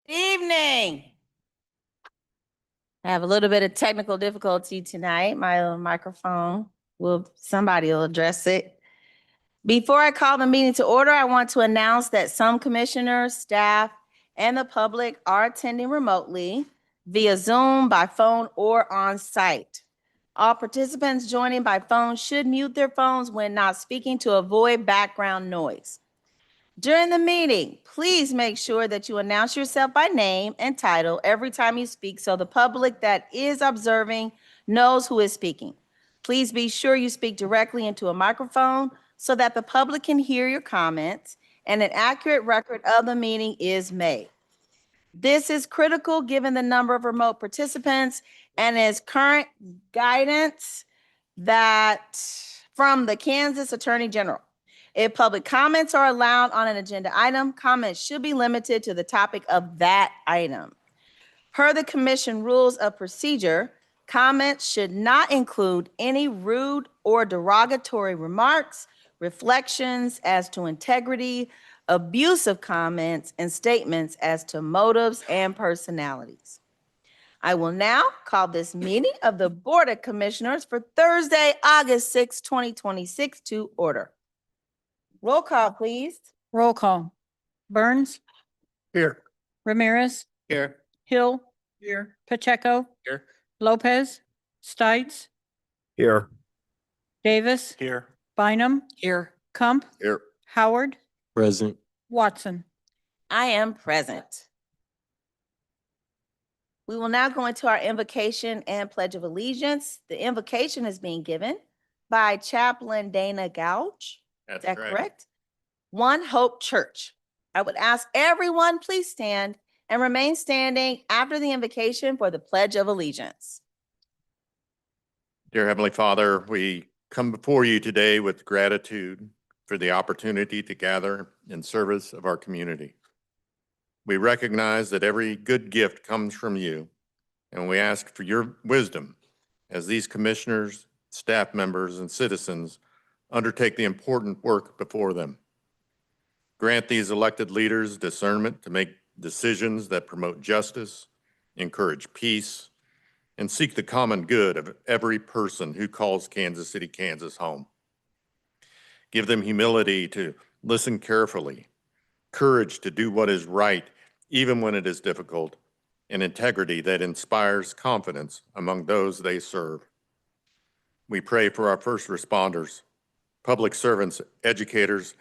Evening. I have a little bit of technical difficulty tonight. My little microphone somebody will address it. Before I call the meeting to order, I want to announce that some commissioners, staff, and the public are attending remotely via Zoom, by phone, or on site. All participants joining by phone should mute their phones when not speaking to avoid background noise. During the meeting, please make sure that you announce yourself by name and title every time you speak so the public that is observing knows who is speaking. Please be sure you speak directly into a microphone so that the public can hear your comments and an accurate record of the meeting is made. This is critical given the number of remote participants and is current guidance that from the Kansas Attorney General. If public comments are allowed on an agenda item, comments should be limited to the topic of that item. Per the Commission Rules of Procedure, comments should not include any rude or derogatory remarks, reflections as to integrity, abusive comments, and statements as to motives and personalities. I will now call this meeting of the Board of Commissioners for Thursday, August 6, 2026 to order. Roll call, please. Roll call. Burns, Here. Ramirez, Here. Hill, Here. Pacheco, Here. Lopez, Stites, Here. Davis, Here. Bynum, Here. Kump, Here. Howard, Present. Watson. I am present. We will now go into our invocation and pledge of allegiance. The invocation is being given by Chaplain Dana Gouge. Is that correct? One Hope Church. I would ask everyone, please stand and remain standing after the invocation for the Pledge of Allegiance. Dear Heavenly Father, we come before you today with gratitude for the opportunity to gather in service of our community. We recognize that every good gift comes from you, and we ask for your wisdom as these commissioners, staff members, and citizens undertake the important work before them. Grant these elected leaders discernment to make decisions that promote justice, encourage peace, and seek the common good of every person who calls Kansas City, Kansas home. Give them humility to listen carefully, courage to do what is right, even when it is difficult, and integrity that inspires confidence among those they serve. We pray for our first responders, public servants, educators,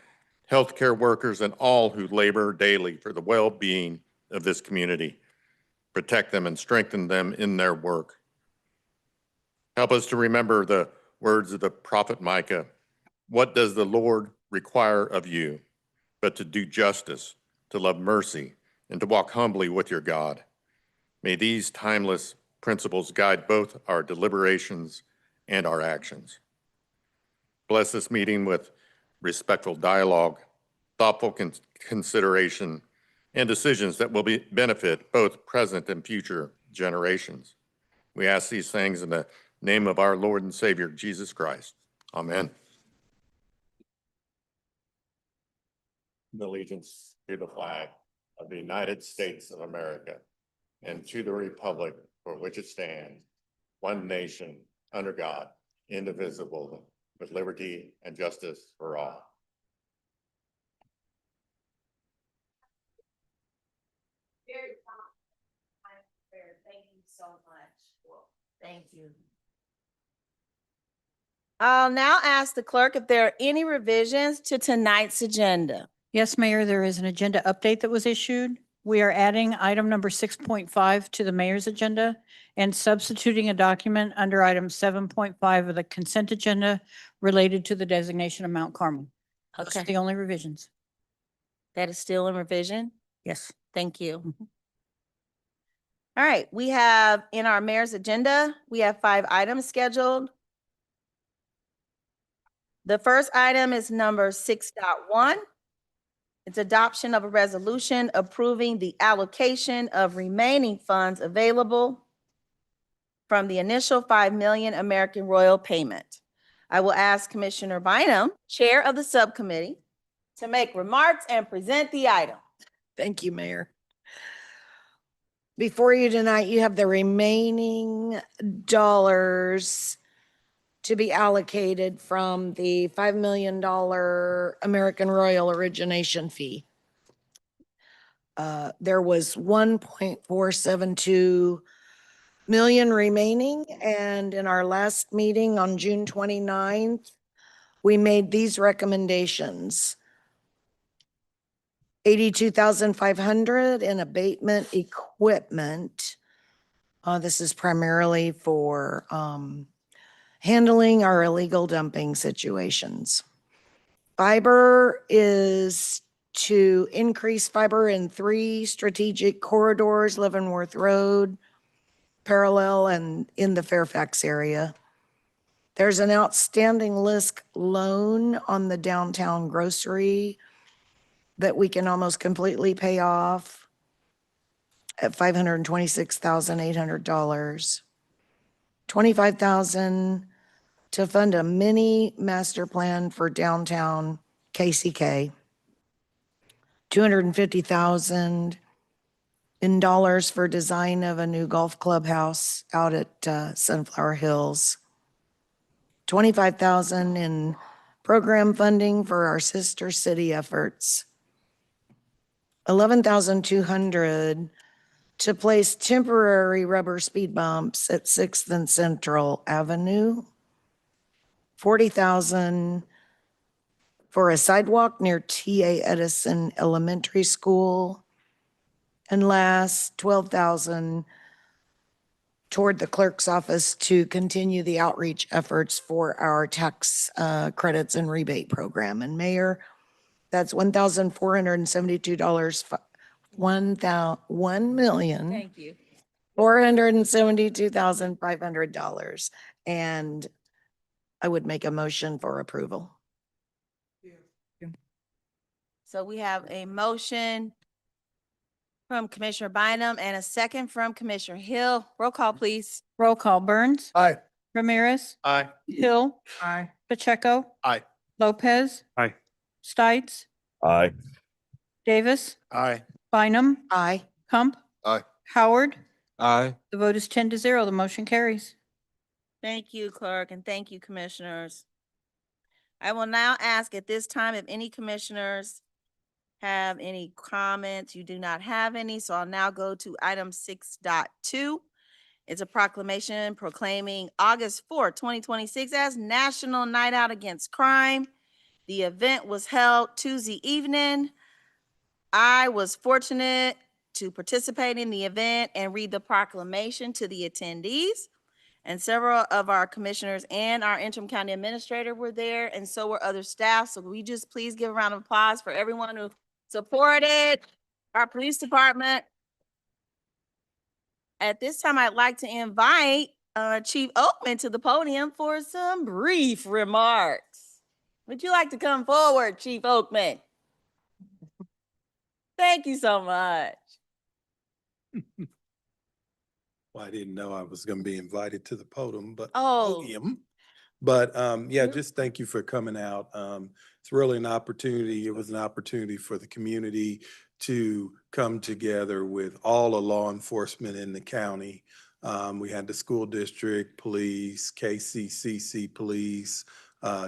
healthcare workers, and all who labor daily for the well-being of this community. Protect them and strengthen them in their work. Help us to remember the words of the prophet Micah. What does the Lord require of you but to do justice, to love mercy, and to walk humbly with your God? May these timeless principles guide both our deliberations and our actions. Bless this meeting with respectful dialogue, thoughtful consideration, and decisions that will benefit both present and future generations. We ask these things in the name of our Lord and Savior, Jesus Christ. Amen. Allegiance to the flag of the United States of America and to the republic for which it stands, one nation, under God, indivisible, with liberty and justice for all. Thank you so much. Thank you. I'll now ask the clerk if there are any revisions to tonight's agenda. Yes, Mayor, there is an agenda update that was issued. We are adding item number 6.5 to the mayor's agenda and substituting a document under item 7.5 of the consent agenda related to the designation of Mount Carmel. Those are Okay, the only revisions. that is still in revision. Yes. Thank you. All right, we have in our mayor's agenda, we have 5 items scheduled. The first item is number 6.1. It's adoption of a resolution approving the allocation of remaining funds available from the initial 5 million American Royal payment. I will ask Commissioner Bynum, Chair of the Subcommittee, to make remarks and present the item. Thank you, Mayor. Before you tonight, you have the remaining dollars to be allocated from the $5 million American Royal origination fee. There was 1.472 million remaining, and in our last meeting on June 29th, we made these recommendations. 82,500 in abatement equipment. This is primarily for handling our illegal dumping situations. Fiber is to increase fiber in 3 strategic corridors, Leavenworth Road, parallel, and in the Fairfax area. There's an outstanding LISC loan on the downtown grocery that we can almost completely pay off at $526,800. $25,000 to fund a mini master plan for downtown KCK. $250,000 in dollars for design of a new golf clubhouse out at Sunflower Hills. $25,000 in program funding for our sister city efforts. $11,200 to place temporary rubber speed bumps at 6th and Central Avenue. $40,000 for a sidewalk near T.A. Edison Elementary School. And last, $12,000 toward the clerk's office to continue the outreach efforts for our tax credits and rebate program. And Mayor, that's $1,472, Thank you. $1,472,500. And I would make a motion for approval. So we have a motion from Commissioner Bynum and a second from Commissioner Hill. Roll call, please. Roll call. Burns. Aye. Ramirez. Aye. Hill. Aye. Pacheco. Aye. Lopez. Aye. Stites. Aye. Davis. Aye. Bynum. Aye. Hump. Aye. Howard. Aye. The vote is 10-0. The motion carries. Thank you, clerk, and thank you, commissioners. I will now ask at this time if any commissioners have any comments. You do not have any, so I'll now go to item 6.2. It's a proclamation proclaiming August 4th, 2026 as National Night Out Against Crime. The event was held Tuesday evening. I was fortunate to participate in the event and read the proclamation to the attendees. And several of our commissioners and our interim county administrator were there, and so were other staff. So we just please give a round of applause for everyone who supported our police department. At this time, I'd like to invite Chief Oakman to the podium for some brief remarks. Would you like to come forward, Chief Oakman? Thank you so much. Well, I didn't know I was going to be invited to the podium, but Oh. yeah, just thank you for coming out. It's really an opportunity. It was an opportunity for the community to come together with all the law enforcement in the county. We had the school district, police, KCCC police,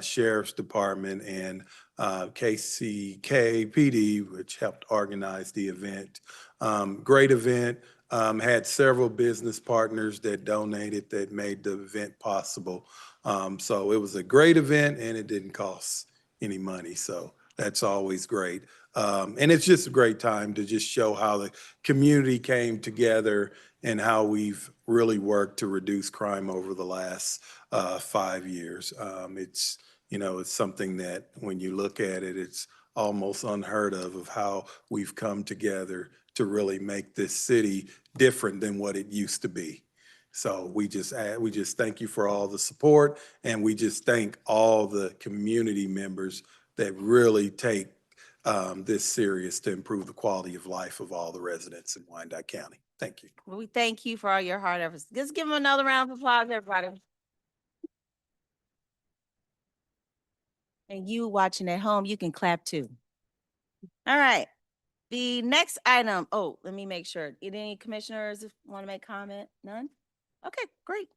sheriff's department, and KCK PD, which helped organize the event. Great event. Had several business partners that donated that made the event possible. So it was a great event and it didn't cost any money. So that's always great. And it's just a great time to just show how the community came together and how we've really worked to reduce crime over the last 5 years. It's, you know, it's something that when you look at it, it's almost unheard of how we've come together to really make this city different than what it used to be. So we just thank you for all the support, and we just thank all the community members that really take this serious to improve the quality of life of all the residents in Wyandotte County. Thank you. Well, we thank you for all your hard efforts. Let's give them another round of applause, everybody. And you watching at home, you can clap too. All right. The next item, oh, let me make sure. Any commissioners want to make comment? None? Okay, great.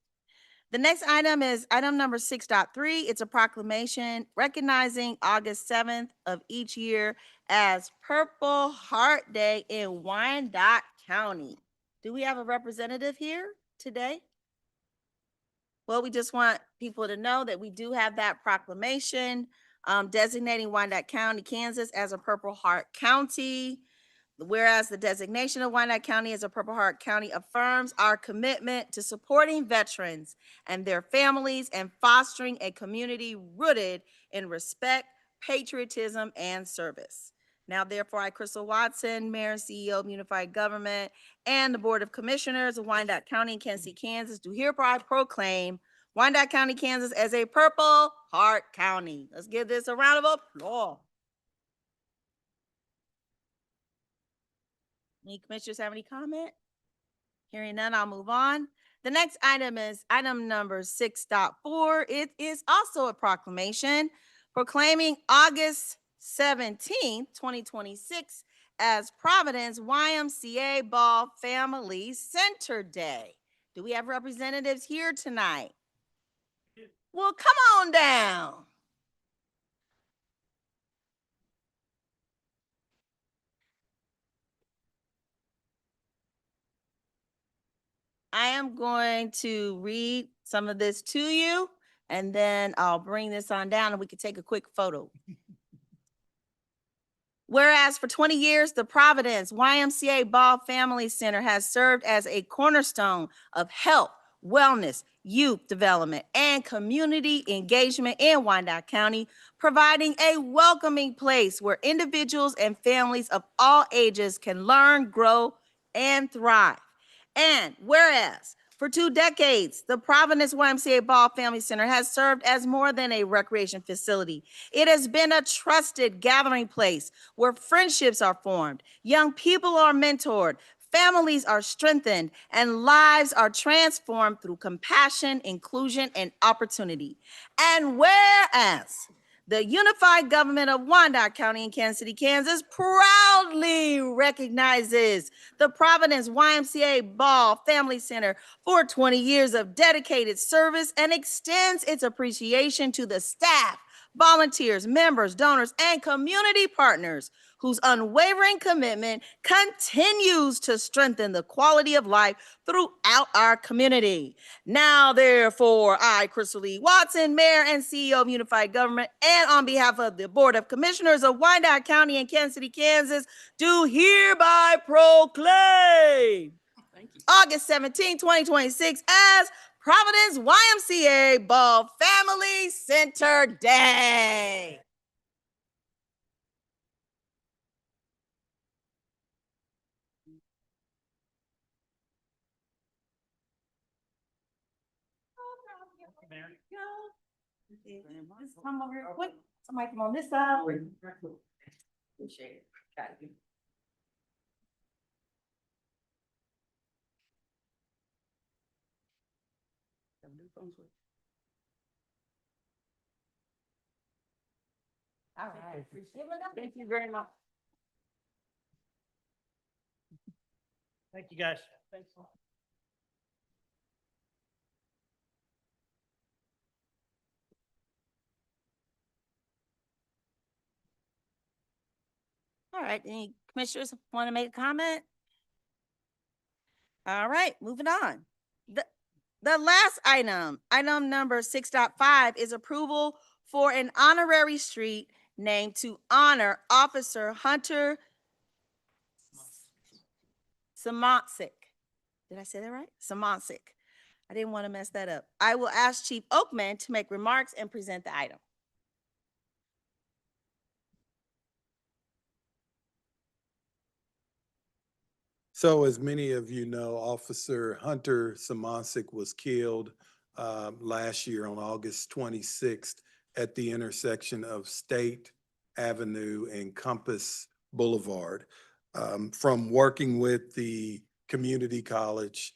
The next item is item number 6.3. It's a proclamation recognizing August 7th of each year as Purple Heart Day in Wyandotte County. Do we have a representative here today? Well, we just want people to know that we do have that proclamation designating Wyandotte County, Kansas as a Purple Heart County. Whereas the designation of Wyandotte County as a Purple Heart County affirms our commitment to supporting veterans and their families and fostering a community rooted in respect, patriotism, and service. Now, therefore, I, Crystal Watson, Mayor and CEO of Unified Government, and the Board of Commissioners of Wyandotte County and Kansas City, Kansas, do hereby proclaim Wyandotte County, Kansas as a Purple Heart County. Let's give this a round of applause. Any commissioners have any comment? Hearing none, I'll move on. The next item is item number 6.4. It is also a proclamation proclaiming August 17th, 2026 as Providence YMCA Ball Family Center Day. Do we have representatives here tonight? Well, come on down. I am going to read some of this to you, and then I'll bring this on down and we can take a quick photo. Whereas for 20 years, the Providence YMCA Ball Family Center has served as a cornerstone of health, wellness, youth development, and community engagement in Wyandotte County, providing a welcoming place where individuals and families of all ages can learn, grow, and thrive. And whereas for 2 decades, the Providence YMCA Ball Family Center has served as more than a recreation facility. It has been a trusted gathering place where friendships are formed, young people are mentored, families are strengthened, and lives are transformed through compassion, inclusion, and opportunity. And whereas the Unified Government of Wyandotte County and Kansas City, Kansas proudly recognizes the Providence YMCA Ball Family Center for 20 years of dedicated service and extends its appreciation to the staff, volunteers, members, donors, and community partners whose unwavering commitment continues to strengthen the quality of life throughout our community. Now, therefore, I, Crystal Lee Watson, Mayor and CEO of Unified Government, and on behalf of the Board of Commissioners of Wyandotte County and Kansas City, Kansas, do hereby proclaim August 17, 2026 as Providence YMCA Ball Family Center Day. Come over here quick. Somebody come on this side. Appreciate it. Got you. All right. Thank you very much. Thank you, guys. Thanks. All right, any commissioners want to make a comment? All right, moving on. The last item, item number 6.5 is approval for an honorary street named to honor Officer Hunter Samancic. Did I say that right? Samancic. I didn't want to mess that up. I will ask Chief Oakman to make remarks and present the item. So as many of you know, Officer Hunter Samancic was killed last year on August 26th at the intersection of State Avenue and Compass Boulevard. From working with the community college,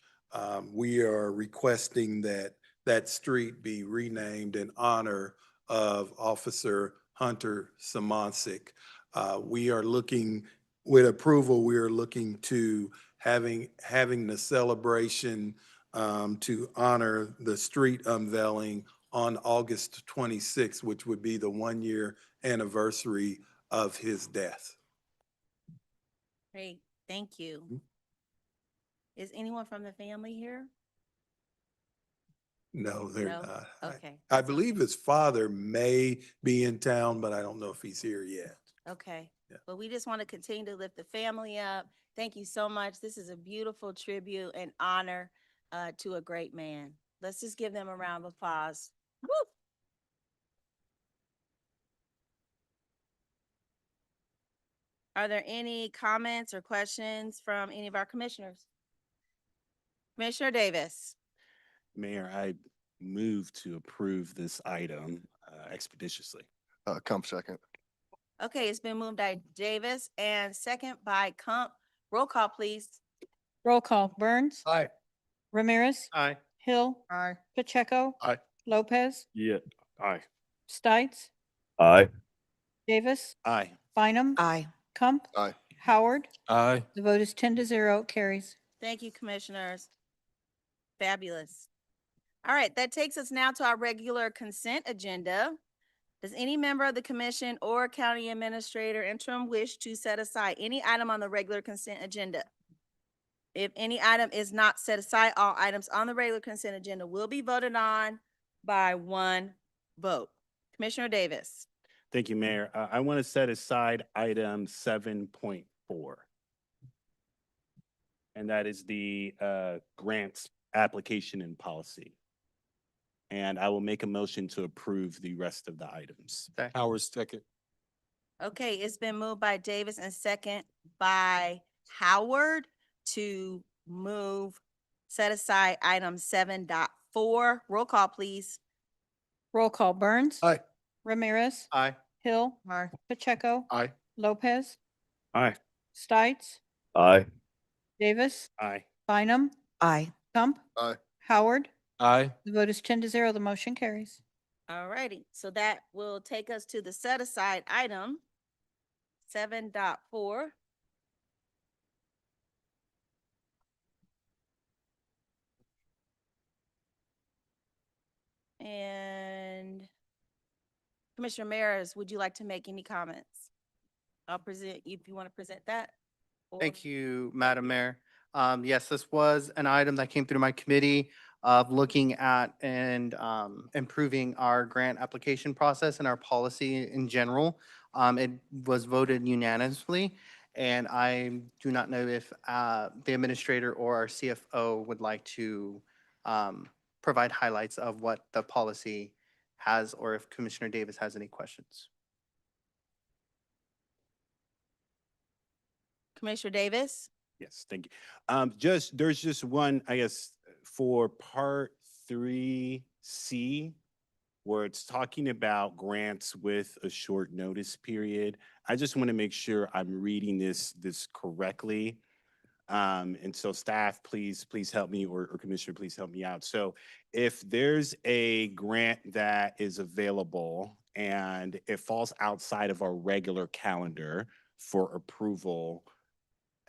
we are requesting that that street be renamed in honor of Officer Hunter Simoncic. We are looking, with approval, we are looking to having the celebration to honor the street unveiling on August 26th, which would be the 1-year anniversary of his death. Great, thank you. Mhm. Is anyone from the family here? No, they're No? not. Okay, I believe his father may be in town, but I don't know if he's here yet. okay. Yeah. But we just want to continue to lift the family up. Thank you so much. This is a beautiful tribute and honor to a great man. Let's just give them a round of applause. Woo! Are there any comments or questions from any of our commissioners? Commissioner Davis? Mayor, I move to approve this item expeditiously. Come second. Okay, it's been moved by Davis and second by Kump. Roll call, please. Roll call. Burns. Aye. Ramirez. Aye. Hill. Aye. Pacheco. Aye. Lopez. Yeah. Aye. Stites. Aye. Davis. Aye. Bynum. Aye. Kump. Aye. Howard. Aye. The vote is 10-0, carries. Thank you, commissioners. Fabulous. All right, that takes us now to our regular consent agenda. Does any member of the commission or county administrator interim wish to set aside any item on the regular consent agenda? If any item is not set aside, all items on the regular consent agenda will be voted on by one vote. Commissioner Davis. Thank you, Mayor. I want to set aside item 7.4. And that is the grants application and policy. And I will make a motion to approve the rest of the items. Howard second. Okay, it's been moved by Davis and second by Howard to move, set aside item 7.4. Roll call, please. Roll call. Burns. Aye. Ramirez. Aye. Hill. Aye. Pacheco. Aye. Lopez. Aye. Stites. Aye. Davis. Aye. Bynum. Aye. Kump. Aye. Howard. Aye. The vote is 10-0, the motion carries. All righty, so that will take us to the set aside item 7.4. And Commissioner Maris, would you like to make any comments? I'll present, if you want to present that. or- Thank you, Madam Mayor. Yes, this was an item that came through my committee of looking at and improving our grant application process and our policy in general. It was voted unanimously, and I do not know if the administrator or our CFO would like to provide highlights of what the policy has, or if Commissioner Davis has any questions. Commissioner Davis? Yes, thank you. There's just one, I guess, for part 3C, where it's talking about grants with a short notice period. I just want to make sure I'm reading this correctly. And so staff, please help me, or Commissioner, please help me out. So if there's a grant that is available and it falls outside of our regular calendar for approval,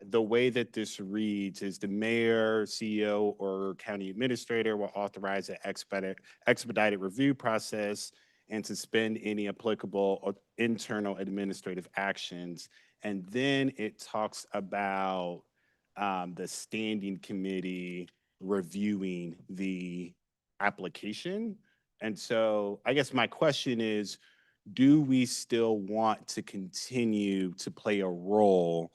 the way that this reads is the mayor, CEO, or county administrator will authorize an expedited review process and suspend any applicable or internal administrative actions. And then it talks about the standing committee reviewing the application. And so I guess my question is, do we still want to continue to play a role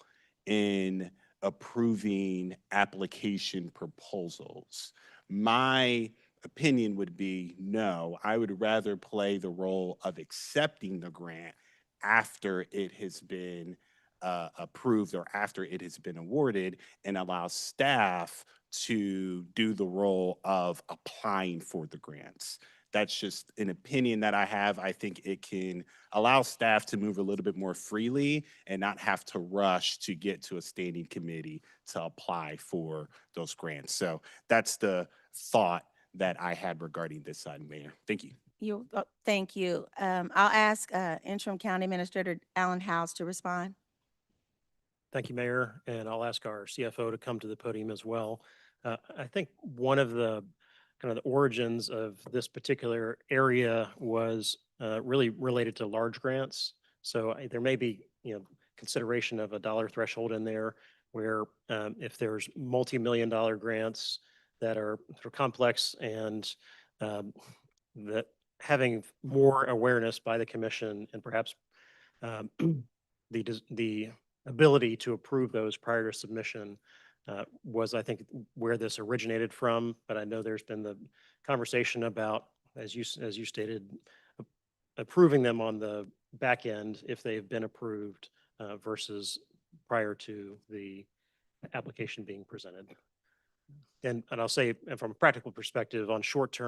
in approving application proposals? My opinion would be no. I would rather play the role of accepting the grant after it has been approved or after it has been awarded, and allow staff to do the role of applying for the grants. That's just an opinion that I have. I think it can allow staff to move a little bit more freely and not have to rush to get to a standing committee to apply for those grants. So that's the thought that I had regarding this side, Mayor. Thank you. Thank you. I'll ask Interim County Administrator Allen House to respond. Thank you, Mayor, and I'll ask our CFO to come to the podium as well. I think one of the kind of the origins of this particular area was really related to large grants. So there may be, consideration of a dollar threshold in there where if there's multi-million dollar grants that are sort of complex and that having more awareness by the commission and perhaps um, the ability to approve those prior to submission was, I think, where this originated from. But I know there's been the conversation about, as you stated, approving them on the back end if they've been approved versus prior to the application being presented. And I'll say, and from a practical perspective, on short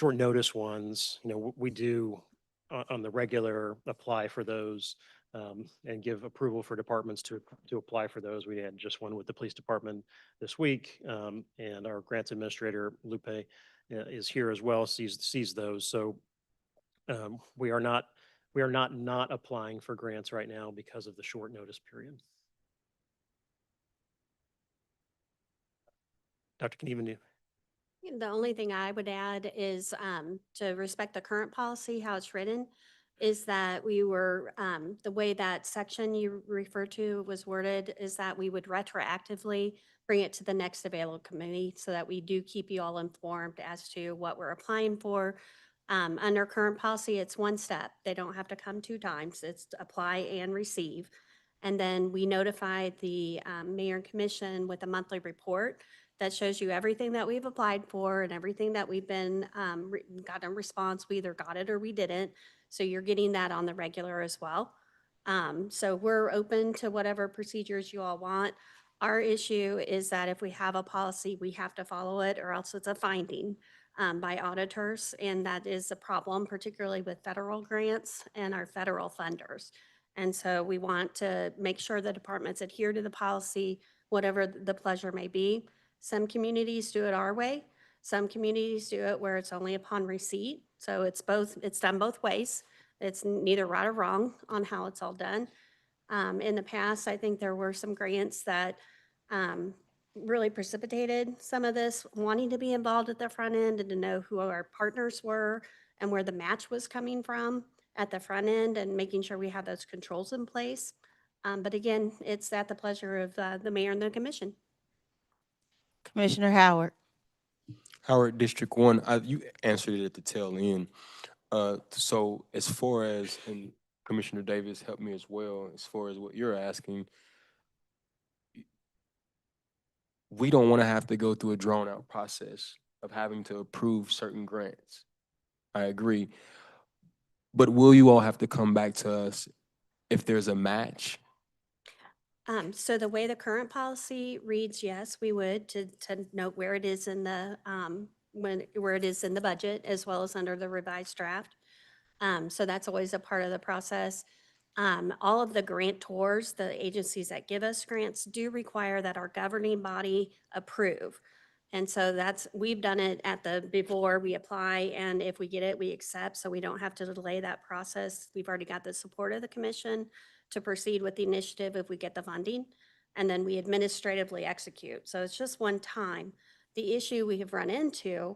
notice ones, we do on the regular apply for those and give approval for departments to apply for those. We had just one with the police department this week, and our grants administrator, Lupe, is here as well, sees those. So we are not applying for grants right now because of the short notice period. Dr. Knieven, The only thing I would add is to respect the current policy, how it's written, is that we were, the way that section you refer to was worded is that we would retroactively bring it to the next available committee so that we do keep you all informed as to what we're applying for. Under current policy, it's one step. They don't have to come 2 times. It's apply and receive. And then we notify the mayor and commission with a monthly report that shows you everything that we've applied for and everything that we've been, got a response. We either got it or we didn't. So you're getting that on the regular as well. So we're open to whatever procedures you all want. Our issue is that if we have a policy, we have to follow it or else it's a finding by auditors. And that is a problem, particularly with federal grants and our federal funders. And so we want to make sure the departments adhere to the policy, whatever the pleasure may be. Some communities do it our way. Some communities do it where it's only upon receipt. So it's done both ways. It's neither right or wrong on how it's all done. In the past, I think there were some grants that really precipitated some of this, wanting to be involved at the front end and to know who our partners were and where the match was coming from at the front end and making sure we have those controls in place. But again, it's at the pleasure of the mayor and the commission. Commissioner Howard. Howard, District 1, you answered it at the tail end. So as far as, and Commissioner Davis helped me as well, as far as what you're asking, we don't want to have to go through a drawn-out process of having to approve certain grants. I agree. But will you all have to come back to us if there's a match? So the way the current policy reads, yes, we would to note where it is in the, where it is in the budget as well as under the revised draft. So that's always a part of the process. All of the grantors, the agencies that give us grants, do require that our governing body approve. And so we've done it before we apply, and if we get it, we accept, so we don't have to delay that process. We've already got the support of the commission to proceed with the initiative if we get the funding, and then we administratively execute. So it's just one time. The issue we have run into,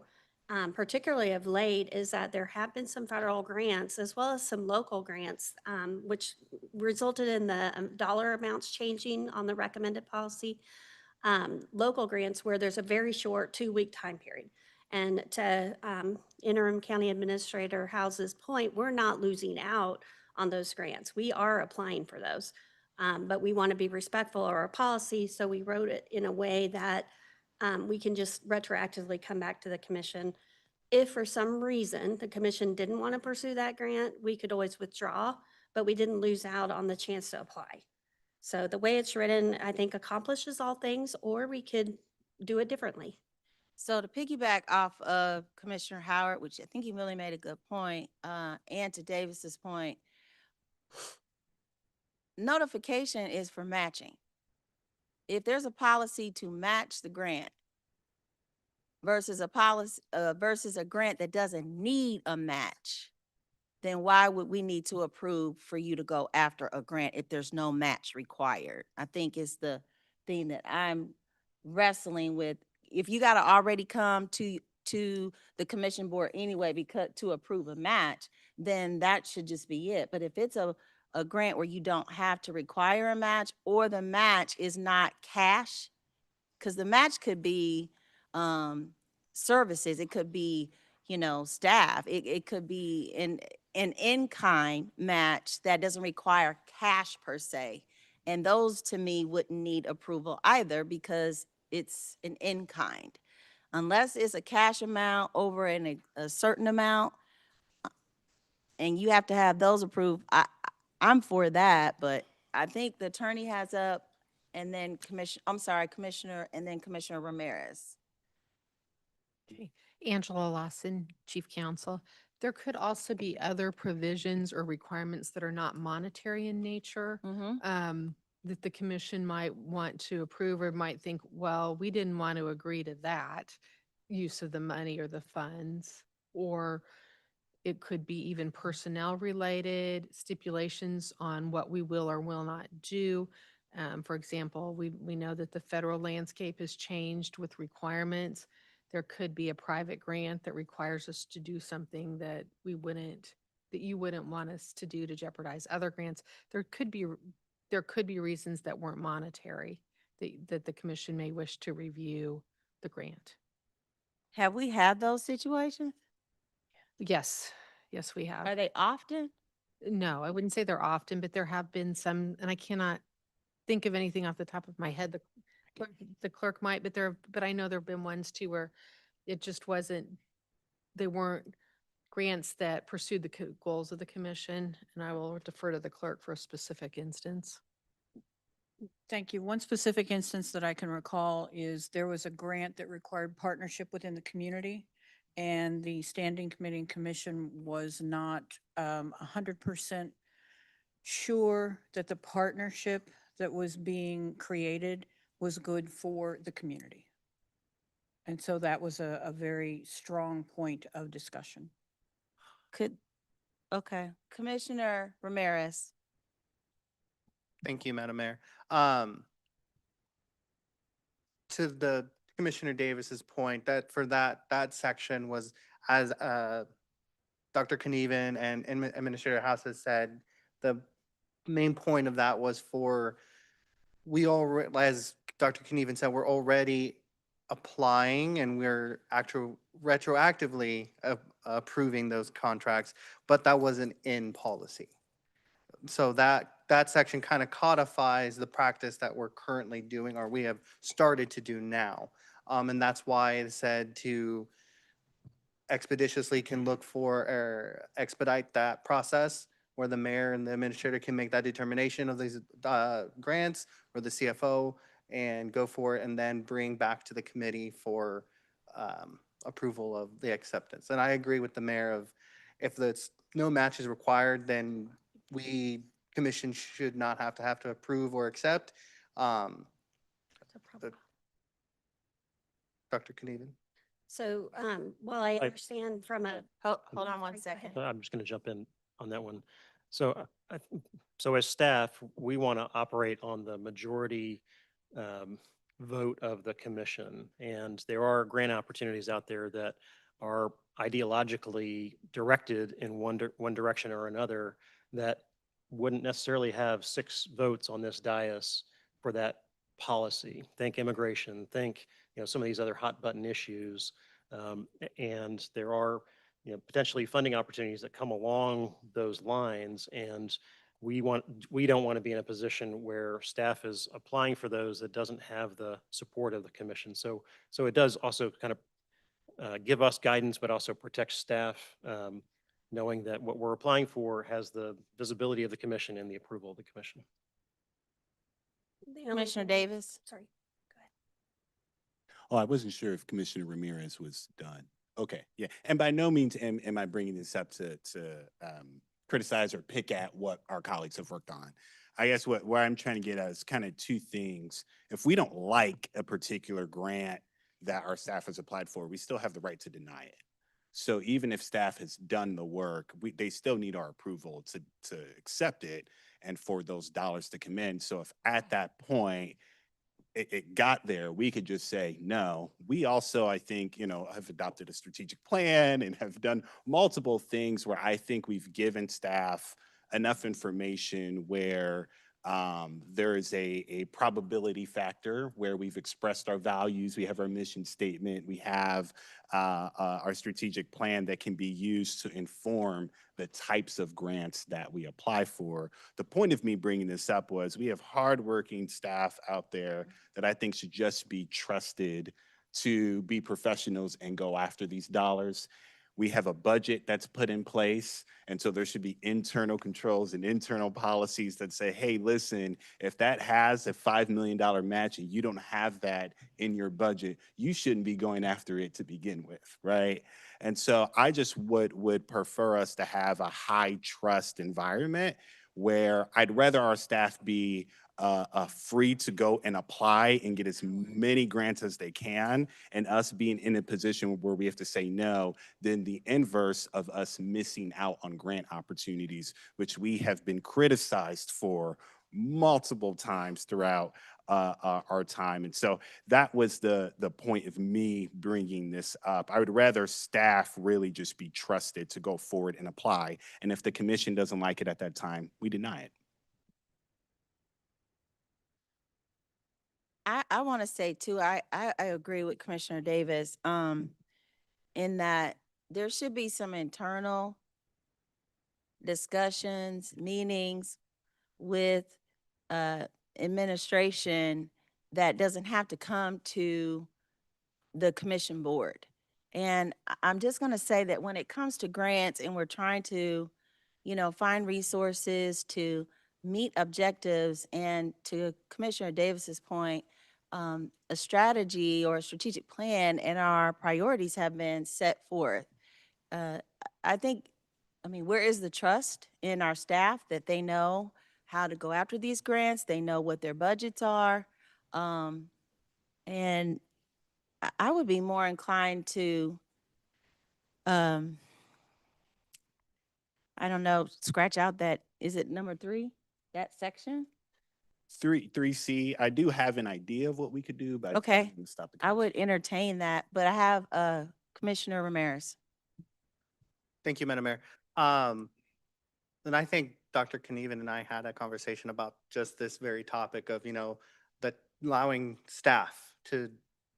particularly of late, is that there have been some federal grants as well as some local grants, which resulted in the dollar amounts changing on the recommended policy. Local grants where there's a very short 2-week time period. And to Interim County Administrator House's point, we're not losing out on those grants. We are applying for those. But we want to be respectful of our policy, so we wrote it in a way that we can just retroactively come back to the commission. If for some reason the commission didn't want to pursue that grant, we could always withdraw, but we didn't lose out on the chance to apply. So the way it's written, I think, accomplishes all things, or we could do it differently. So to piggyback off of Commissioner Howard, which I think he really made a good point, and to Davis's point, notification is for matching. If there's a policy to match the grant versus a policy, versus a grant that doesn't need a match, then why would we need to approve for you to go after a grant if there's no match required? I think is the thing that I'm wrestling with. If you gotta already come to the commission board anyway because to approve a match, then that should just be it. But if it's a grant where you don't have to require a match or the match is not cash, because the match could be services, it could be, staff, it could be an in-kind match that doesn't require cash per se. And those to me wouldn't need approval either because it's an in-kind. Unless it's a cash amount over a certain amount, and you have to have those approved, I'm for that, but I think the attorney has up and then Commissioner, and then Commissioner Ramirez. Okay. Angela Lawson, Chief Counsel. There could also be other provisions or requirements that are not monetary in nature, that the commission might want to approve or might think, well, we didn't want to agree to that use of the money or the funds. Or it could be even personnel related stipulations on what we will or will not do. For example, we know that the federal landscape has changed with requirements. There could be a private grant that requires us to do something that you wouldn't want us to do to jeopardize other grants. There could be reasons that weren't monetary that the commission may wish to review the grant. Have we had those situations? Yes, yes, we have. Are they often? No, I wouldn't say they're often, but there have been some, and I cannot think of anything off the top of my head. The clerk might, but I know there've been ones too where it just wasn't, they weren't grants that pursued the goals of the commission, and I will defer to the clerk for a specific instance. Thank you. One specific instance that I can recall is there was a grant that required partnership within the community, and the standing committee and commission was not 100% sure that the partnership that was being created was good for the community. And so that was a very strong point of discussion. Okay, Commissioner Ramirez. Thank you, Madam Mayor. To the Commissioner Davis's point, that for that section was, as Dr. Knieven and Administrator House has said, the main point of that was as Dr. Knieven said, we're already applying and we're actually retroactively approving those contracts, but that wasn't in policy. So that section kind of codifies the practice that we're currently doing, or we have started to do now. And that's why it said to expeditiously can look for or expedite that process where the mayor and the administrator can make that determination of these grants, or the CFO, and go for it and then bring back to the committee for approval of the acceptance. And I agree with the mayor of, if there's no match is required, then commission should not have to approve or accept. Dr. Knieven? So, while I understand from a. Hold on one Sorry, go second. ahead. I'm just going to jump in on that one. So, so as staff, we want to operate on the majority vote of the commission. And there are grant opportunities out there that are ideologically directed in one direction or another that wouldn't necessarily have 6 votes on this dais for that policy. Think immigration, think, some of these other hot button issues. And there are, potentially funding opportunities that come along those lines. And we don't want to be in a position where staff is applying for those that doesn't have the support of the commission. So it does also kind of give us guidance, but also protect staff, knowing that what we're applying for has the visibility of the commission and the approval of the commission. The only Commissioner thing- Davis. Sorry, go Oh, I wasn't sure if Commissioner Ramirez was done. Okay, yeah. And by no means am I bringing this up to criticize or pick at what our colleagues have worked on. I guess where I'm trying to get at is kind of two things. If we don't like a particular grant that our staff has applied for, we still have the right to deny it. So even if staff has done the work, they still need our approval to accept it and for those dollars to come in. So if at that point it got there, we could just say no. We also, I think, have adopted a strategic plan and have done multiple things where I think we've given staff enough information where there is a probability factor where we've expressed our values, we have our mission statement, we have our strategic plan that can be used to inform the types of grants that we apply for. The point of me bringing this up was we have hardworking staff out there that I think should just be trusted to be professionals and go after these dollars. We have a budget that's put in place. And so there should be internal controls and internal policies that say, hey, listen, if that has a $5 million match and you don't have that in your budget, you shouldn't be going after it to begin with, right? And so I just would prefer us to have a high trust environment where I'd rather our staff be free to go and apply and get as many grants as they can, and us being in a position where we have to say no, than the inverse of us missing out on grant opportunities, which we have been criticized for multiple times throughout our time. And so that was the point of me bringing this up. I would rather staff really just be trusted to go forward and apply. And if the commission doesn't like it at that time, we deny it. I want to say too, I agree with Commissioner Davis, in that there should be some internal discussions, meetings with administration that doesn't have to come to the commission board. And I'm just going to say that when it comes to grants and we're trying to, find resources to meet objectives, and to Commissioner Davis's point, a strategy or a strategic plan and our priorities have been set forth. Uh, I think, where is the trust in our staff that they know how to go after these grants? They know what their budgets are. And I would be more inclined to, I don't know, scratch out that, is it number 3, that section? 3C, I do have an idea of what we could do, but Okay. I can stop the I would entertain that, but I have Commissioner Ramirez. Thank you, Madam Mayor. And I think Dr. Knieven and I had a conversation about just this very topic of, that allowing staff to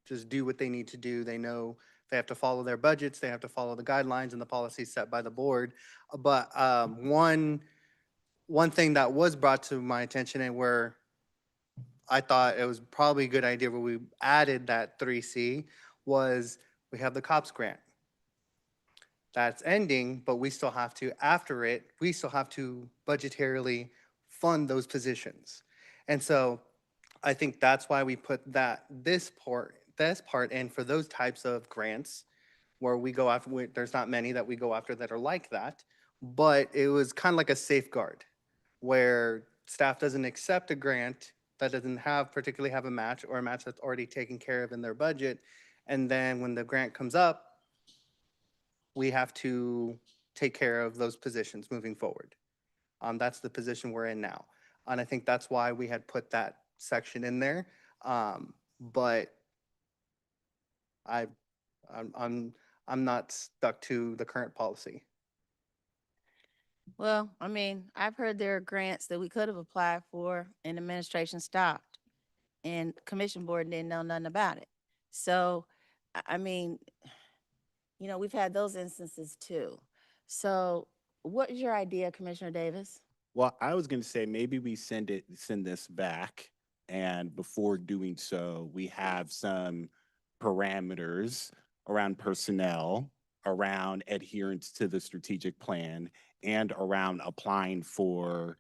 just do what they need to do. They know they have to follow their budgets, they have to follow the guidelines and the policies set by the board. But one thing that was brought to my attention and where I thought it was probably a good idea where we added that 3C was we have the COPS grant. That's ending, but we still have to, after it, we still have to budgetarily fund those positions. And so I think that's why we put this part in for those types of grants where we go after, there's not many that we go after that are like that, but it was kind of like a safeguard where staff doesn't accept a grant that doesn't particularly have a match, or a match that's already taken care of in their budget. And then when the grant comes up, we have to take care of those positions moving forward. That's the position we're in now. And I think that's why we had put that section in there. But I'm not stuck to the current policy. Well, I've heard there are grants that we could have applied for and administration stopped, and commission board didn't know nothing about it. So, we've had those instances too. So what is your idea, Commissioner Davis? Well, I was going to say maybe we send this back, and before doing so, we have some parameters around personnel, around adherence to the strategic plan, and around applying for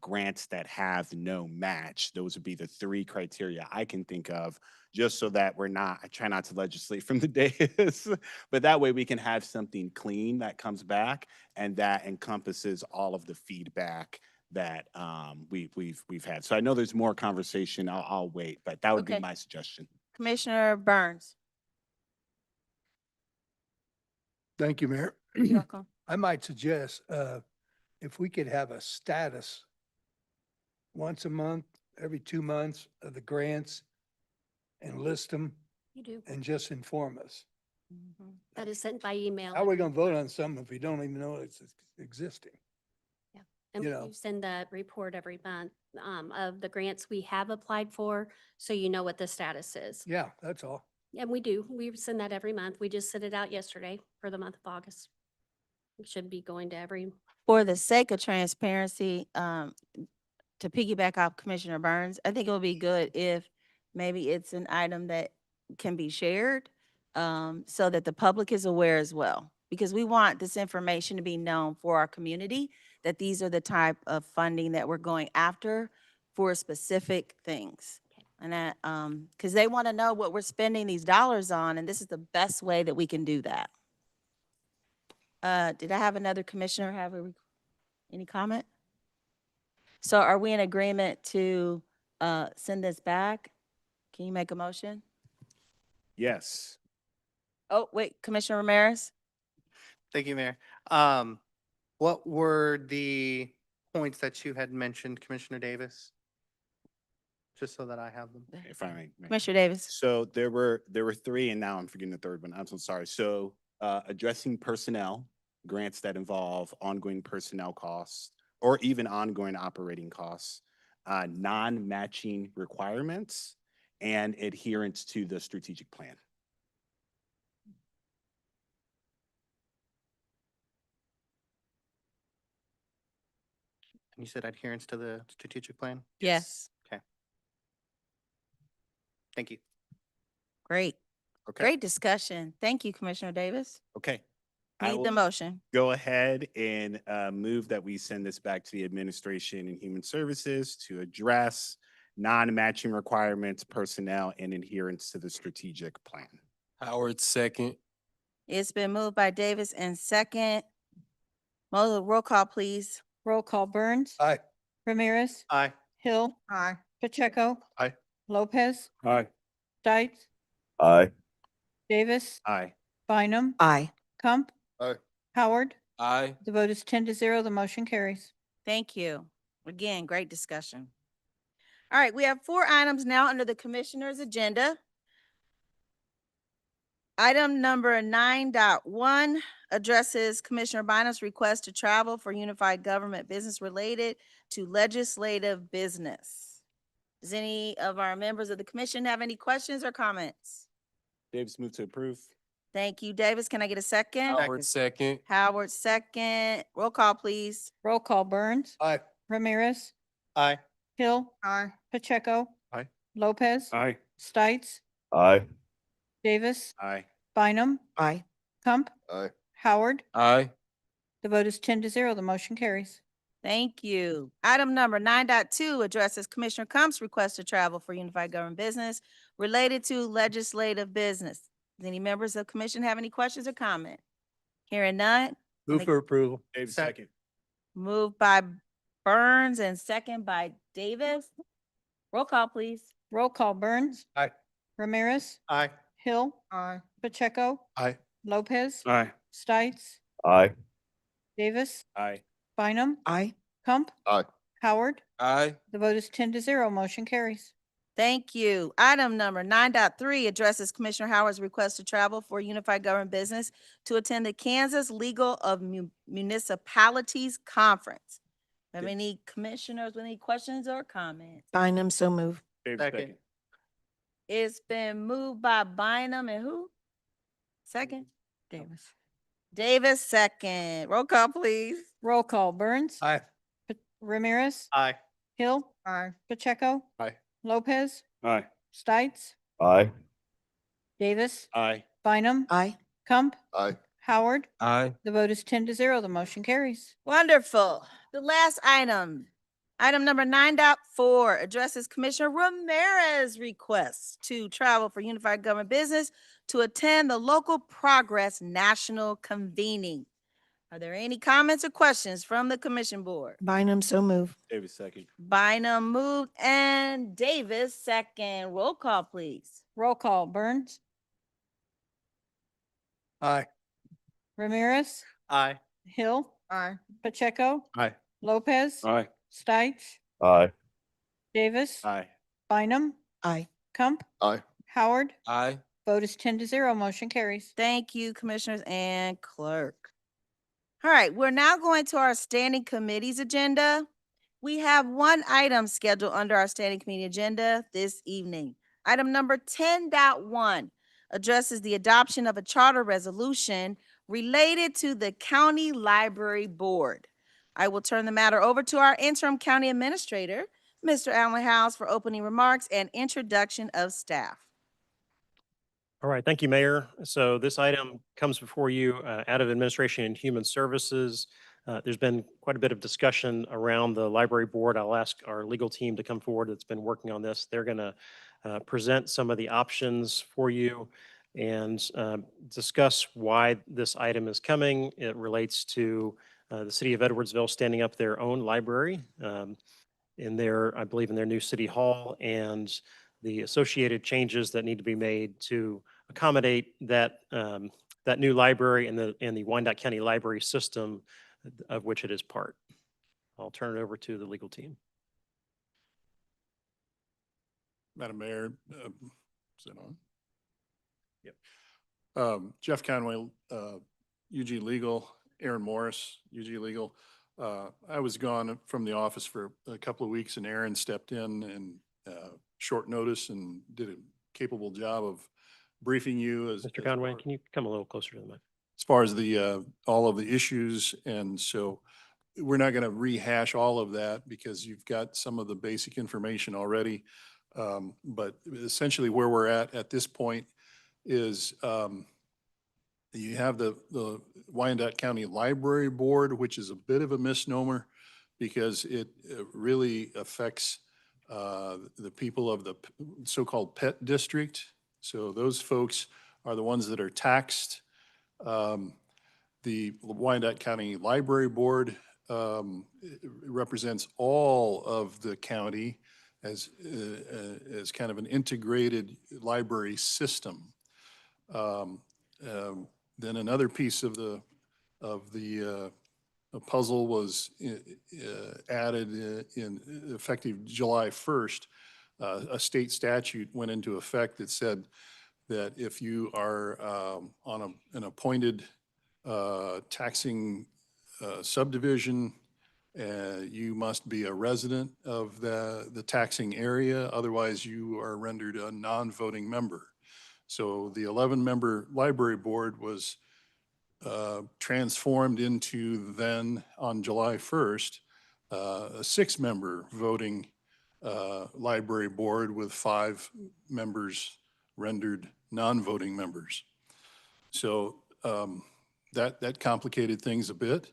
grants that have no match. Those would be the three criteria I can think of, just so that I try not to legislate from the dais, but that way we can have something clean that comes back and that encompasses all of the feedback that we've had. So I know there's more conversation. I'll wait, but that would be Okay. my suggestion. Commissioner Burns. Thank you, Mayor. You're welcome. I might suggest, if we could have a status once a month, every 2 months of the grants and list them You do. and just inform us. That is sent by email. How are we every gonna vote month. on something if we don't even know it's existing? And you we know. do send that report every month of the grants we have applied for, so you know what the status is. Yeah, that's all. And we do. We send that every month. We just sent it out yesterday for the month of August. It should be going to every, For the sake of transparency, to piggyback off Commissioner Burns, I think it would be good if maybe it's an item that can be shared, so that the public is aware as well. Because we want this information to be known for our community, that these are the type of funding that we're going after for specific things. And that, because they want to know what we're spending these dollars on, and this is the best way that we can do that. Did I have another commissioner have any comment? So are we in agreement to send this back? Can you make a motion? Yes. Oh, wait, Commissioner Ramirez? Thank you, Mayor. What were the points that you had mentioned, Commissioner Davis? Just so that I have them. If I may. Commissioner Davis? So there were three, and now I'm forgetting the third one. I'm so sorry. So addressing personnel, grants that involve ongoing personnel costs or even ongoing operating costs, non-matching requirements, and adherence to the strategic plan. And you said adherence to the strategic plan? Yes. Okay. Thank you. Great. Okay. Great discussion. Thank you, Commissioner Davis. Okay. I Need the will motion. go ahead and move that we send this back to the Administration and Human Services to address non-matching requirements, personnel, and adherence to the strategic plan. Howard, second. It's been moved by Davis and second. Roll call, please. Roll call Burns. Aye. Ramirez. Aye. Hill. Aye. Pacheco. Aye. Lopez. Aye. Stites. Aye. Davis. Aye. Bynum. Aye. Kump. Aye. Howard. Aye. The vote is 10-0. The motion carries. Thank you. Again, great discussion. All right, we have 4 items now under the Commissioner's agenda. Item number 9.1 addresses Commissioner Bynum's request to travel for unified government business related to legislative business. Does any of our members of the commission have any questions or comments? Davis, move to approve. Thank you, Davis. Can I get a second? Howard, second. Howard, second. Roll call, please. Roll call Burns. Aye. Ramirez. Aye. Hill. Aye. Pacheco. Aye. Lopez. Aye. Stites. Aye. Davis. Aye. Bynum. Aye. Kump. Aye. Howard. Aye. The vote is 10-0. The motion carries. Thank you. Item number 9.2 addresses Commissioner Kump's request to travel for unified government business related to legislative business. Does any members of the commission have any questions or comment? Hearing none, Move for approval. Davis, Sec- second. moved by Burns and second by Davis. Roll call, please. Roll call Burns. Aye. Ramirez. Aye. Hill. Aye. Pacheco. Aye. Lopez. Aye. Stites. Aye. Davis. Aye. Bynum. Aye. Kump. Aye. Howard. Aye. The vote is 10-0. Motion carries. Thank you. Item number 9.3 addresses Commissioner Howard's request to travel for unified government business to attend the Kansas Legal of Municipalities Conference. Have any commissioners with any questions or comments? Bynum, so move. Davis, Second. second. It's been moved by Bynum and who? Second? Davis. Davis, second. Roll call, please. Roll call Burns. Aye. Ramirez. Aye. Hill. Aye. Pacheco. Aye. Lopez. Aye. Stites. Aye. Davis. Aye. Bynum. Aye. Kump. Aye. Howard. Aye. The vote is 10-0. The motion carries. Wonderful. The last item Item number 9.4 addresses Commissioner Ramirez's request to travel for Unified Government Business to attend the Local Progress National Convening. Are there any comments or questions from the Commission Board? Bynum, so move. Davis, second. Bynum moved and Davis second. Roll call, please. Roll call, Burns, Aye. Ramirez, Aye. Hill, Aye. Pacheco, Aye. Lopez, Aye. Stites, Aye. Davis, Aye. Bynum, Aye. Kump, Aye. Howard. Aye. Vote is 10-0, motion carries. Thank you, Commissioners and Clerk. All right, we're now going to our standing committees agenda. We have one item scheduled under our standing committee agenda this evening. Item number 10.1 addresses the adoption of a charter resolution related to the County Library Board. I will turn the matter over to our interim county administrator, Mr. Allen House, for opening remarks and introduction of staff. All right, thank you, Mayor. So this item comes before you out of Administration and Human Services. There's been quite a bit of discussion around the library board. I'll ask our legal team to come forward that's been working on this. They're going to present some of the options for you and discuss why this item is coming. It relates to the city of Edwardsville standing up their own library in their, I believe, in their new city hall, and the associated changes that need to be made to accommodate that that new library and the Wyandotte County Library System of which it is part. I'll turn it over to the legal team. Madam Mayor, is it on? Yep. Jeff Conway, UG Legal, Aaron Morris, UG Legal. I was gone from the office for a couple of weeks and Aaron stepped in and short notice and did a capable job of briefing you Mr. Conway, can you come a little closer to the mic? as far as the all of the issues. And so we're not going to rehash all of that because you've got some of the basic information already. But essentially where we're at this point is you have the Wyandotte County Library Board, which is a bit of a misnomer because it really affects the people of the so-called pet district. So those folks are the ones that are taxed. The Wyandotte County Library Board represents all of the county as kind of an integrated library system. Then another piece of the puzzle was added in effective July 1st. A state statute went into effect that said that if you are on an appointed taxing subdivision, you must be a resident of the taxing area, otherwise you are rendered a non-voting member. So the 11-member library board was transformed into then on July 1st, a 6-member voting library board with 5 members rendered non-voting members. So that complicated things a bit.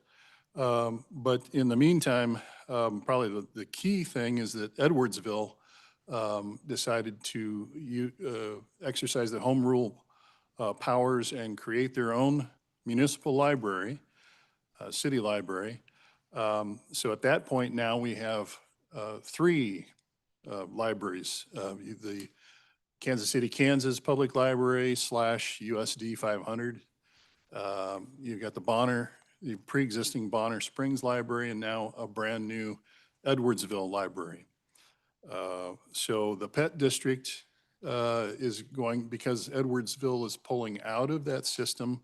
But in the meantime, probably the key thing is that Edwardsville decided to exercise the home rule powers and create their own municipal library, city library. So at that point now we have 3 libraries, the Kansas City, Kansas Public Library / USD 500. You've got the pre-existing Bonner Springs Library, and now a brand new Edwardsville Library. So the pet district is going, because Edwardsville is pulling out of that system,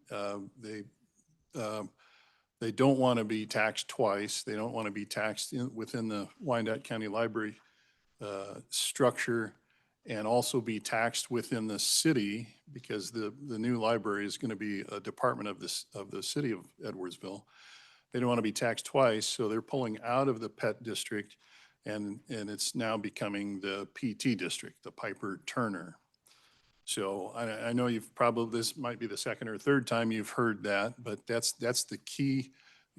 they don't want to be taxed twice. They don't want to be taxed within the Wyandotte County Library structure and also be taxed within the city, because the new library is going to be a department of the city of Edwardsville. They don't want to be taxed twice, so they're pulling out of the pet district, and it's now becoming the PT district, the Piper Turner. So I know this might be the second or third time you've heard that, but that's the key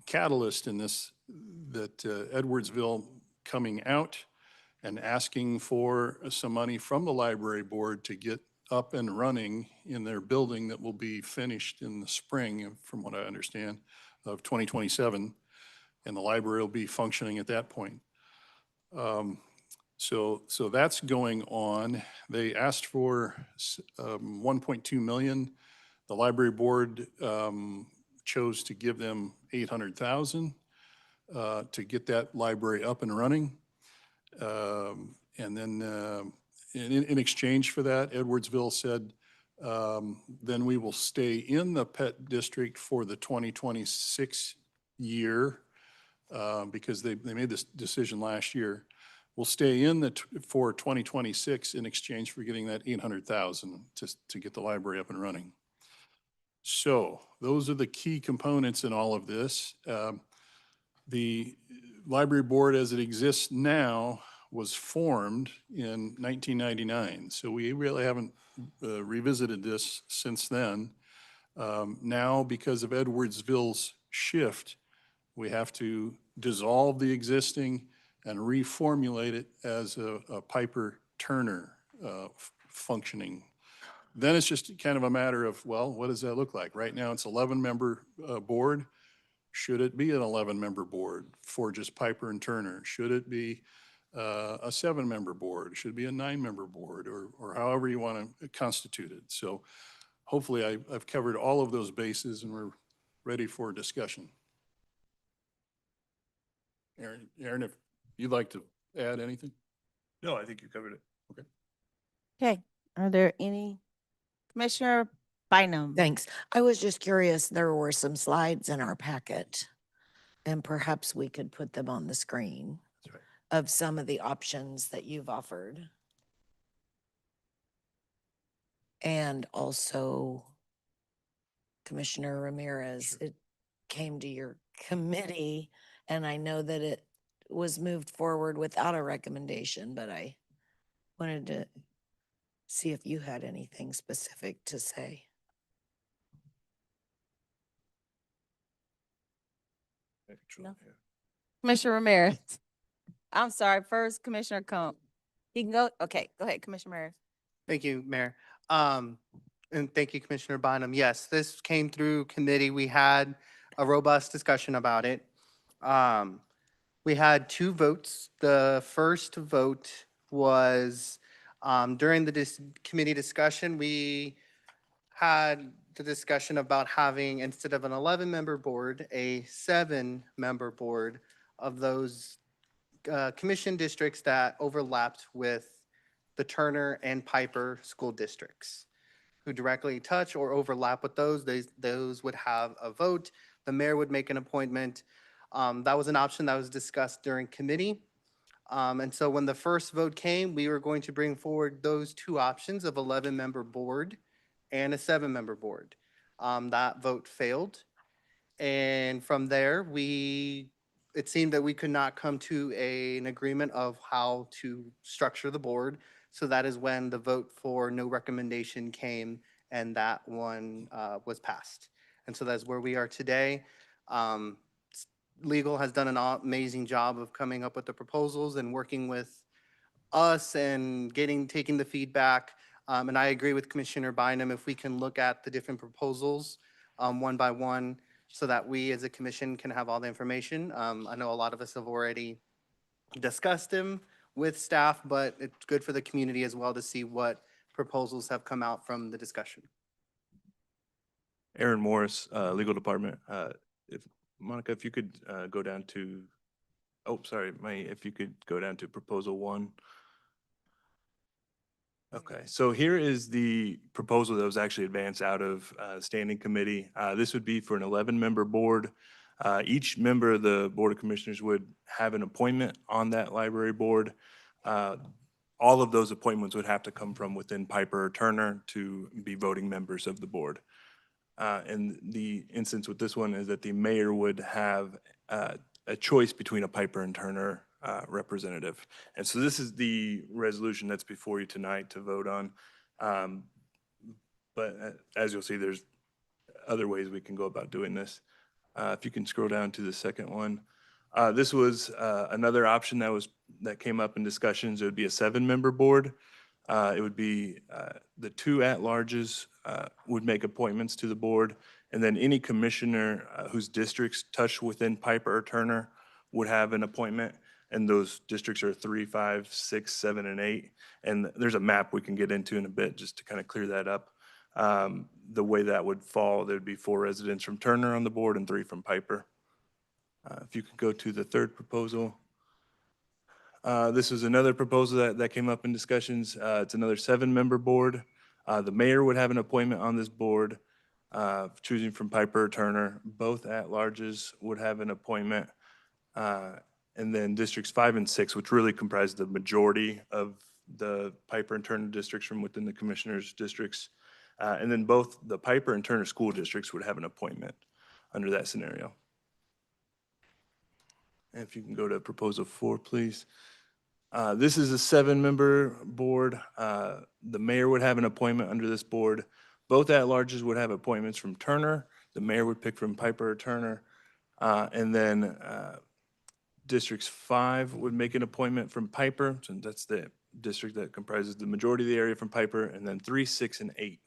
catalyst in this, that Edwardsville coming out and asking for some money from the library board to get up and running in their building that will be finished in the spring, from what I understand, of 2027. And the library will be functioning at that point. So that's going on. They asked for 1.2 million. The library board chose to give them 800,000 to get that library up and running. And then in exchange for that, Edwardsville said, then we will stay in the pet district for the 2026 year because they made this decision last year. We'll stay in for 2026 in exchange for getting that 800,000 to get the library up and running. So those are the key components in all of this. The library board as it exists now was formed in 1999. So we really haven't revisited this since then. Now, because of Edwardsville's shift, we have to dissolve the existing and reformulate it as a Piper Turner functioning. Then it's just kind of a matter of, well, what does that look like? Right now, it's 11-member board. Should it be an 11-member board for just Piper and Turner? Should it be a 7-member board? Should it be a 9-member board, or however you want to constitute it? So hopefully I've covered all of those bases and we're ready for discussion. Aaron, if you'd like to add anything? No, I think you covered it. Okay. Okay, are there any? Commissioner Bynum? Thanks. I was just curious, there were some slides in our packet, and perhaps we could put them on the screen That's right. of some of the options that you've offered. And also, Commissioner Ramirez, it came to your committee, and I know that it was moved forward without a recommendation, but I wanted to see if you had anything specific to say. No. Commissioner Ramirez. I'm sorry, first Commissioner Combs. You can go, okay, go ahead, Commissioner Ramirez. Thank you, Mayor. And thank you, Commissioner Bynum. Yes, this came through committee. We had a robust discussion about it. We had 2 votes. The first vote was during the committee discussion, we had the discussion about having, instead of an 11-member board, a 7-member board of those commission districts that overlapped with the Turner and Piper school districts who directly touch or overlap with those would have a vote. The mayor would make an appointment. That was an option that was discussed during committee. And so when the first vote came, we were going to bring forward those 2 options of 11-member board and a 7-member board. That vote failed. And from there, it seemed that we could not come to an agreement of how to structure the board. So that is when the vote for no recommendation came, and that one was passed. And so that's where we are today. Legal has done an amazing job of coming up with the proposals and working with us and taking the feedback. And I agree with Commissioner Bynum, if we can look at the different proposals one by one so that we as a commission can have all the information. I know a lot of us have already discussed them with staff, but it's good for the community as well to see what proposals have come out from the discussion. Aaron Morris, Legal Department. If Monica, if you could go down to, oh, sorry, if you could go down to proposal 1. Okay, so here is the proposal that was actually advanced out of standing committee. This would be for an 11-member board. Each member of the Board of Commissioners would have an appointment on that library board. All of those appointments would have to come from within Piper or Turner to be voting members of the board. And the instance with this one is that the mayor would have a choice between a Piper and Turner representative. And so this is the resolution that's before you tonight to vote on. But as you'll see, there's other ways we can go about doing this. If you can scroll down to the second one. This was another option that came up in discussions. It would be a 7-member board. It would be the 2 at-larges would make appointments to the board, and then any commissioner whose districts touch within Piper or Turner would have an appointment, and those districts are 3, 5, 6, 7, and 8. And there's a map we can get into in a bit just to kind of clear that up. The way that would fall, there'd be 4 residents from Turner on the board and 3 from Piper. If you could go to the third proposal. This was another proposal that came up in discussions. It's another 7-member board. The mayor would have an appointment on this board, choosing from Piper or Turner. Both at-larges would have an appointment. And then districts 5 and 6, which really comprise the majority of the Piper and Turner districts from within the commissioners' districts. And then both the Piper and Turner school districts would have an appointment under that scenario. And if you can go to proposal 4, please. This is a 7-member board. The mayor would have an appointment under this board. Both at-larges would have appointments from Turner. The mayor would pick from Piper or Turner. And then districts 5 would make an appointment from Piper, since that's the district that comprises the majority of the area from Piper. And then 3, 6, and 8,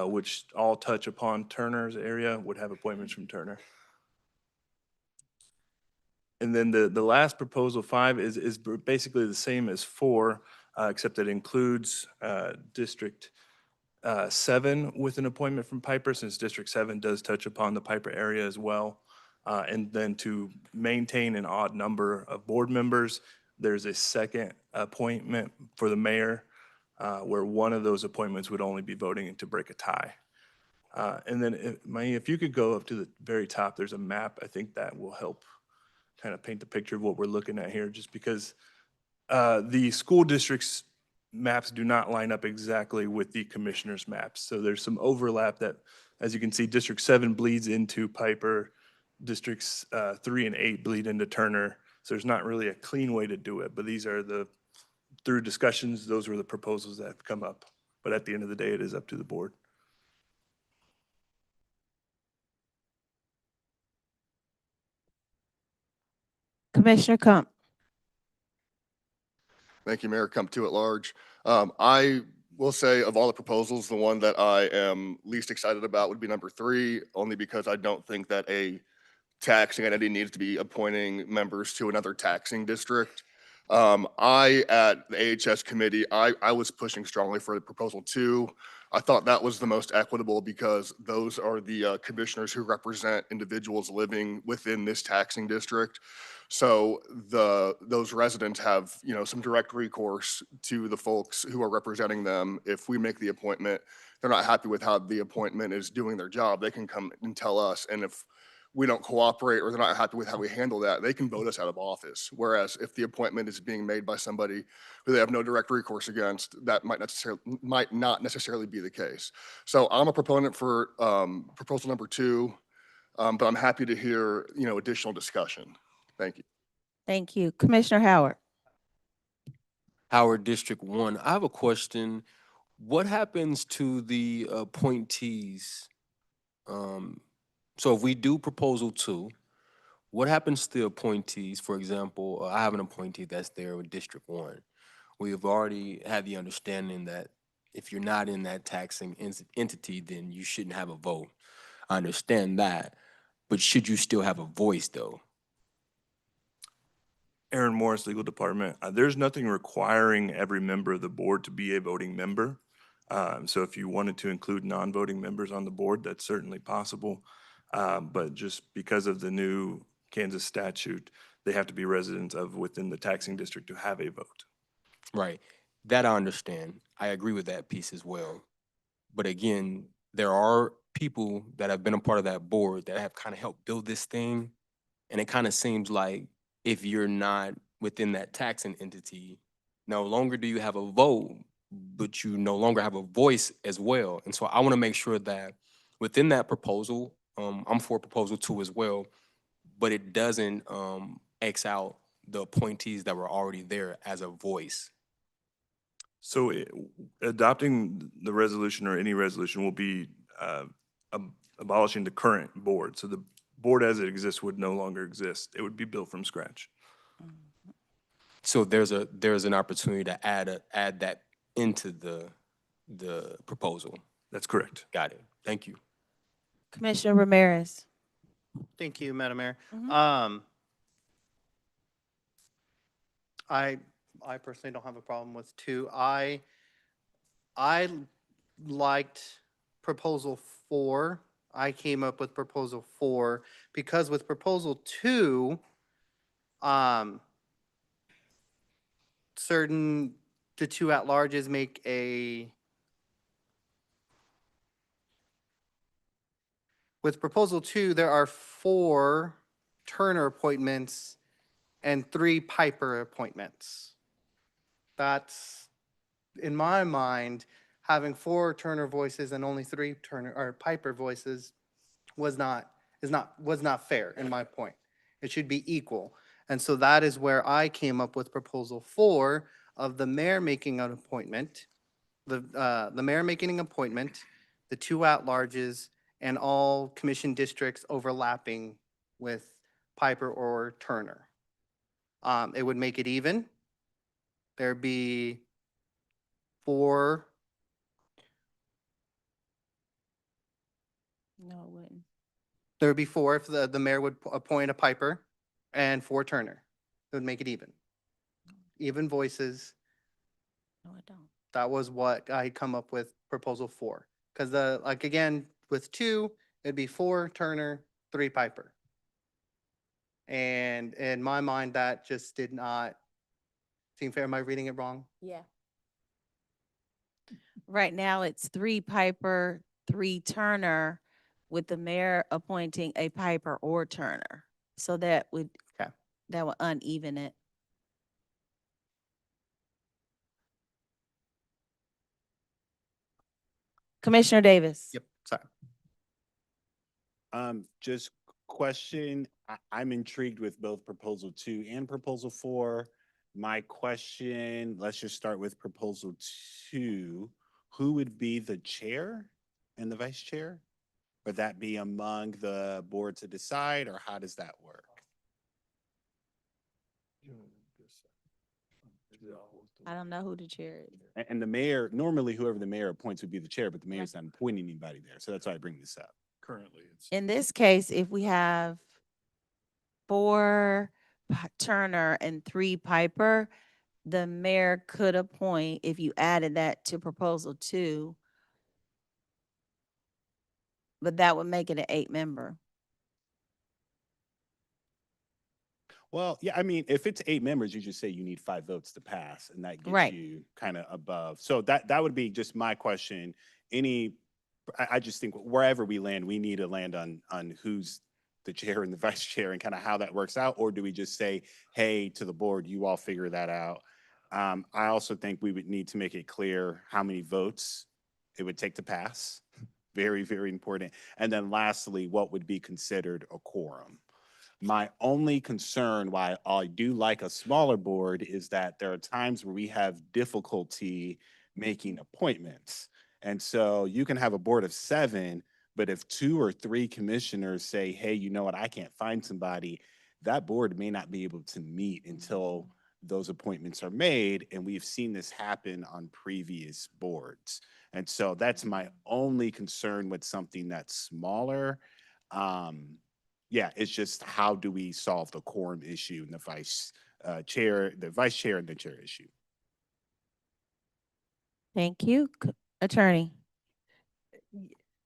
which all touch upon Turner's area, would have appointments from Turner. And then the last proposal, 5, is basically the same as 4, except it includes District 7 with an appointment from Piper, since District 7 does touch upon the Piper area as well. And then to maintain an odd number of board members, there's a second appointment for the mayor, where one of those appointments would only be voting to break a tie. And then, if you could go up to the very top, there's a map. I think that will help kind of paint the picture of what we're looking at here, just because the school district's maps do not line up exactly with the commissioner's maps. So there's some overlap that, as you can see, District 7 bleeds into Piper, Districts 3 and 8 bleed into Turner. So there's not really a clean way to do it, but these are through discussions, those were the proposals that have come up. But at the end of the day, it is up to the board. Commissioner Kump. Thank you, Mayor. Come to at large. I will say of all the proposals, the one that I am least excited about would be number 3, only because I don't think that a taxing entity needs to be appointing members to another taxing district. At the AHS committee, I was pushing strongly for proposal 2. I thought that was the most equitable because those are the commissioners who represent individuals living within this taxing district. So those residents have, some direct recourse to the folks who are representing them. If we make the appointment, they're not happy with how the appointment is doing their job, they can come and tell us. And if we don't cooperate or they're not happy with how we handle that, they can vote us out of office. Whereas if the appointment is being made by somebody who they have no direct recourse against, that might not necessarily be the case. So I'm a proponent for proposal number 2, but I'm happy to hear, additional discussion. Thank you. Thank you. Commissioner Howard. Howard District 1, I have a question. What happens to the appointees? So if we do proposal 2, what happens to the appointees? For example, I have an appointee that's there with District 1. We have already had the understanding that if you're not in that taxing entity, then you shouldn't have a vote. I understand that, but should you still have a voice though? Aaron Morris, Legal Department. There's nothing requiring every member of the board to be a voting member. So if you wanted to include non-voting members on the board, that's certainly possible. But just because of the new Kansas statute, they have to be residents of within the taxing district to have a vote. Right. That I understand. I agree with that piece as well. But again, there are people that have been a part of that board that have kind of helped build this thing. And it kind of seems like if you're not within that taxing entity, no longer do you have a vote, but you no longer have a voice as well. And so I want to make sure that within that proposal, I'm for proposal 2 as well, but it doesn't X out the appointees that were already there as a voice. So adopting the resolution or any resolution will be abolishing the current board. So the board as it exists would no longer exist. It would be built from scratch. So there's an opportunity to add that into the proposal. That's correct. Got it. Thank you. Commissioner Ramirez. Thank you, Madam Mayor. Mhm. I personally don't have a problem with two. I liked proposal 4. I came up with proposal 4 because with proposal 2, the 2 at-larges make with proposal 2, there are 4 Turner appointments and 3 Piper appointments. That's, in my mind, having 4 Turner voices and only 3 Turner or Piper voices was not fair in my point. It should be equal. And so that is where I came up with proposal 4 of the mayor making an appointment, the mayor making an appointment, the 2 at-larges, and all commission districts overlapping with Piper or Turner. It would make it even. There'd be 4. No, it wouldn't. There would be 4 if the mayor would appoint a Piper and 4 Turner. It would make it even. Even voices. No, it don't. That was what I come up with proposal 4. Because again, with 2, it'd be 4 Turner, 3 Piper. And in my mind, that just did not seem fair. Am I reading it wrong? Yeah. Right now, it's 3 Piper, 3 Turner, with the mayor appointing a Piper or Turner. So that would, Okay. that would uneven it. Commissioner Davis. Yep, sorry. Just question, I'm intrigued with both proposal 2 and proposal 4. My question, let's just start with proposal 2. Who would be the chair and the vice chair? Would that be among the board to decide, or how does that work? I don't know who the chair is. And the mayor, normally whoever the mayor appoints would be the chair, but the mayor's not appointing anybody there. So that's why I bring this up. Currently, it's. In this case, if we have 4 Turner and 3 Piper, the mayor could appoint, if you added that to proposal 2, but that would make it an 8-member. Well, yeah, I mean, if it's 8 members, you just say you need 5 votes to pass, and that gets Right. you kind of above. So that would be just my question. I just think wherever we land, we need to land on who's the chair and the vice chair and kind of how that works out, or do we just say, hey, to the board, you all figure that out? I also think we would need to make it clear how many votes it would take to pass. Very, very important. And then lastly, what would be considered a quorum? My only concern, why I do like a smaller board, is that there are times where we have difficulty making appointments. And so you can have a board of 7, but if 2 or 3 commissioners say, hey, you know what, I can't find somebody, that board may not be able to meet until those appointments are made. And we've seen this happen on previous boards. And so that's my only concern with something that's smaller. Yeah, it's just how do we solve the quorum issue and the vice chair and the chair issue. Thank you. Attorney.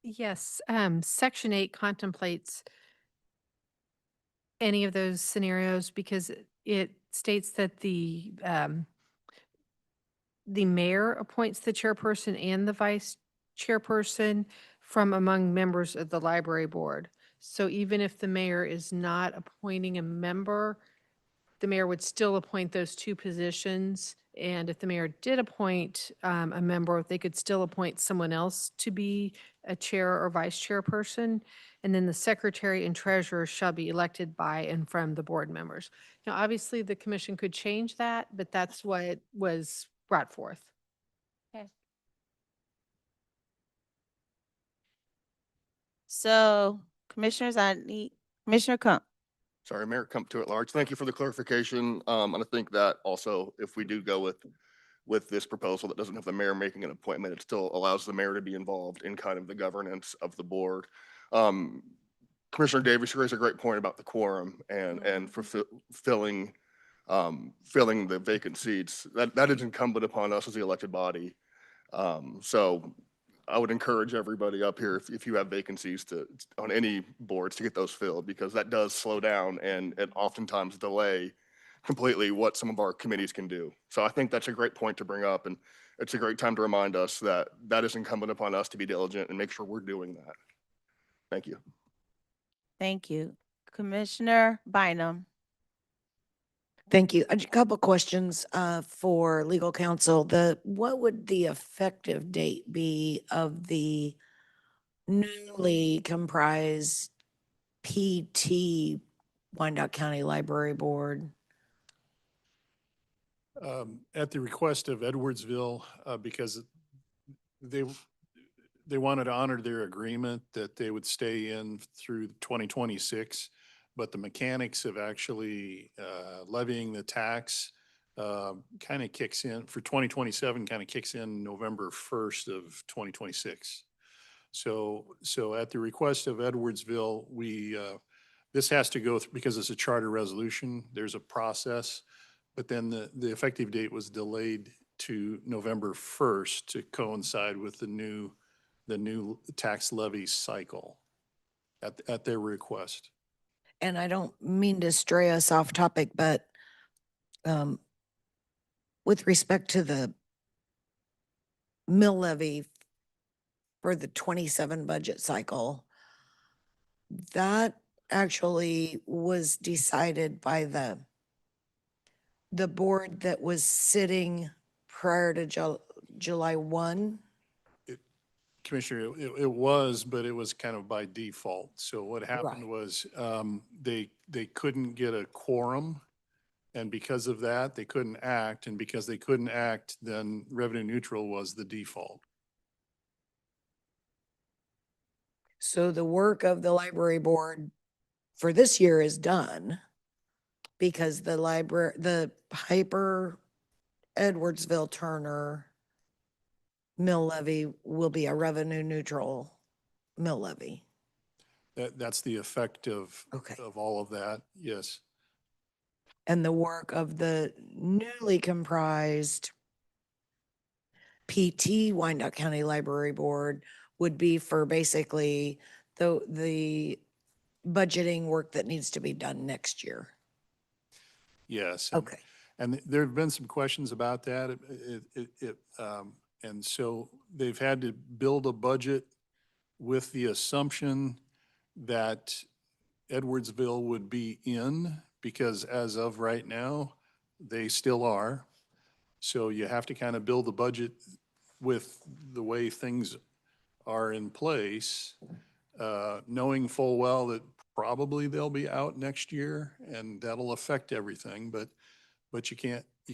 Yes, section 8 contemplates any of those scenarios because it states that the mayor appoints the chairperson and the vice chairperson from among members of the library board. So even if the mayor is not appointing a member, the mayor would still appoint those 2 positions. And if the mayor did appoint a member, they could still appoint someone else to be a chair or vice chairperson. And then the secretary and treasurer shall be elected by and from the board members. Now, obviously, the commission could change that, but that's what was brought forth. Okay. So commissioners, I need Commissioner Kump. Sorry, Mayor Kump to at large. Thank you for the clarification. And I think that also, if we do go with this proposal that doesn't have the mayor making an appointment, it still allows the mayor to be involved in kind of the governance of the board. Commissioner Davis, you raised a great point about the quorum and filling the vacant seats. That is incumbent upon us as the elected body. So I would encourage everybody up here, if you have vacancies on any boards, to get those filled, because that does slow down and oftentimes delay completely what some of our committees can do. So I think that's a great point to bring up, and it's a great time to remind us that that is incumbent upon us to be diligent and make sure we're doing that. Thank you. Thank you. Commissioner Bynum. Thank you. A couple questions for legal counsel. What would the effective date be of the newly comprised PT Wyandotte County Library Board? At the request of Edwardsville, because they wanted to honor their agreement that they would stay in through 2026, but the mechanics of actually levying the tax kind of kicks in for 2027, kind of kicks in November 1st of 2026. So at the request of Edwardsville, this has to go through, because it's a charter resolution, there's a process, but then the effective date was delayed to November 1st to coincide with the new tax levy cycle at their request. And I don't mean to stray us off topic, but with respect to the mill levy for the 27 budget cycle, that actually was decided by the board that was sitting prior to July 1. Commissioner, it was, but it was kind of by default. So what happened Right. was they couldn't get a quorum. And because of that, they couldn't act. And because they couldn't act, then revenue neutral was the default. So the work of the library board for this year is done because the Piper Edwardsville Turner mill levy will be a revenue neutral mill levy. That's the effect of Okay. all of that. Yes. And the work of the newly comprised PT Wyandotte County Library Board would be for basically the budgeting work that needs to be done next year. Yes. Okay. And there have been some questions about that. And so they've had to build a budget with the assumption that Edwardsville would be in, because as of right now, they still are. So you have to kind of build the budget with the way things are in place, knowing full well that probably they'll be out next year and that'll affect everything, but you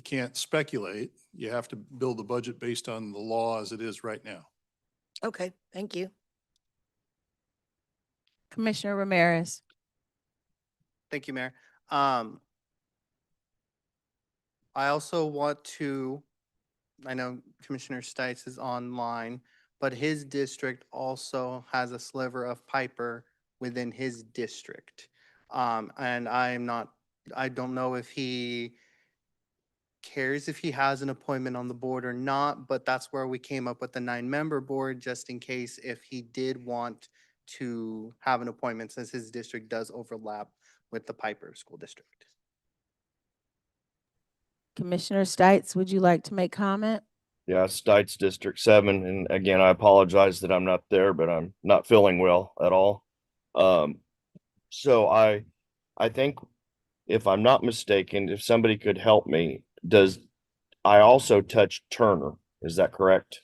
can't speculate. You have to build the budget based on the law as it is right now. Okay, thank you. Commissioner Ramirez. Thank you, Mayor. I also want to, I know Commissioner Stites is online, but his district also has a sliver of Piper within his district. And I don't know if he cares if he has an appointment on the board or not, but that's where we came up with the 9-member board, just in case if he did want to have an appointment, since his district does overlap with the Piper School District. Commissioner Stites, would you like to make comment? Yeah, Stites District 7. And again, I apologize that I'm not there, but I'm not feeling well at all. So I think, if I'm not mistaken, if somebody could help me, I also touch Turner? Is that correct?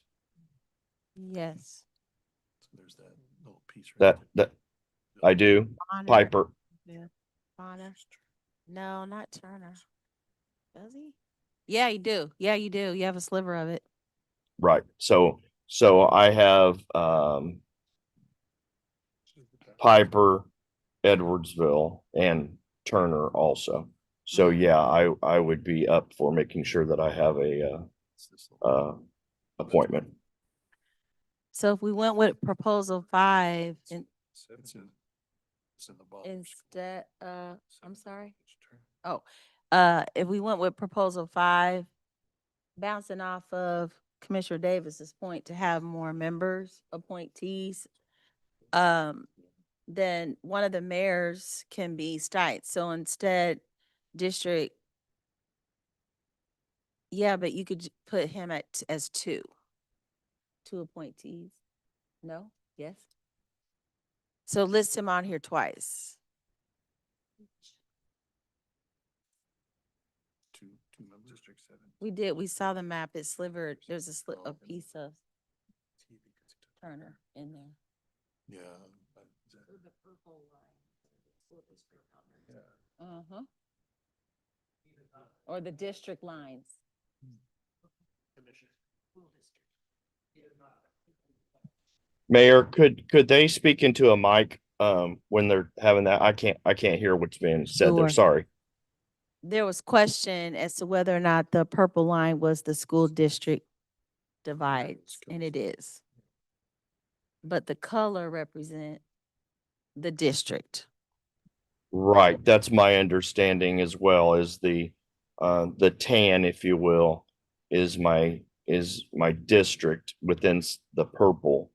Yes. So there's that little piece right That I do. Bonner. Piper. Yeah. Bonner. No, not Turner. Does he? Yeah, you do. Yeah, you do. You have a sliver of it. Right. So I have Piper, Edwardsville and Turner also. So yeah, I would be up for making sure that I have a appointment. So if we went with proposal 5 and It's in the bottom. instead, I'm sorry. Oh, if we went with proposal 5, bouncing off of Commissioner Davis's point to have more members, appointees, then one of the mayors can be Stites. So instead, district, yeah, but you could put him as two appointees. No? Yes? So list him on here twice. Two members. District 7. We did, we saw the map, it slivered, there's a piece of Turner in there. Yeah. Uh-huh. Or the district lines. Mayor, could they speak into a mic when they're having that? I can't hear what's being said there. Sure. Sorry. There was question as to whether or not the purple line was the school district divides, and it is. But the color represent the district. Right, that's my understanding as well, is the tan, if you will, is my district within the purple,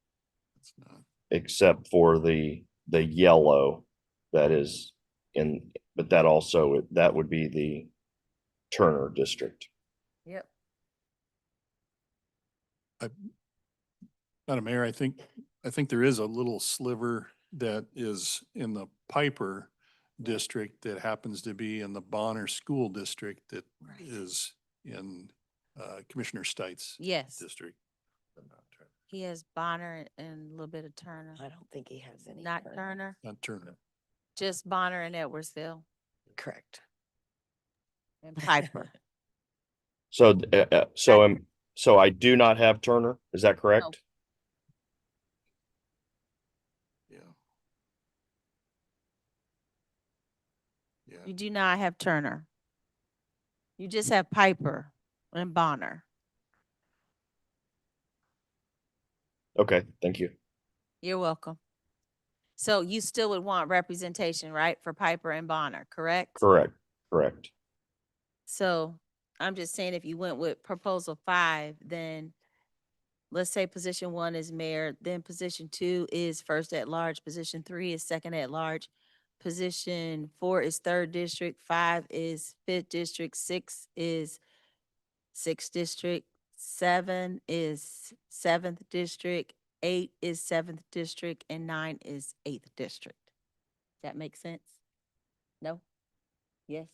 It's not. except for the yellow that is in, but that also, that would be the Turner district. Yep. Madam Mayor, I think there is a little sliver that is in the Piper district that happens to be in the Bonner School District that is in Commissioner Stites' Yes, district. he has Bonner and a little bit of Turner. I don't think he has any. Not Turner, Not Turner. just Bonner and Edwardsville Correct. and Piper. So so I do not have Turner, is that correct? Yeah. Yeah. You do not have Turner. You just have Piper and Bonner. Okay, thank you. You're welcome. So you still would want representation, right, for Piper and Bonner, correct? Correct. So I'm just saying if you went with proposal 5, then let's say position 1 is mayor, then position 2 is first at large, position 3 is second at large, position 4 is 3rd district, 5 is 5th district, 6 is 6th district, 7 is 7th district, 8 is 7th district, and 9 is 8th district. That makes sense? No? Yes?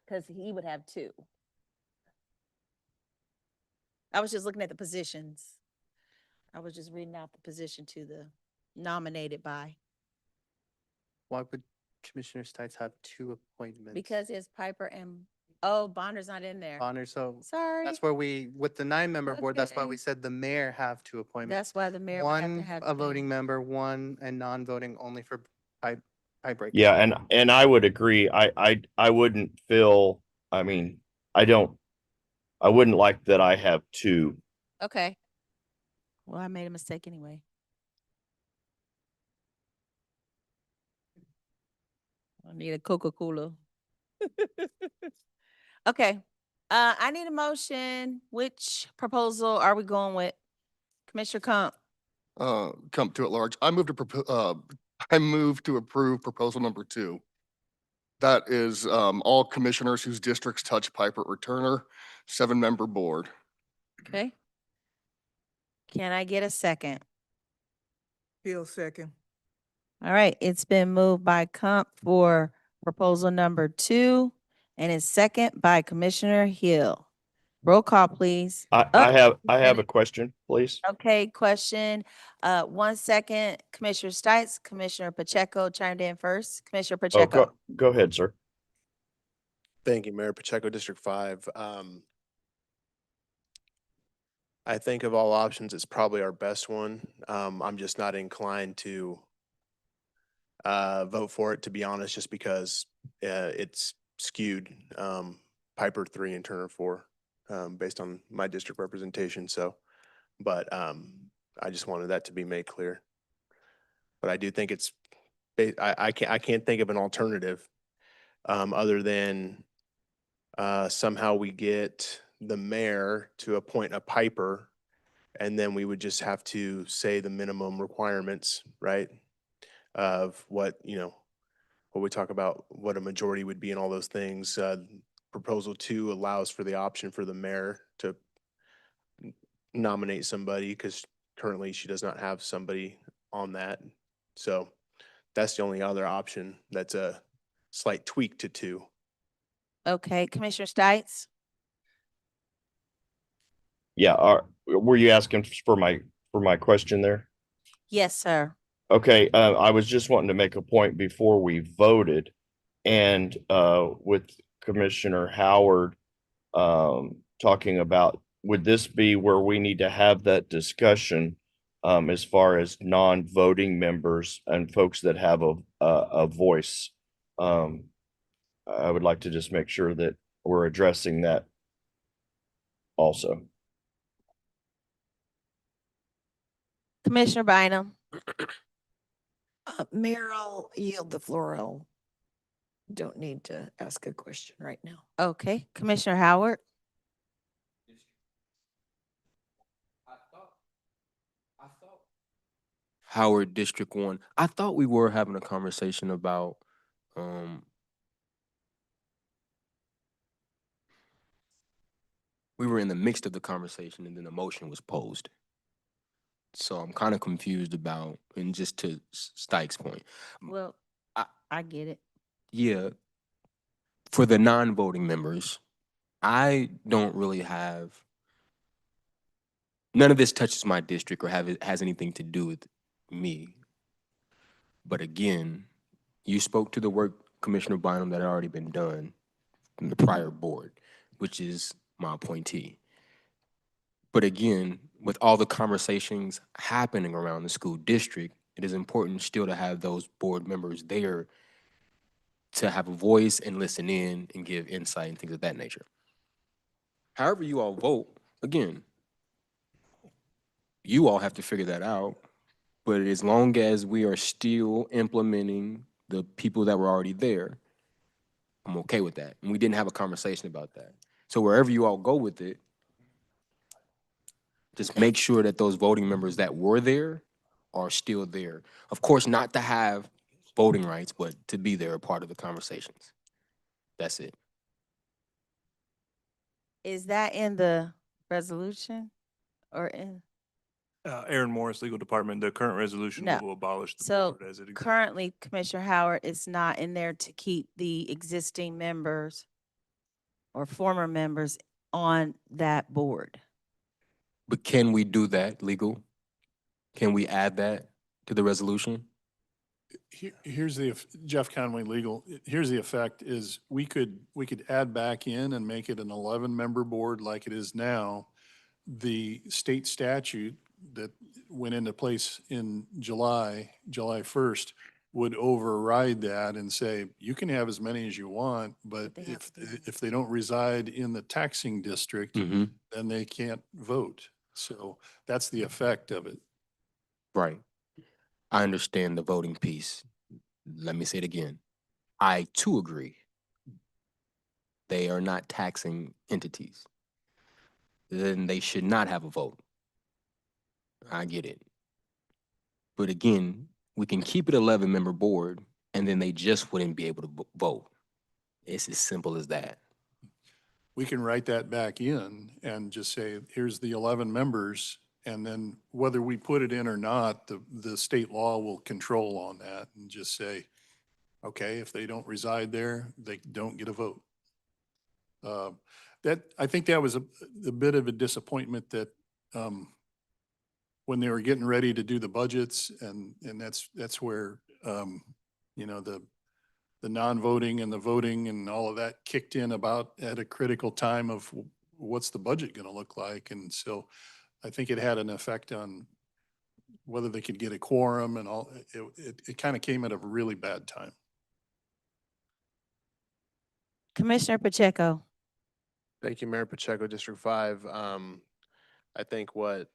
Because he would have 2. I was just looking at the positions. I was just reading out the position to the nominated by. Why would Commissioner Stites have 2 appointments? Because it's Piper and, oh, Bonner's not in there. Bonner, so Sorry. that's where with the 9-member board, that's why Okay. we said the mayor have 2 appointments. That's why the mayor would have to One have. a voting member, 1 and non-voting only for tiebreakers. Yeah, and I would agree. I wouldn't feel, I mean, I wouldn't like that I have 2. Okay. Well, I made a mistake anyway. I need a Coca-Cola. Okay. I need a motion. Which proposal are we going with? Commissioner Kump. Come to at large. I move to approve proposal number 2. That is, all commissioners whose districts touch Piper or Turner, 7-member board. Okay. Can I get a second? Bill second. All right, it's been moved by Kump for proposal number 2, and it's second by Commissioner Hill. Roll call, please. I have a question, please. Okay, question. 1 second, Commissioner Stites, Commissioner Pacheco chimed in first. Commissioner Oh, Pacheco. go ahead, sir. Thank you, Mayor Pacheco, District 5. I think of all options, it's probably our best one. I'm just not inclined to vote for it, to be honest, just because it's skewed, Piper 3 and Turner 4, based on my district representation. So, but I just wanted that to be made clear. But I do think it's, I can't think of an alternative other than somehow we get the mayor to appoint a Piper, and then we would just have to say the minimum requirements, right? Of what, what we talk about, what a majority would be and all those things. Proposal 2 allows for the option for the mayor to nominate somebody because currently she does not have somebody on that. So that's the only other option. That's a slight tweak to 2. Okay, Commissioner Stites? Yeah, were you asking for my question there? Yes, sir. Okay, I was just wanting to make a point before we voted, and with Commissioner Howard talking about, would this be where we need to have that discussion as far as non-voting members and folks that have a voice? I would like to just make sure that we're addressing that also. Commissioner Bynum? Mayor, I'll yield the floor. I don't need to ask a question right now. Okay, Commissioner Howard? Howard District 1. I thought we were having a conversation about we were in the midst of the conversation and then the motion was posed. So I'm kind of confused about, and just to Stike's point. Well, I get it. Yeah, for the non-voting members, I don't really have, none of this touches my district or has anything to do with me. But again, you spoke to the work, Commissioner Bynum, that had already been done from the prior board, which is my appointee. But again, with all the conversations happening around the school district, it is important still to have those board members there to have a voice and listen in and give insight and things of that nature. However you all vote, again, you all have to figure that out. But as long as we are still implementing the people that were already there, I'm okay with that. And we didn't have a conversation about that. So wherever you all go with it, just make sure that those voting members that were there are still there. Of course, not to have voting rights, but to be there, a part of the conversations. That's it. Is that in the resolution or in? Aaron Morris, Legal Department, the current resolution No. will abolish the So board as it exists. currently, Commissioner Howard, it's not in there to keep the existing members or former members on that board. But can we do that, legal? Can we add that to the resolution? Here's Jeff Conway, legal. Here's the effect is we could add back in and make it an 11-member board like it is now. The state statute that went into place in July 1st would override that and say, you can have as many as you want, but if they don't reside in the taxing district, then they can't vote. So that's the effect of it. Right. I understand the voting piece. Let me say it again. I too agree. They are not taxing entities. Then they should not have a vote. I get it. But again, we can keep it 11-member board and then they just wouldn't be able to vote. It's as simple as that. We can write that back in and just say, here's the 11 members. And then whether we put it in or not, the state law will control on that and just say, okay, if they don't reside there, they don't get a vote. I think that was a bit of a disappointment that when they were getting ready to do the budgets and that's where, the non-voting and the voting and all of that kicked in about at a critical time of what's the budget going to look like. And so I think it had an effect on whether they could get a quorum and all, it kind of came at a really bad time. Commissioner Pacheco. Thank you, Mayor Pacheco, District 5. I think what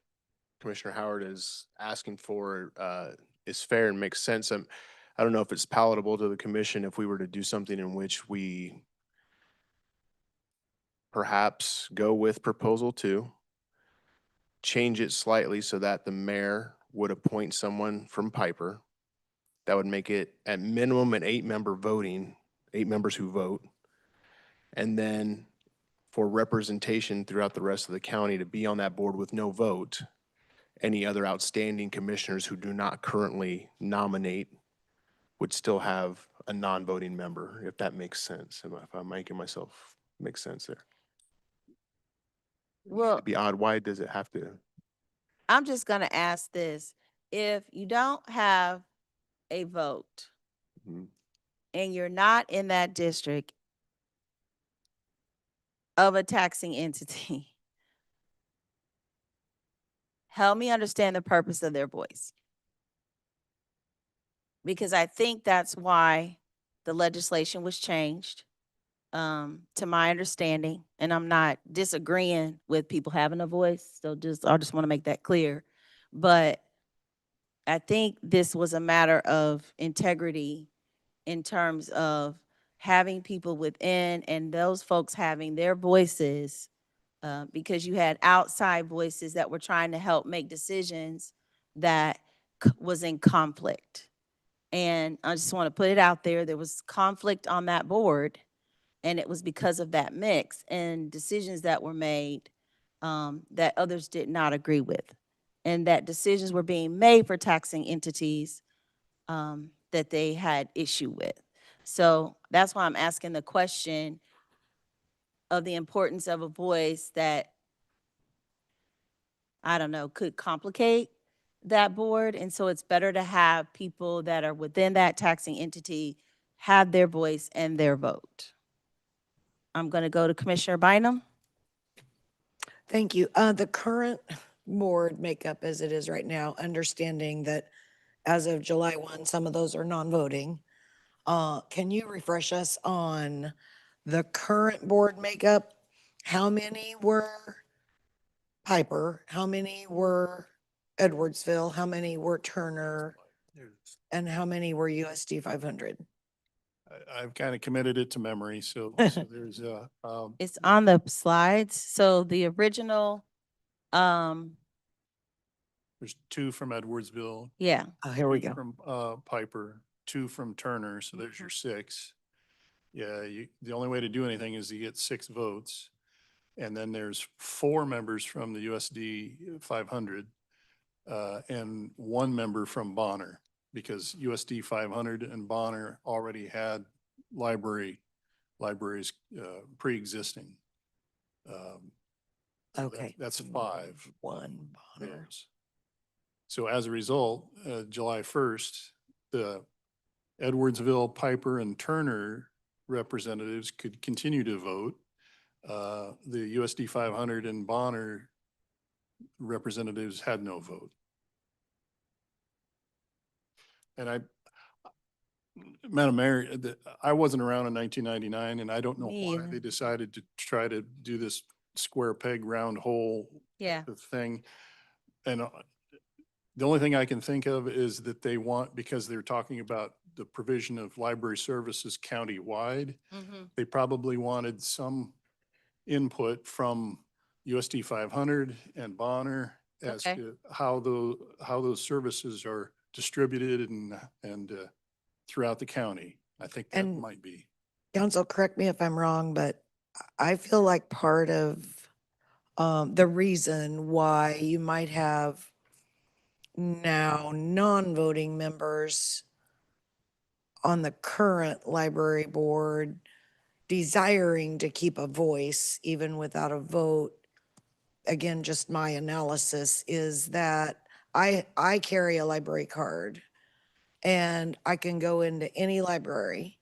Commissioner Howard is asking for is fair and makes sense. I don't know if it's palatable to the commission if we were to do something in which we perhaps go with proposal 2, change it slightly so that the mayor would appoint someone from Piper. That would make it at minimum an 8-member voting, 8 members who vote. And then for representation throughout the rest of the county to be on that board with no vote, any other outstanding commissioners who do not currently nominate would still have a non-voting member, if that makes sense. If I'm making myself make sense there. Well, It'd be odd. Why does it have to? I'm just gonna ask this. If you don't have a vote Mhm. and you're not in that district of a taxing entity, help me understand the purpose of their voice. Because I think that's why the legislation was changed, to my understanding, and I'm not disagreeing with people having a voice, so I just want to make that clear. But I think this was a matter of integrity in terms of having people within and those folks having their voices, because you had outside voices that were trying to help make decisions that was in conflict. And I just want to put it out there, there was conflict on that board, and it was because of that mix and decisions that were made that others did not agree with. And that decisions were being made for taxing entities that they had issue with. So that's why I'm asking the question of the importance of a voice that, I don't know, could complicate that board. And so it's better to have people that are within that taxing entity have their voice and their vote. I'm going to go to Commissioner Bynum. Thank you. The current board makeup as it is right now, understanding that as of July 1, some of those are non-voting. Can you refresh us on the current board makeup? How many were Piper? How many were Edwardsville? How many were Turner? And how many were USD 500? I've kind of committed it to memory, so there's It's on the slides. So the original, there's 2 from Edwardsville. yeah. Oh, here we 2 go. from Piper, 2 from Turner, so there's your 6. Yeah, the only way to do anything is to get 6 votes. And then there's 4 members from the USD 500 and 1 member from Bonner, because USD 500 and Bonner already had libraries pre-existing. Okay. That's 5. 1 Bonner. votes. So as a result, July 1st, the Edwardsville, Piper, and Turner representatives could continue to vote. The USD 500 and Bonner representatives had no vote. And Madam Mayor, I wasn't around in 1999, and I don't know Me why either. they decided to try to do this square peg, round hole Yeah. thing. And the only thing I can think of is that they want, because they're talking about the provision of library services countywide, they probably wanted some input from USD 500 and Bonner as Okay. to how those services are distributed and throughout the county. I think that And- might be. Council, correct me if I'm wrong, but I feel like part of the reason why you might have now non-voting members on the current library board desiring to keep a voice even without a vote, again, just my analysis is that I carry a library card and I can go into any library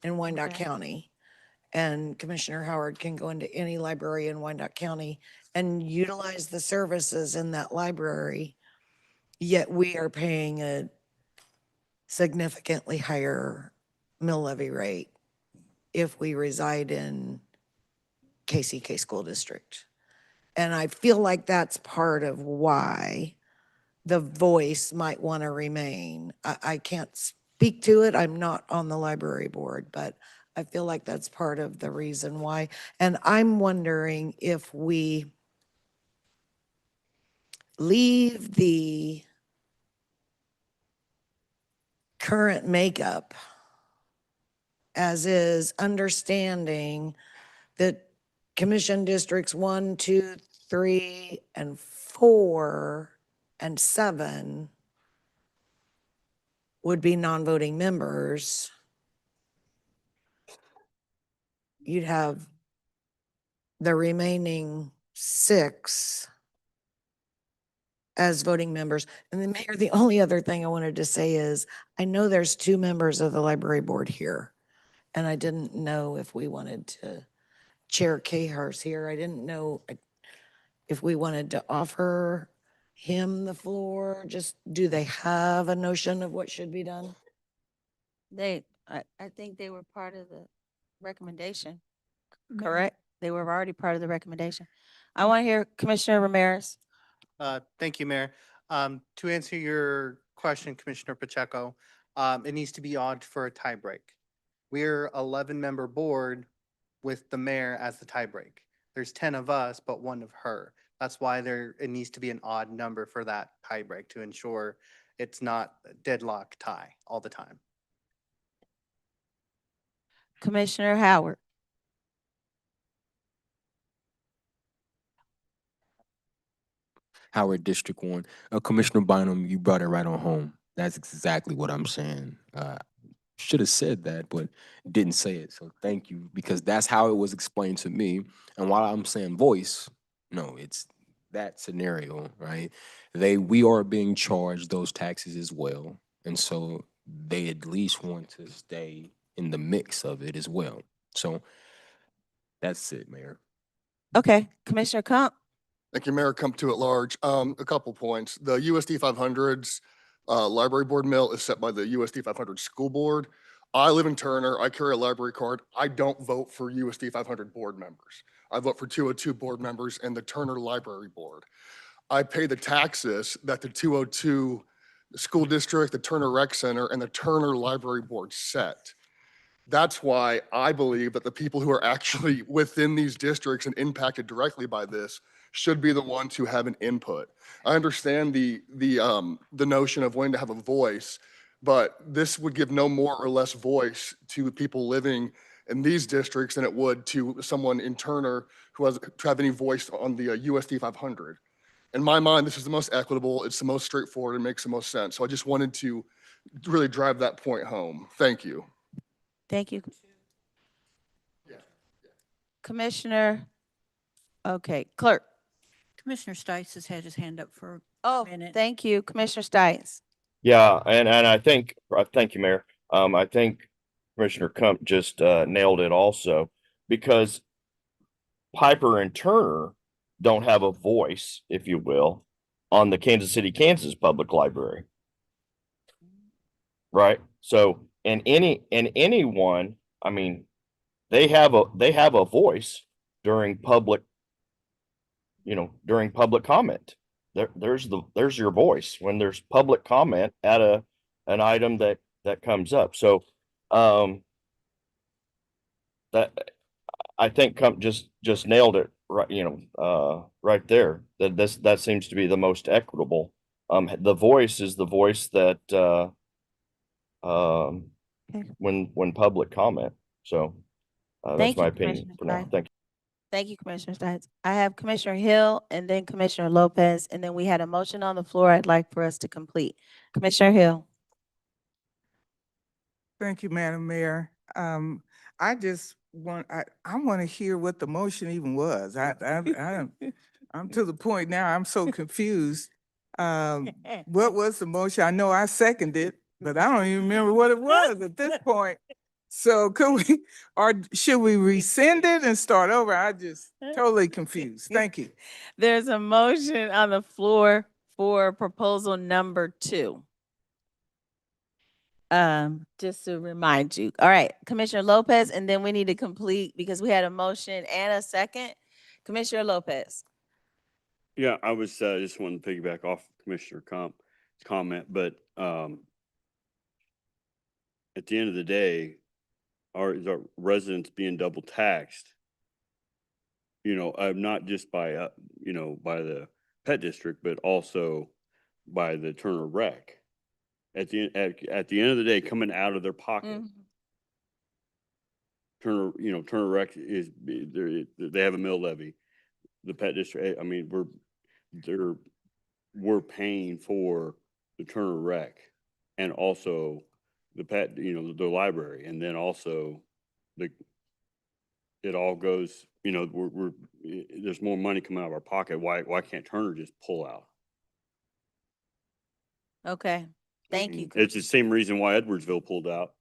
in Wyandotte Okay. County. And Commissioner Howard can go into any library in Wyandotte County and utilize the services in that library yet we are paying a significantly higher mill levy rate if we reside in KCK School District. And I feel like that's part of why the voice might want to remain. I can't speak to it. I'm not on the library board, but I feel like that's part of the reason why. And I'm wondering if we leave the current makeup as is, understanding that commission districts 1, 2, 3, and 4, and 7 would be non-voting members. You'd have the remaining 6 as voting members. And then Mayor, the only other thing I wanted to say is, I know there's 2 members of the library board here, and I didn't know if we wanted to, Chair Cahar's here. I didn't know if we wanted to offer him the floor. Just, do they have a notion of what should be done? I think they were part of the recommendation, correct? They were already part of the recommendation. I want to hear Commissioner Ramirez. Thank you, Mayor. To answer your question, Commissioner Pacheco, it needs to be odd for a tie break. We're 11-member board with the mayor as the tie break. There's 10 of us, but 1 of her. That's why it needs to be an odd number for that tie break to ensure it's not a deadlock tie all the time. Commissioner Howard. Howard District 1. Commissioner Bynum, you brought it right on home. That's exactly what I'm saying. Should have said that, but didn't say it. So thank you, because that's how it was explained to me. And while I'm saying voice, no, it's that scenario, right? We are being charged those taxes as well. And so they at least want to stay in the mix of it as well. So that's it, Mayor. Okay, Commissioner Kump. Thank you, Mayor. Come to at large. A couple points. The USD 500s library board mill is set by the USD 500 school board. I live in Turner. I carry a library card. I don't vote for USD 500 board members. I vote for 202 board members and the Turner Library Board. I pay the taxes that the 202 school district, the Turner Rec Center, and the Turner Library Board set. That's why I believe that the people who are actually within these districts and impacted directly by this should be the ones who have an input. I understand the notion of wanting to have a voice, but this would give no more or less voice to people living in these districts than it would to someone in Turner who has to have any voice on the USD 500. In my mind, this is the most equitable, it's the most straightforward, and makes the most sense. So I just wanted to really drive that point home. Thank you. Thank you. Commissioner, okay, clerk. Commissioner Stites has had his hand up for Oh, a minute. thank you, Commissioner Stites. Yeah, and I think, thank you, Mayor. I think Commissioner Kump just nailed it also, because Piper and Turner don't have a voice, if you will, on the Kansas City, Kansas Public Library. Right? So, anyone, I mean, they have a voice during public, during public comment. There's your voice when there's public comment at an item that comes up. So that, I think Kump just nailed it right, right there. That seems to be the most equitable. The voice is the voice that when public comment. So that's Thank my you, opinion Commissioner for now. Stites. Thank you. Thank you, Commissioner Stites. I have Commissioner Hill and then Commissioner Lopez, and then we had a motion on the floor I'd like for us to complete. Commissioner Hill. Thank you, Madam Mayor. I just want, I want to hear what the motion even was. I'm to the point now, I'm so confused. What was the motion? I know I seconded, but I don't even remember what it was at this point. So could we, or should we rescind it and start over? I just totally confused. Thank you. There's a motion on the floor for proposal number 2. Just to remind you. All right, Commissioner Lopez, and then we need to complete because we had a motion and a second. Commissioner Lopez. Yeah, I was just wanting to piggyback off Commissioner comment, but at the end of the day, is our residents being double taxed? Not just by by the pet district, but also by the Turner Rec. At the end of the day, coming out of their pocket. Turner Rec they have a mill levy. The pet district, I mean, we're paying for the Turner Rec and also the pet, the library, and then also it all goes, there's more money coming out of our pocket. Why can't Turner just pull out? Okay, thank you. It's the same reason why Edwardsville pulled out,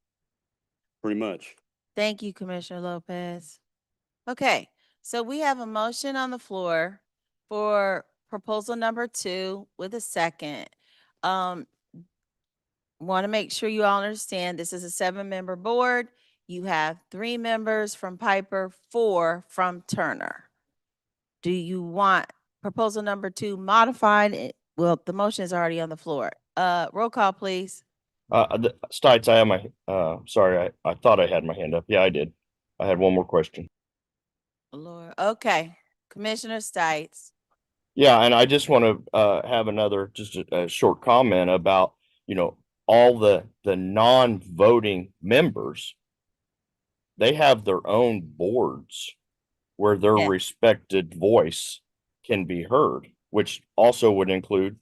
pretty much. Thank you, Commissioner Lopez. Okay, so we have a motion on the floor for proposal number 2 with a second. Want to make sure you all understand this is a 7-member board. You have 3 members from Piper, 4 from Turner. Do you want proposal number 2 modified? Well, the motion is already on the floor. Roll call, please. Stites, I have my, sorry, I thought I had my hand up. Yeah, I did. I had one more question. Laura, okay. Commissioner Stites. Yeah, and I just want to have another, just a short comment about, all the non-voting members. They have their own boards where their Yeah. respected voice can be heard, which also would include,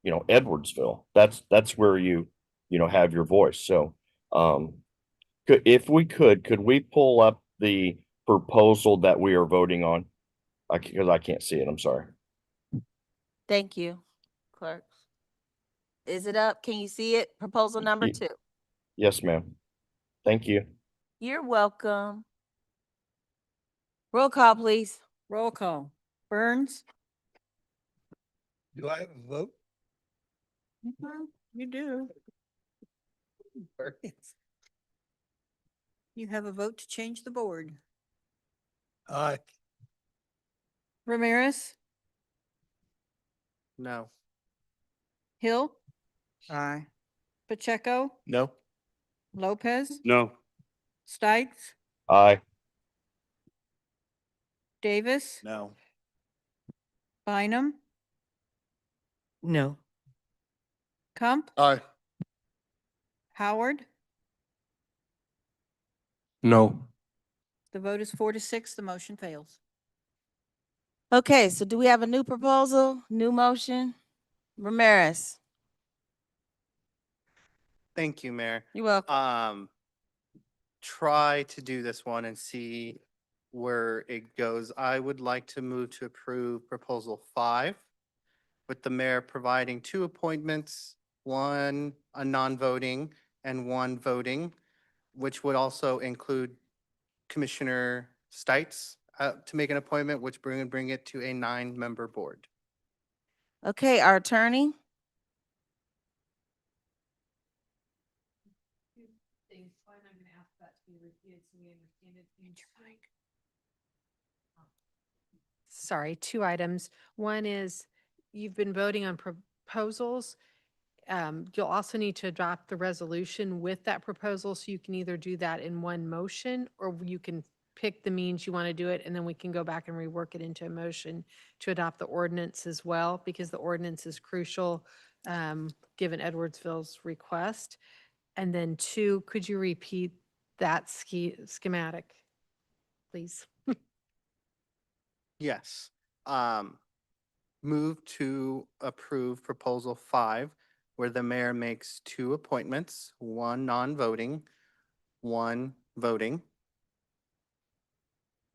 Edwardsville. That's where you have your voice. So, if we could we pull up the proposal that we are voting on? Because I can't see it. I'm sorry. Thank you, clerk. Is it up? Can you see it? Proposal number 2. Yes, ma'am. Thank you. You're welcome. Roll call, please. Roll call. Burns? Do I have a vote? You do. You have a vote to change the board. Aye. Ramirez? No. Hill? Aye. Pacheco? No. Lopez? No. Stites? Aye. Davis? No. Bynum? No. Kump? Aye. Howard? No. The vote is 4-6. The motion fails. Okay, so do we have a new proposal, new motion? Ramirez. Thank you, Mayor. You're welcome. Try to do this one and see where it goes. I would like to move to approve proposal 5 with the mayor providing 2 appointments, 1 a non-voting and 1 voting, which would also include Commissioner Stites to make an appointment, which bring it to a 9-member board. Okay, our attorney. Sorry, 2 items. One is you've been voting on proposals. You'll also need to adopt the resolution with that proposal, so you can either do that in one motion, or you can pick the means you want to do it, and then we can go back and rework it into a motion to adopt the ordinance as well, because the ordinance is crucial, given Edwardsville's request. And then 2, could you repeat that schematic, please? Yes. Move to approve proposal 5, where the mayor makes 2 appointments, 1 non-voting, 1 voting.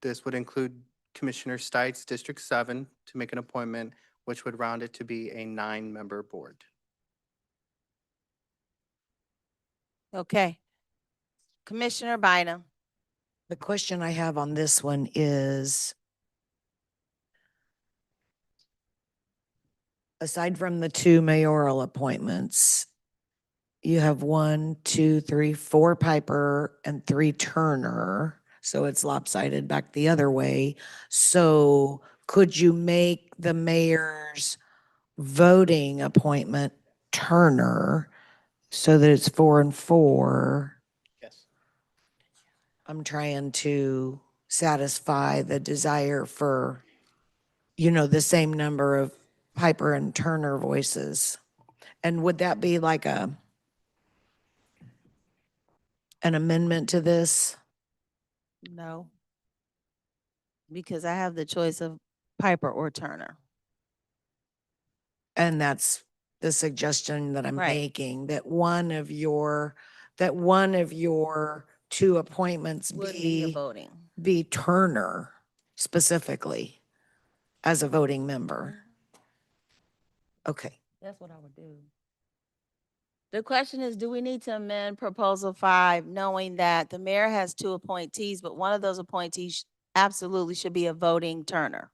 This would include Commissioner Stites, District 7, to make an appointment, which would round it to be a 9-member board. Okay. Commissioner Bynum. The question I have on this one is, aside from the 2 mayoral appointments, you have 1, 2, 3, 4 Piper and 3 Turner. So it's lopsided back the other way. So could you make the mayor's voting appointment Turner so that it's 4 and 4? Yes. I'm trying to satisfy the desire for, you know, the same number of Piper and Turner voices. And would that be like an amendment to this? No. Because I have the choice of Piper or Turner. And that's the suggestion that I'm Right. making, that one of your 2 appointments Would be a be voting. Turner specifically as a voting member. Okay. That's what I would do. The question is, do we need to amend Proposal 5, knowing that the mayor has 2 appointees, but one of those appointees absolutely should be a voting Turner?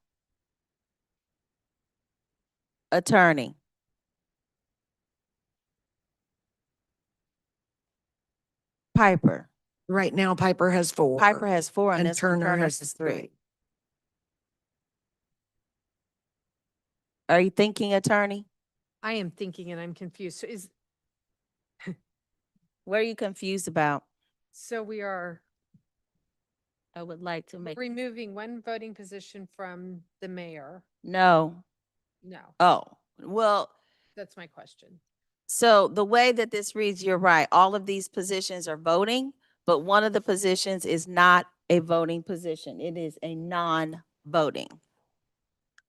Attorney. Piper. Right now Piper has 4. Piper has 4 on and this one, Turner Turner has has 3. 3. Are you thinking, attorney? I am thinking and I'm confused. What are you confused about? So we are I would like to make, removing one voting position from the mayor. no. No, Oh, well, that's my question. so the way that this reads, you're right. All of these positions are voting, but one of the positions is not a voting position. It is a non-voting,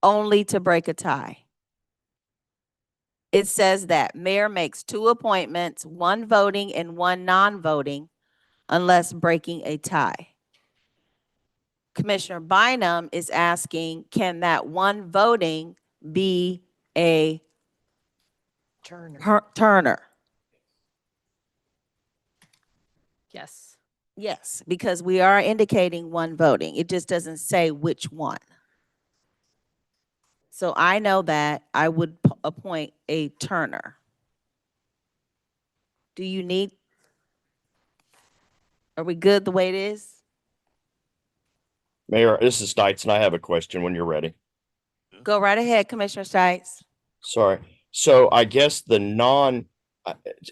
only to break a tie. It says that mayor makes 2 appointments, 1 voting and 1 non-voting, unless breaking a tie. Commissioner Bynum is asking, can that 1 voting be a Turner. Turner? Yes. Yes, because we are indicating 1 voting. It just doesn't say which one. So I know that I would appoint a Turner. Do you need, are we good the way it is? Mayor, this is Stites, and I have a question when you're ready. Go right ahead, Commissioner Stites. Sorry. So I guess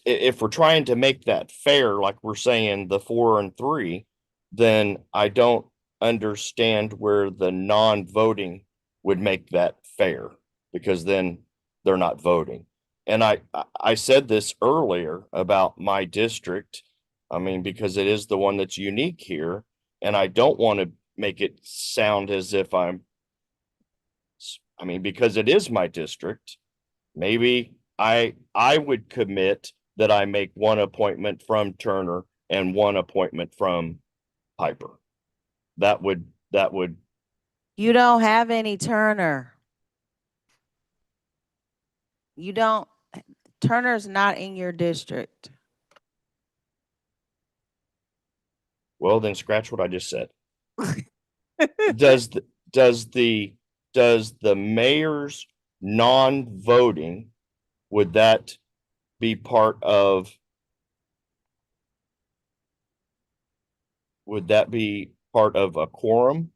if we're trying to make that fair, like we're saying the 4 and 3, then I don't understand where the non-voting would make that fair, because then they're not voting. And I said this earlier about my district. I mean, because it is the one that's unique here, and I don't want to make it sound as if because it is my district. Maybe I would commit that I make 1 appointment from Turner and 1 appointment from Piper. That would You don't have any Turner. You don't, Turner's not in your district. well, then scratch what I just said. Does the mayor's non-voting, would that be part of a quorum?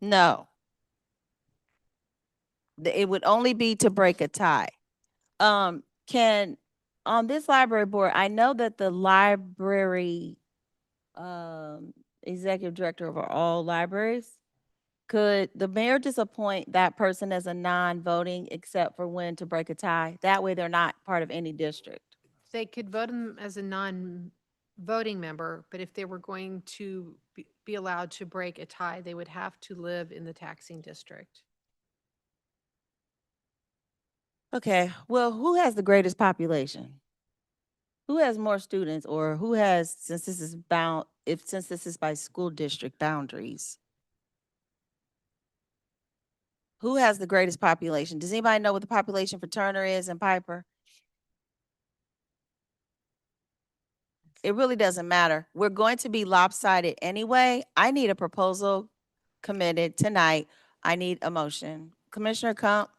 No. It would only be to break a tie. On this library board, I know that the library executive director over all libraries, could the mayor just appoint that person as a non-voting except for when to break a tie? That way they're not part of any district. They could vote him as a non-voting member, but if they were going to be allowed to break a tie, they would have to live in the taxing district. Okay, well, who has the greatest population? Who has more students, or who has, since this is by school district boundaries? Who has the greatest population? Does anybody know what the population for Turner is and Piper? It really doesn't matter. We're going to be lopsided anyway. I need a proposal committed tonight I need a motion. Commissioner Comp,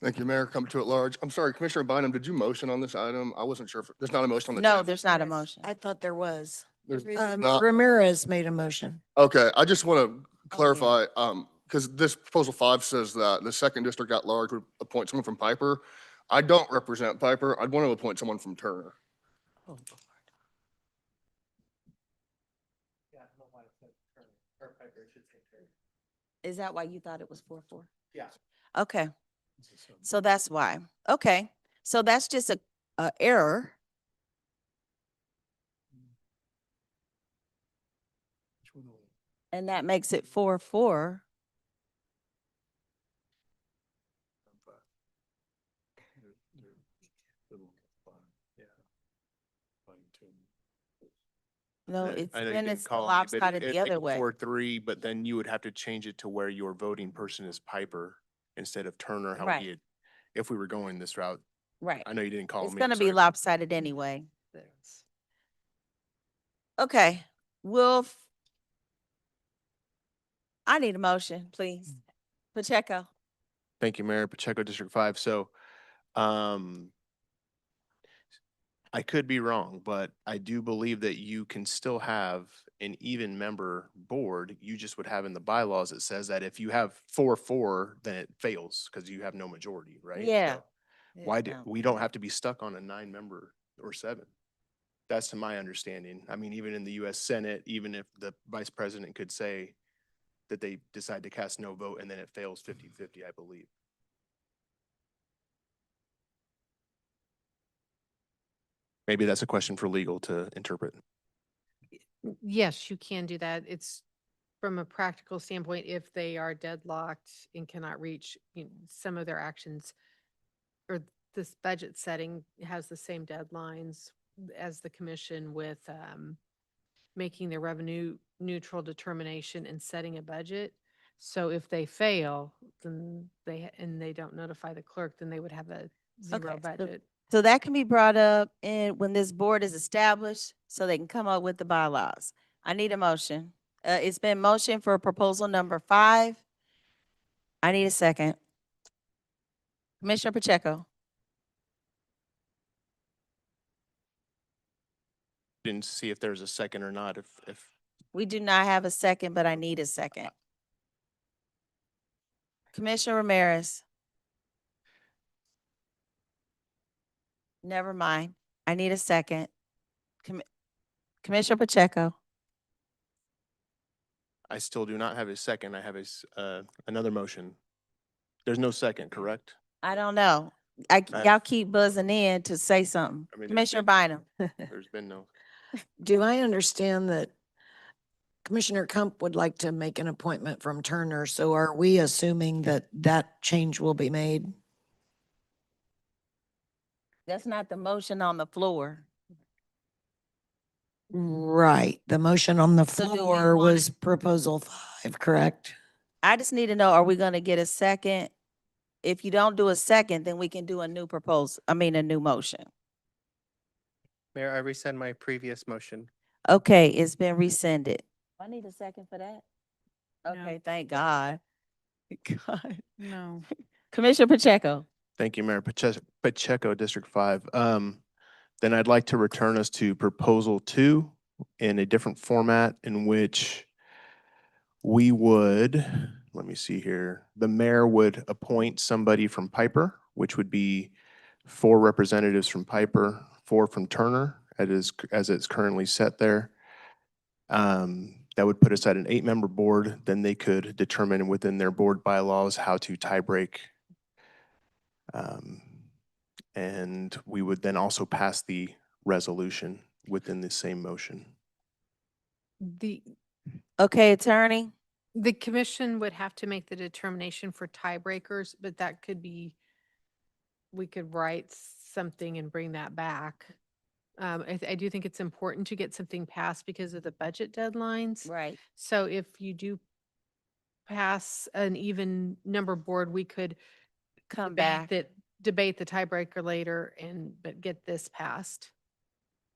Thank you, Mayor. Come to at large. I'm sorry, Commissioner Bynum, did you motion on this item? I wasn't sure if, there's not a motion on the. no, table. there's not a motion. I thought there was. There's not. Ramirez made a motion. Okay, I just want to clarify, because this proposal 5 says that the second district at large would appoint someone from Piper. I don't represent Piper. I'd want to appoint someone from Turner. Is that why you thought it was 4-4? Yeah. Okay, so that's why. Okay, so that's just a error. And that makes it 4-4. No, it's I know you then didn't it's call me, but lopsided it- the other it- way. 4-3, but then you would have to change it to where your voting person is Piper instead of Turner, how Right. we had, if we were going this route. Right. I know you didn't call me. It's I'm gonna be sorry. lopsided anyway. Okay, I need a motion, please. Pacheco. Thank you, Mayor Pacheco, District 5. So, I could be wrong, but I do believe that you can still have an even member board. You just would have in the bylaws, it says that if you have 4-4, then it fails because you have no majority, right? Yeah. So why do, we don't have to be stuck on a 9-member or 7? That's to my understanding. I mean, even in the US Senate, even if the vice president could say that they decide to cast no vote and then it fails 50-50, I believe. Maybe that's a question for legal to interpret. Yes, you can do that. It's from a practical standpoint, if they are deadlocked and cannot reach some of their actions, or this budget setting has the same deadlines as the commission with making their revenue neutral determination and setting a budget. So if they fail, then they don't notify the clerk, then they would have a zero Okay, so- budget. So that can be brought up in when this board is established, so they can come up with the bylaws. I need a motion. It's been motioned for proposal number 5. I need a second. Commissioner Pacheco. Didn't see if there's a second or not, if We do not have a second, but I need a second. Commissioner Ramirez. Never mind. I need a second. Commissioner Pacheco. I still do not have a second. I have another motion. There's no second, correct? I don't know. Y'all keep buzzing in to say something. I mean, Commissioner Bynum. There's been no. Do I understand that Commissioner Kump would like to make an appointment from Turner? So are we assuming that that change will be made? That's not the motion on the floor. Right. The motion on the So do we floor want was proposal 5, correct? I just need to know, are we gonna get a second? If you don't do a second, then we can do a new a new motion. Mayor, I rescind my previous motion. Okay, it's been rescinded. I need a second for that. No. Okay, thank God. God. No. Commissioner Pacheco. Thank you, Mayor Pacheco, District 5. Then I'd like to return us to proposal 2 in a different format in which we would, let me see here, the mayor would appoint somebody from Piper, which would be 4 representatives from Piper, 4 from Turner, as it's currently set there. That would put us at an 8-member board. Then they could determine within their board bylaws how to tie break. And we would then also pass the resolution within the same motion. Okay, attorney. The commission would have to make the determination for tiebreakers, but that could be, we could write something and bring that back. I do think it's important to get something passed because of the budget deadlines. Right. So if you do pass an even number board, we could Come back. debate the tiebreaker later but get this passed.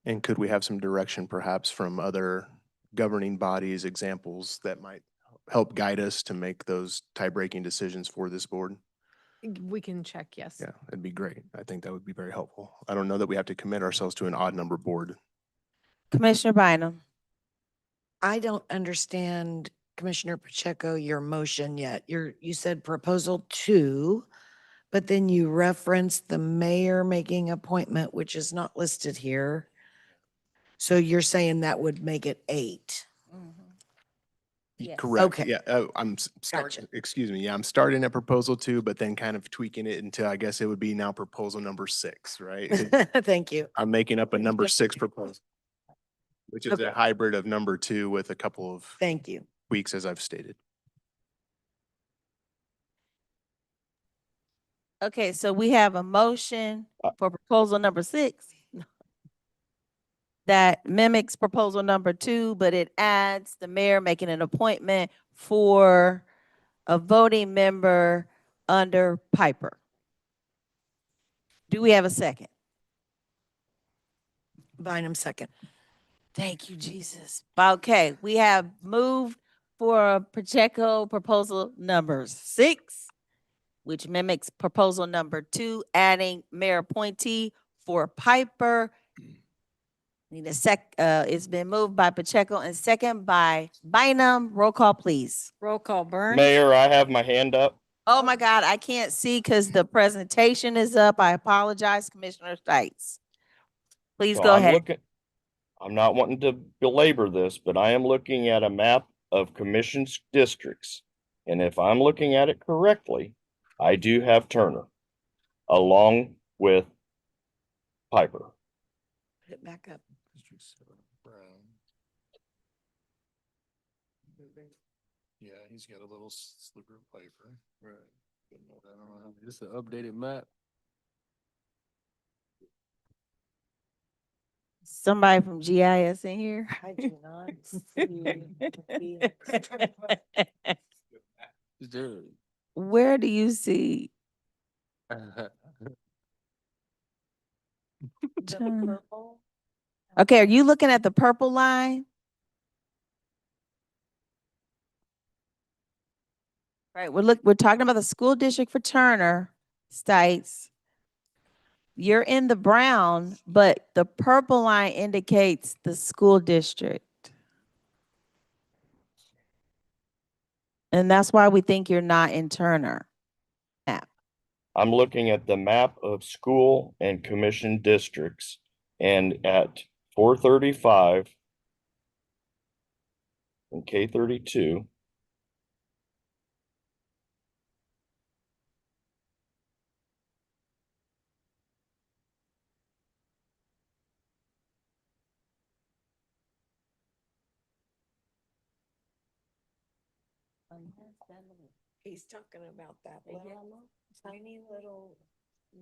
And could we have some direction perhaps from other governing bodies, examples that might help guide us to make those tie-breaking decisions for this board? We can check, yes. Yeah, that'd be great. I think that would be very helpful. I don't know that we have to commit ourselves to an odd number board. Commissioner Bynum. I don't understand, Commissioner Pacheco, your motion yet. You said proposal 2, but then you referenced the mayor making appointment, which is not listed here. So you're saying that would make it 8. Yes. Correct. Okay. Yeah, Gotcha. excuse me. Yeah, I'm starting at proposal 2, but then kind of tweaking it until I guess it would be now proposal number 6, right? Thank you. I'm making up a number 6 proposal, which is Okay. a hybrid of number 2 with a couple of Thank you. tweaks, as I've stated. Okay, so we have a motion for proposal number 6 that mimics proposal number 2, but it adds the mayor making an appointment for a voting member under Piper. Do we have a second? Bynum, second. Thank you, Jesus. Okay, we have moved for Pacheco proposal number 6, which mimics proposal number 2, adding mayor appointee for Piper. Need a it's been moved by Pacheco and second by Bynum. Roll call, please. Roll call, Burns. Mayor, I have my hand up. Oh my God, I can't see because the presentation is up. I apologize, Commissioner Stites. Please So go I'm ahead. I'm not wanting to belabor this, but I am looking at a map of commission's districts. And if I'm looking at it correctly, I do have Turner along with Piper. Put it back up. Yeah, he's got a little sliver of paper. Right. I don't know. This is an updated map. Somebody from GIS in here? I do not see. Is there? Where do you see? Turner? Okay, are you looking at the purple line? Right, we're talking about the school district for Turner, Stites. You're in the brown, but the purple line indicates the school district. And that's why we think you're not in Turner. Map. I'm looking at the map of school and commission districts, and at 435 and K32, He's talking about that little tiny little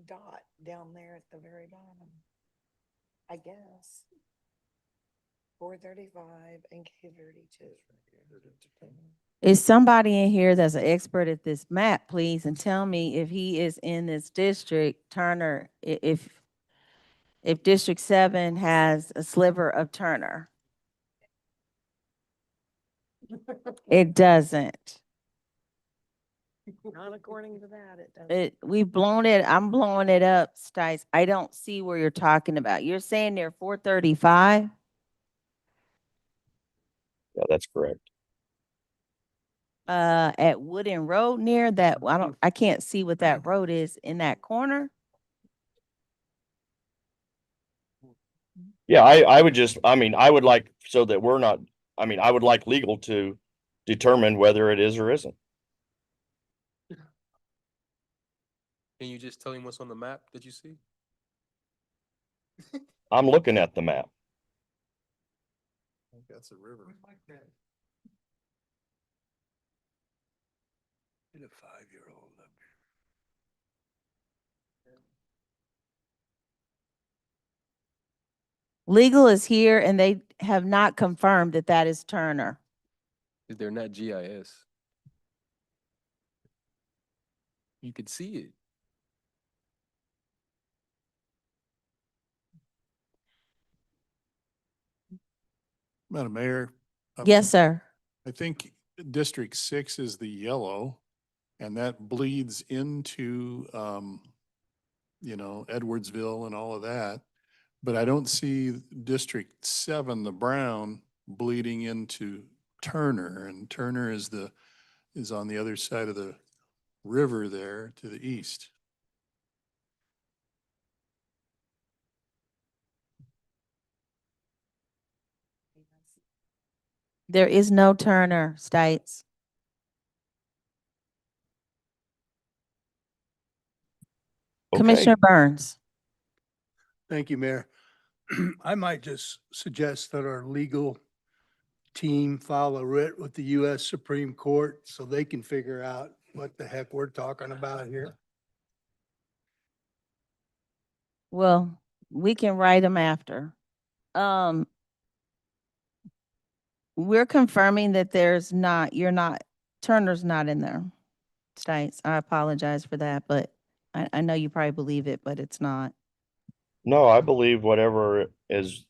dot down there at the very bottom. I guess. 435 and K32. Is somebody in here that's an expert at this map, please, and tell me if he is in this district, Turner, if District 7 has a sliver of Turner? It doesn't. Not according to that, it doesn't. We've blown it, I'm blowing it up, Stites. I don't see where you're talking about. You're saying they're 435? yeah, that's correct. At Wooden Road near that, I can't see what that road is in that corner. Yeah, I would just, I would like, so that we're not, I would like legal to determine whether it is or isn't. Can you just tell him what's on the map that you see? I'm looking at the map. I think that's a river. Get a 5-year-old up here. Legal is here and they have not confirmed that that is Turner. They're not GIS. You could see it. Madam Mayor. Yes, sir. I think District 6 is the yellow, and that bleeds into, Edwardsville and all of that. But I don't see District 7, the brown, bleeding into Turner, and Turner is on the other side of the river there to the east. There is no Turner, Stites. Commissioner Burns. Thank you, Mayor. I might just suggest that our legal team file a writ with the U.S. Supreme Court so they can figure out what the heck we're talking about here. Well, we can write them after. We're confirming that Turner's not in there. Stites, I apologize for that, but I know you probably believe it, but it's not. No, I believe whatever is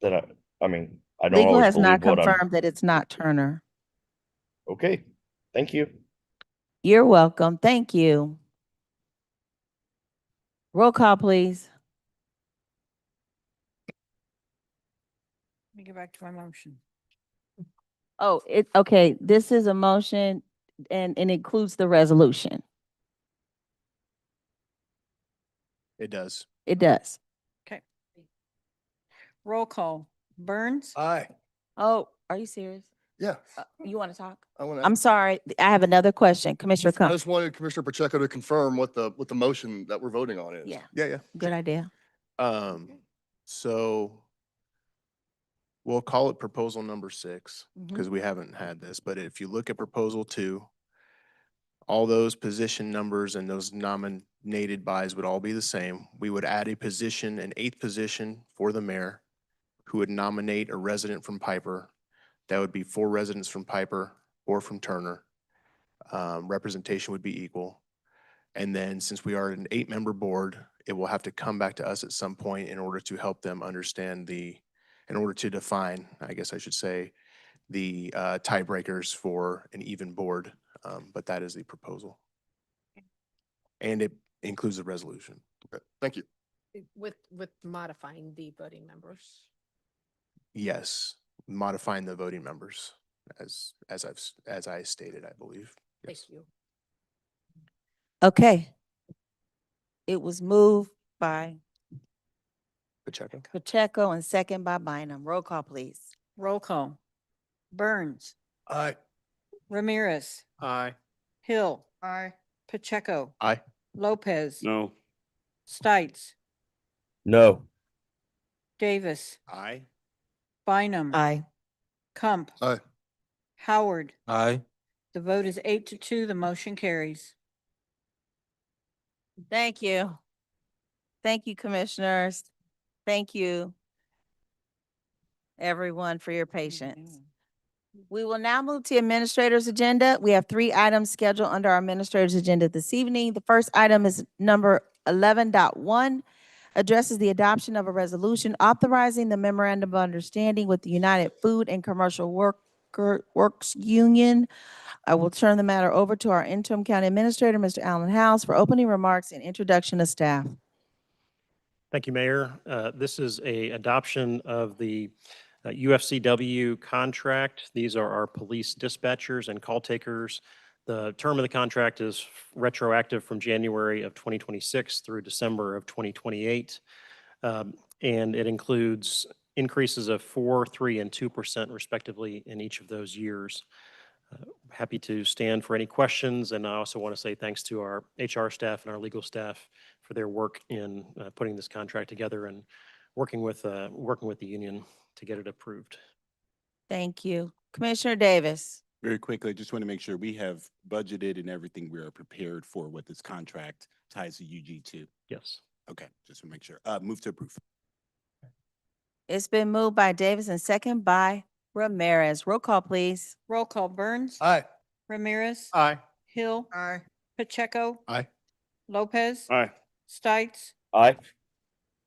that I mean, I don't Legal always has not believe what I'm. confirmed that it's not Turner. Okay, thank you. You're welcome. Thank you. Roll call, please. Let me get back to my motion. Oh, okay, this is a motion and includes the resolution. It does. It does. Okay. Roll call. Burns? Aye. Oh, are you serious? Yeah. You want to talk? I want I'm sorry. I have another question. Commissioner I Cum. just wanted Commissioner Pacheco to confirm what the motion that we're voting on is. Yeah. Yeah. Good idea. So we'll call it proposal number 6 Mhm. because we haven't had this, but if you look at proposal 2, all those position numbers and those nominated bys would all be the same. We would add a position, an 8th position for the mayor, who would nominate a resident from Piper. That would be 4 residents from Piper or from Turner. Representation would be equal. And then since we are an 8-member board, it will have to come back to us at some point in order to help them understand in order to define, I guess I should say, the tiebreakers for an even board. But that is the proposal. And it includes a resolution. Okay, thank you. With modifying the voting members. Yes, modifying the voting members as I stated, I believe. Thank Yes. you. Okay. It was moved by Pacheco and second by Bynum. Roll call, please. Roll call. Burns? Aye. Ramirez? Aye. Hill? Aye. Pacheco? Aye. Lopez? No. Stites? No. Davis? Aye. Bynum? Aye. Kump? Aye. Howard? Aye. The vote is 8-2. The motion carries. Thank you. Thank you, commissioners. Thank you, everyone, for your patience. We will now move to administrator's agenda. We have 3 items scheduled under our administrator's agenda this evening. The first item is number 11.1, addresses the adoption of a resolution authorizing the memorandum of understanding with the United Food and Commercial Works Union. I will turn the matter over to our interim county administrator, Mr. Allen House, for opening remarks and introduction of staff. Thank you, Mayor. This is a adoption of the UFCW contract. These are our police dispatchers and call takers. The term of the contract is retroactive from January of 2026 through December of 2028. And it includes increases of 4%, 3%, and 2% respectively in each of those years. Happy to stand for any questions, and I also want to say thanks to our HR staff and our legal staff for their work in putting this contract together and working with the union to get it approved. Thank you. Commissioner Davis. Very quickly, I just want to make sure we have budgeted and everything we are prepared for what this contract ties to UG to. Yes. Okay, just to make sure. Move to approve. It's been moved by Davis and second by Ramirez. Roll call, please. Roll call. Burns? Aye. Ramirez? Aye. Hill? Aye. Pacheco? Aye. Lopez? Aye. Stites? Aye.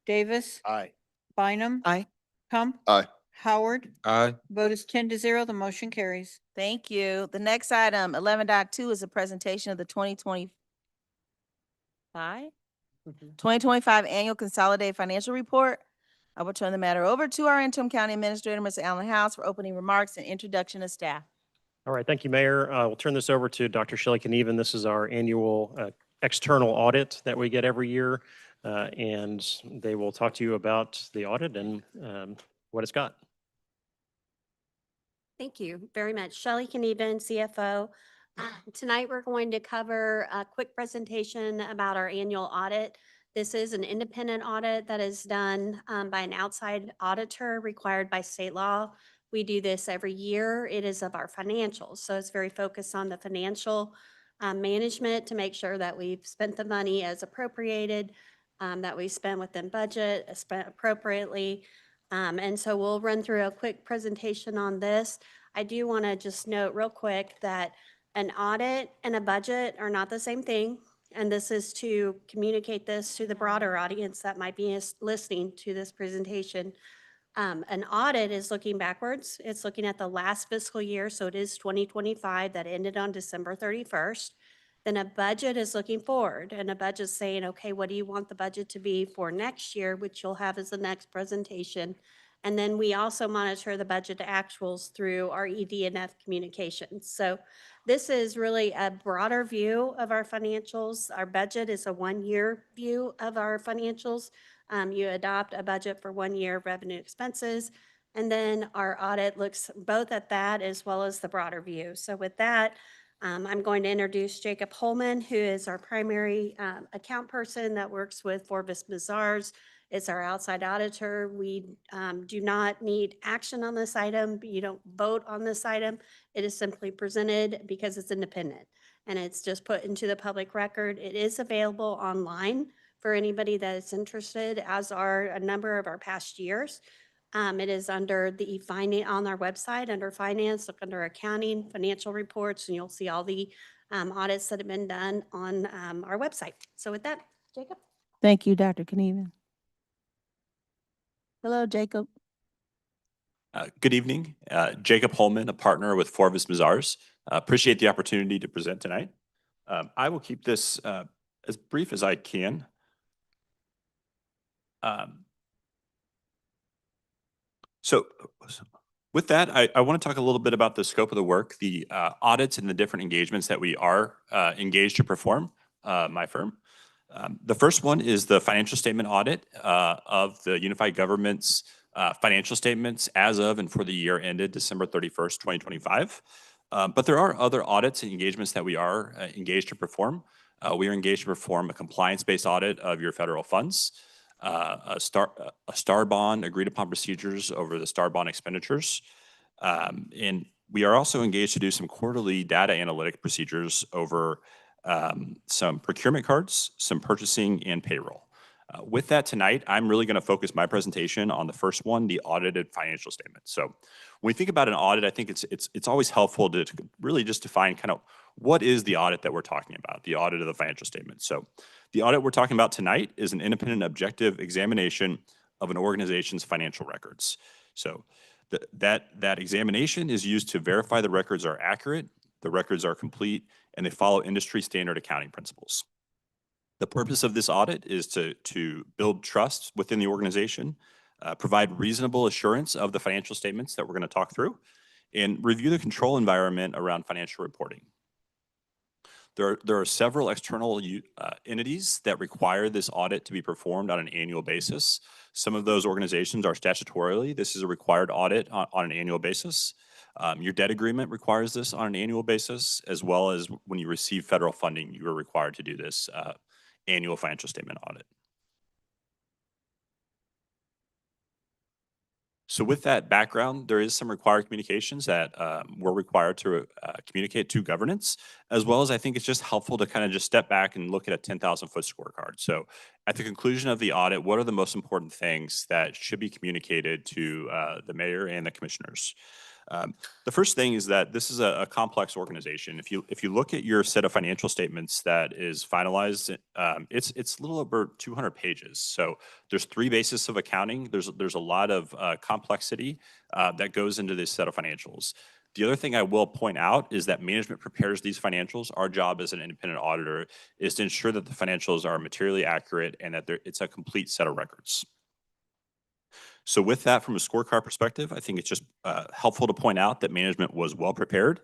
Davis? Aye. Bynum? Aye. Kump? Aye. Howard. Aye. Vote is 10-0. The motion carries. Thank you. The next item, 11.2, is a presentation of the 2025 Annual Consolidated Financial Report. I will turn the matter over to our interim county administrator, Mr. Allen House, for opening remarks and introduction of staff. All right, thank you, Mayor. We'll turn this over to Dr. Shelley Knieven. This is our annual external audit that we get every year, and they will talk to you about the audit and what it's got. Thank you very much. Shelley Knieven, CFO. Tonight, we're going to cover a quick presentation about our annual audit. This is an independent audit that is done by an outside auditor required by state law. We do this every year. It is of our financials, so it's very focused on the financial management to make sure that we've spent the money as appropriated, that we spent within budget, spent appropriately. And so we'll run through a quick presentation on this. I do want to just note real quick that an audit and a budget are not the same thing. And this is to communicate this to the broader audience that might be listening to this presentation. An audit is looking backwards. It's looking at the last fiscal year. So it is 2025 that ended on December 31st. Then a budget is looking forward, and a budget's saying, okay, what do you want the budget to be for next year, which you'll have as the next presentation. And then we also monitor the budget actuals through our ED&F communications. So this is really a broader view of our financials. Our budget is a one-year view of our financials. You adopt a budget for 1 year of revenue expenses, and then our audit looks both at that as well as the broader view. So with that, I'm going to introduce Jacob Holman, who is our primary account person that works with Forbes Mazars. It's our outside auditor. We do not need action on this item. You don't vote on this item. It is simply presented because it's independent, and it's just put into the public record. It is available online for anybody that is interested, as are a number of our past years. It is under the on our website, under finance, look under accounting, financial reports, and you'll see all the audits that have been done on our website. So with that, Jacob. Thank you, Dr. Knieven. Hello, Jacob. Good evening. Jacob Holman, a partner with Forbes Mazars. Appreciate the opportunity to present tonight. I will keep this as brief as I can. So with that, I want to talk a little bit about the scope of the work, the audits and the different engagements that we are engaged to perform, my firm. The first one is the financial statement audit of the unified government's financial statements as of and for the year ended December 31st, 2025. But there are other audits and engagements that we are engaged to perform. We are engaged to perform a compliance-based audit of your federal funds, a star bond, agreed upon procedures over the star bond expenditures. And we are also engaged to do some quarterly data analytic procedures over some procurement cards, some purchasing, and payroll. With that tonight, I'm really going to focus my presentation on the first one, the audited financial statement. So when we think about an audit, I think it's always helpful to really just define kind of what is the audit that we're talking about, the audit of the financial statement. So the audit we're talking about tonight is an independent objective examination of an organization's financial records. So that examination is used to verify the records are accurate, the records are complete, and they follow industry standard accounting principles. The purpose of this audit is to build trust within the organization, provide reasonable assurance of the financial statements that we're going to talk through, and review the control environment around financial reporting. There are several external entities that require this audit to be performed on an annual basis. Some of those organizations are statutorily. This is a required audit on an annual basis. Your debt agreement requires this on an annual basis, as well as when you receive federal funding, you are required to do this annual financial statement audit. So with that background, there is some required communications that we're required to communicate to governance, as well as I think it's just helpful to kind of just step back and look at a 10,000-foot scorecard. So at the conclusion of the audit, what are the most important things that should be communicated to the mayor and the commissioners? The first thing is that this is a complex organization. If you look at your set of financial statements that is finalized, it's a little over 200 pages. So there's 3 bases of accounting. There's a lot of complexity that goes into this set of financials. The other thing I will point out is that management prepares these financials. Our job as an independent auditor is to ensure that the financials are materially accurate and that it's a complete set of records. So with that, from a scorecard perspective, I think it's just helpful to point out that management was well prepared.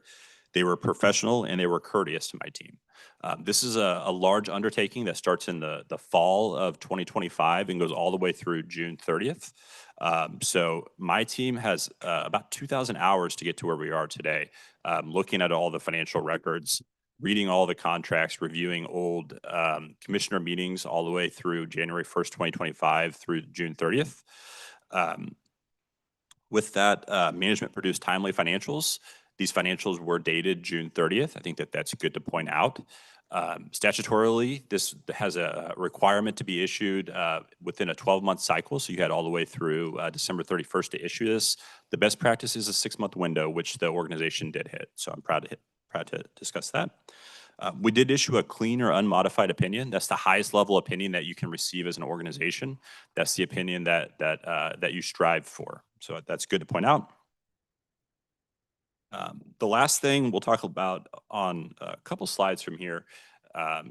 They were professional and they were courteous to my team. This is a large undertaking that starts in the fall of 2025 and goes all the way through June 30th. So my team has about 2,000 hours to get to where we are today, looking at all the financial records, reading all the contracts, reviewing old commissioner meetings all the way through January 1st, 2025 through June 30th. With that, management produced timely financials. These financials were dated June 30th. I think that that's good to point out. Statutorily, this has a requirement to be issued within a 12-month cycle. So you had all the way through December 31st to issue this. The best practice is a 6-month window, which the organization did hit. So I'm proud to discuss that. We did issue a clean or unmodified opinion. That's the highest level opinion that you can receive as an organization. That's the opinion that you strive for. So that's good to point out. The last thing we'll talk about on a couple slides from here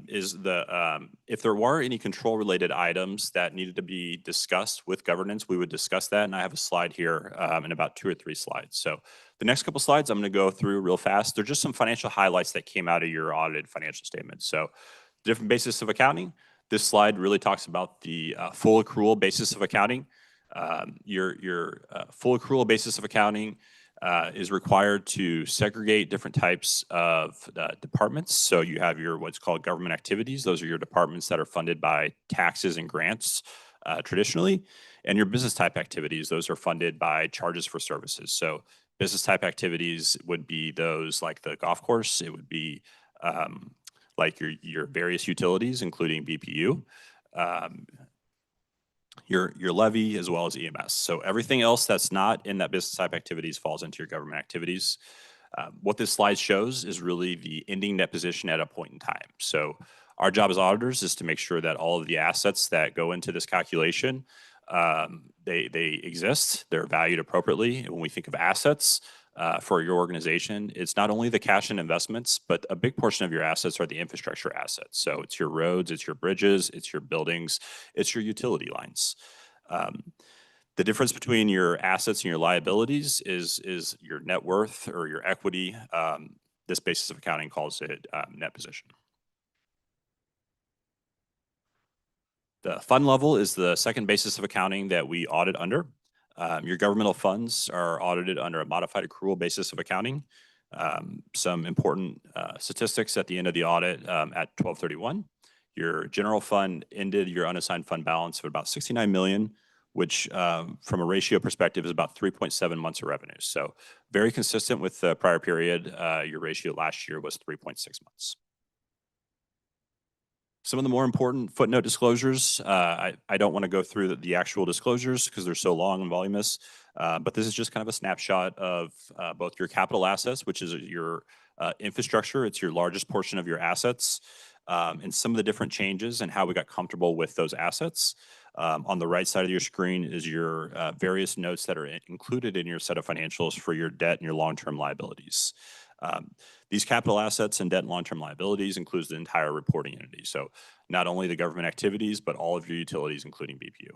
is if there were any control related items that needed to be discussed with governance, we would discuss that. And I have a slide here in about 2 or 3 slides. So the next couple slides I'm going to go through real fast. They're just some financial highlights that came out of your audited financial statements. So different basis of accounting. This slide really talks about the full accrual basis of accounting. Your full accrual basis of accounting is required to segregate different types of departments. So you have your what's called government activities. Those are your departments that are funded by taxes and grants traditionally. And your business type activities, those are funded by charges for services. So business type activities would be those like the golf course. It would be like your various utilities, including BPU. Your levy as well as EMS. So everything else that's not in that business type activities falls into your government activities. What this slide shows is really the ending net position at a point in time. So our job as auditors is to make sure that all of the assets that go into this calculation, they exist, they're valued appropriately. And when we think of assets for your organization, it's not only the cash and investments, but a big portion of your assets are the infrastructure assets. So it's your roads, it's your bridges, it's your buildings, it's your utility lines. The difference between your assets and your liabilities is your net worth or your equity. This basis of accounting calls it net position. The fund level is the second basis of accounting that we audit under. Your governmental funds are audited under a modified accrual basis of accounting. Some important statistics at the end of the audit at 12/31. Your general fund ended your unassigned fund balance of about 69 million, which from a ratio perspective is about 3.7 months of revenue. So very consistent with the prior period. Your ratio last year was 3.6 months. Some of the more important footnote disclosures, I don't want to go through the actual disclosures because they're so long and voluminous, but this is just kind of a snapshot of both your capital assets, which is your infrastructure. It's your largest portion of your assets, and some of the different changes and how we got comfortable with those assets. On the right side of your screen is your various notes that are included in your set of financials for your debt and your long-term liabilities. These capital assets and debt and long-term liabilities includes the entire reporting entity. So not only the government activities, but all of your utilities, including BPU.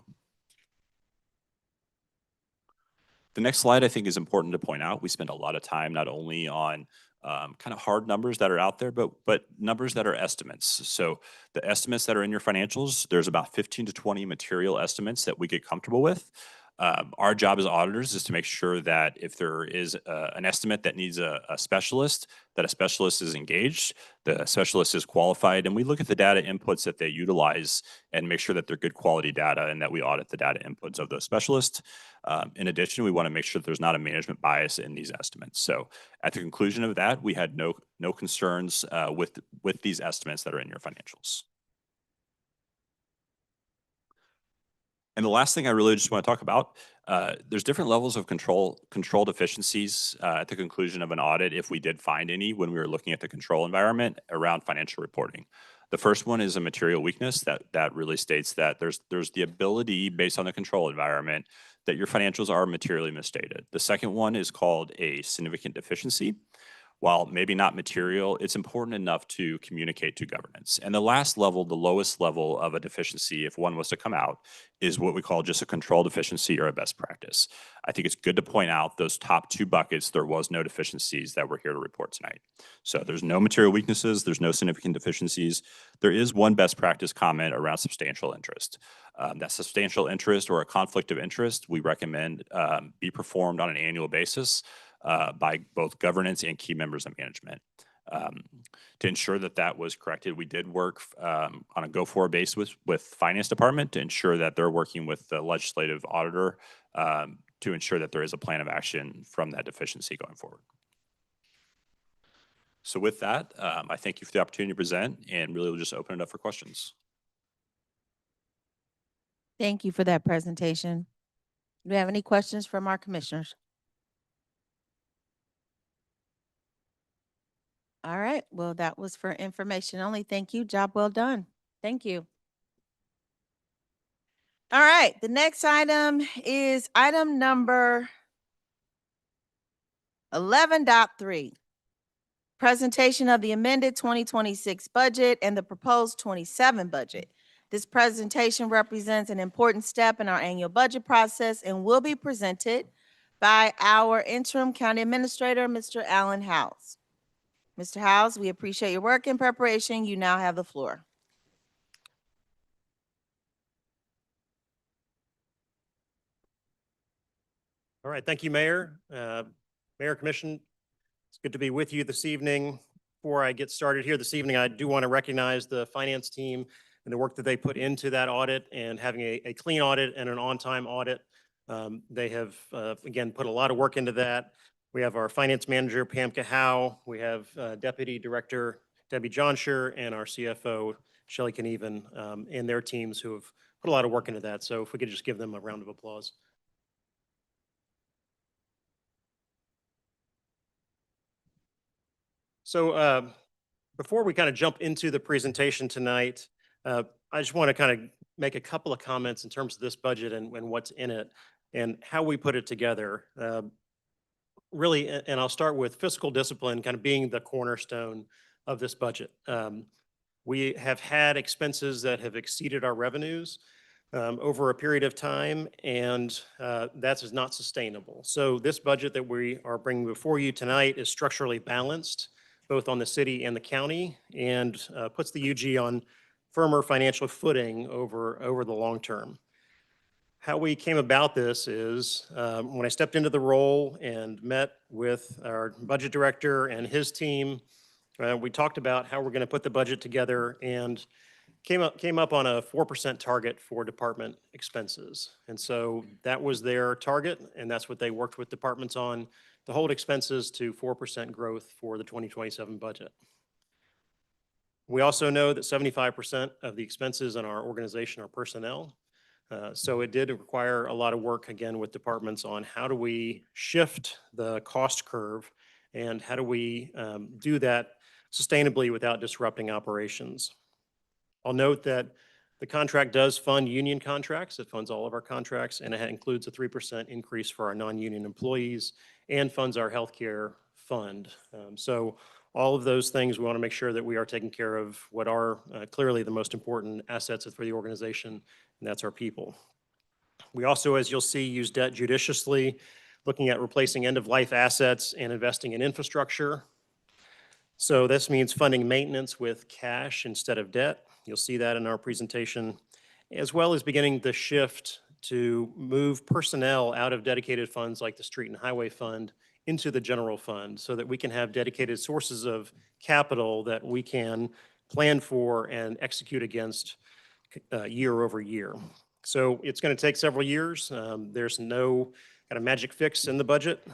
The next slide I think is important to point out. We spend a lot of time not only on kind of hard numbers that are out there, but numbers that are estimates. So the estimates that are in your financials, there's about 15 to 20 material estimates that we get comfortable with. Our job as auditors is to make sure that if there is an estimate that needs a specialist, that a specialist is engaged, the specialist is qualified, and we look at the data inputs that they utilize and make sure that they're good quality data and that we audit the data inputs of those specialists. In addition, we want to make sure that there's not a management bias in these estimates. So at the conclusion of that, we had no concerns with these estimates that are in your financials. And the last thing I really just want to talk about, there's different levels of control deficiencies at the conclusion of an audit if we did find any when we were looking at the control environment around financial reporting. The first one is a material weakness that really states that there's the ability based on the control environment that your financials are materially misstated. The second one is called a significant deficiency. While maybe not material, it's important enough to communicate to governance. And the last level, the lowest level of a deficiency, if one was to come out, is what we call just a control deficiency or a best practice. I think it's good to point out those top two buckets, there was no deficiencies that we're here to report tonight. So there's no material weaknesses, there's no significant deficiencies. There is one best practice comment around substantial interest. That substantial interest or a conflict of interest, we recommend be performed on an annual basis by both governance and key members of management. To ensure that that was corrected, we did work on a go-forward basis with Finance Department to ensure that they're working with the legislative auditor to ensure that there is a plan of action from that deficiency going forward. So with that, I thank you for the opportunity to present and really will just open it up for questions. Thank you for that presentation. Do we have any questions from our commissioners? All right, well, that was for information only. Thank you. Job well done. Thank you. All right, the next item is item number 11.3. Presentation of the amended 2026 budget and the proposed 27 budget. This presentation represents an important step in our annual budget process and will be presented by our interim county administrator, Mr. Alan House. Mr. House, we appreciate your work in preparation. You now have the floor. All right, thank you, Mayor. Mayor, Commission, it's good to be with you this evening. Before I get started here this evening, I do want to recognize the finance team and the work that they put into that audit and having a clean audit and an on-time audit. They have, again, put a lot of work into that. We have our finance manager, Pamka Howe. We have Deputy Director Debbie Johnsher and our CFO, Shelley Knieven, and their teams who have put a lot of work into that. So if we could just give them a round of applause. So before we kind of jump into the presentation tonight, I just want to kind of make a couple of comments in terms of this budget and what's in it and how we put it together. Really, and I'll start with fiscal discipline kind of being the cornerstone of this budget. We have had expenses that have exceeded our revenues over a period of time, and that is not sustainable. So this budget that we are bringing before you tonight is structurally balanced, both on the city and the county, and puts the UG on firmer financial footing over the long term. How we came about this is when I stepped into the role and met with our budget director and his team, we talked about how we're going to put the budget together and came up on a 4% target for department expenses. And so that was their target, and that's what they worked with departments on, to hold expenses to 4% growth for the 2027 budget. We also know that 75% of the expenses in our organization are personnel. So it did require a lot of work, again, with departments on how do we shift the cost curve and how do we do that sustainably without disrupting operations. I'll note that the contract does fund union contracts. It funds all of our contracts, and it includes a 3% increase for our non-union employees and funds our healthcare fund. So all of those things, we want to make sure that we are taking care of what are clearly the most important assets for the organization, and that's our people. We also, as you'll see, use debt judiciously, looking at replacing end-of-life assets and investing in infrastructure. So this means funding maintenance with cash instead of debt. You'll see that in our presentation, as well as beginning the shift to move personnel out of dedicated funds like the Street and Highway Fund into the general fund so that we can have dedicated sources of capital that we can plan for and execute against year over year. So it's going to take several years. There's no kind of magic fix in the budget,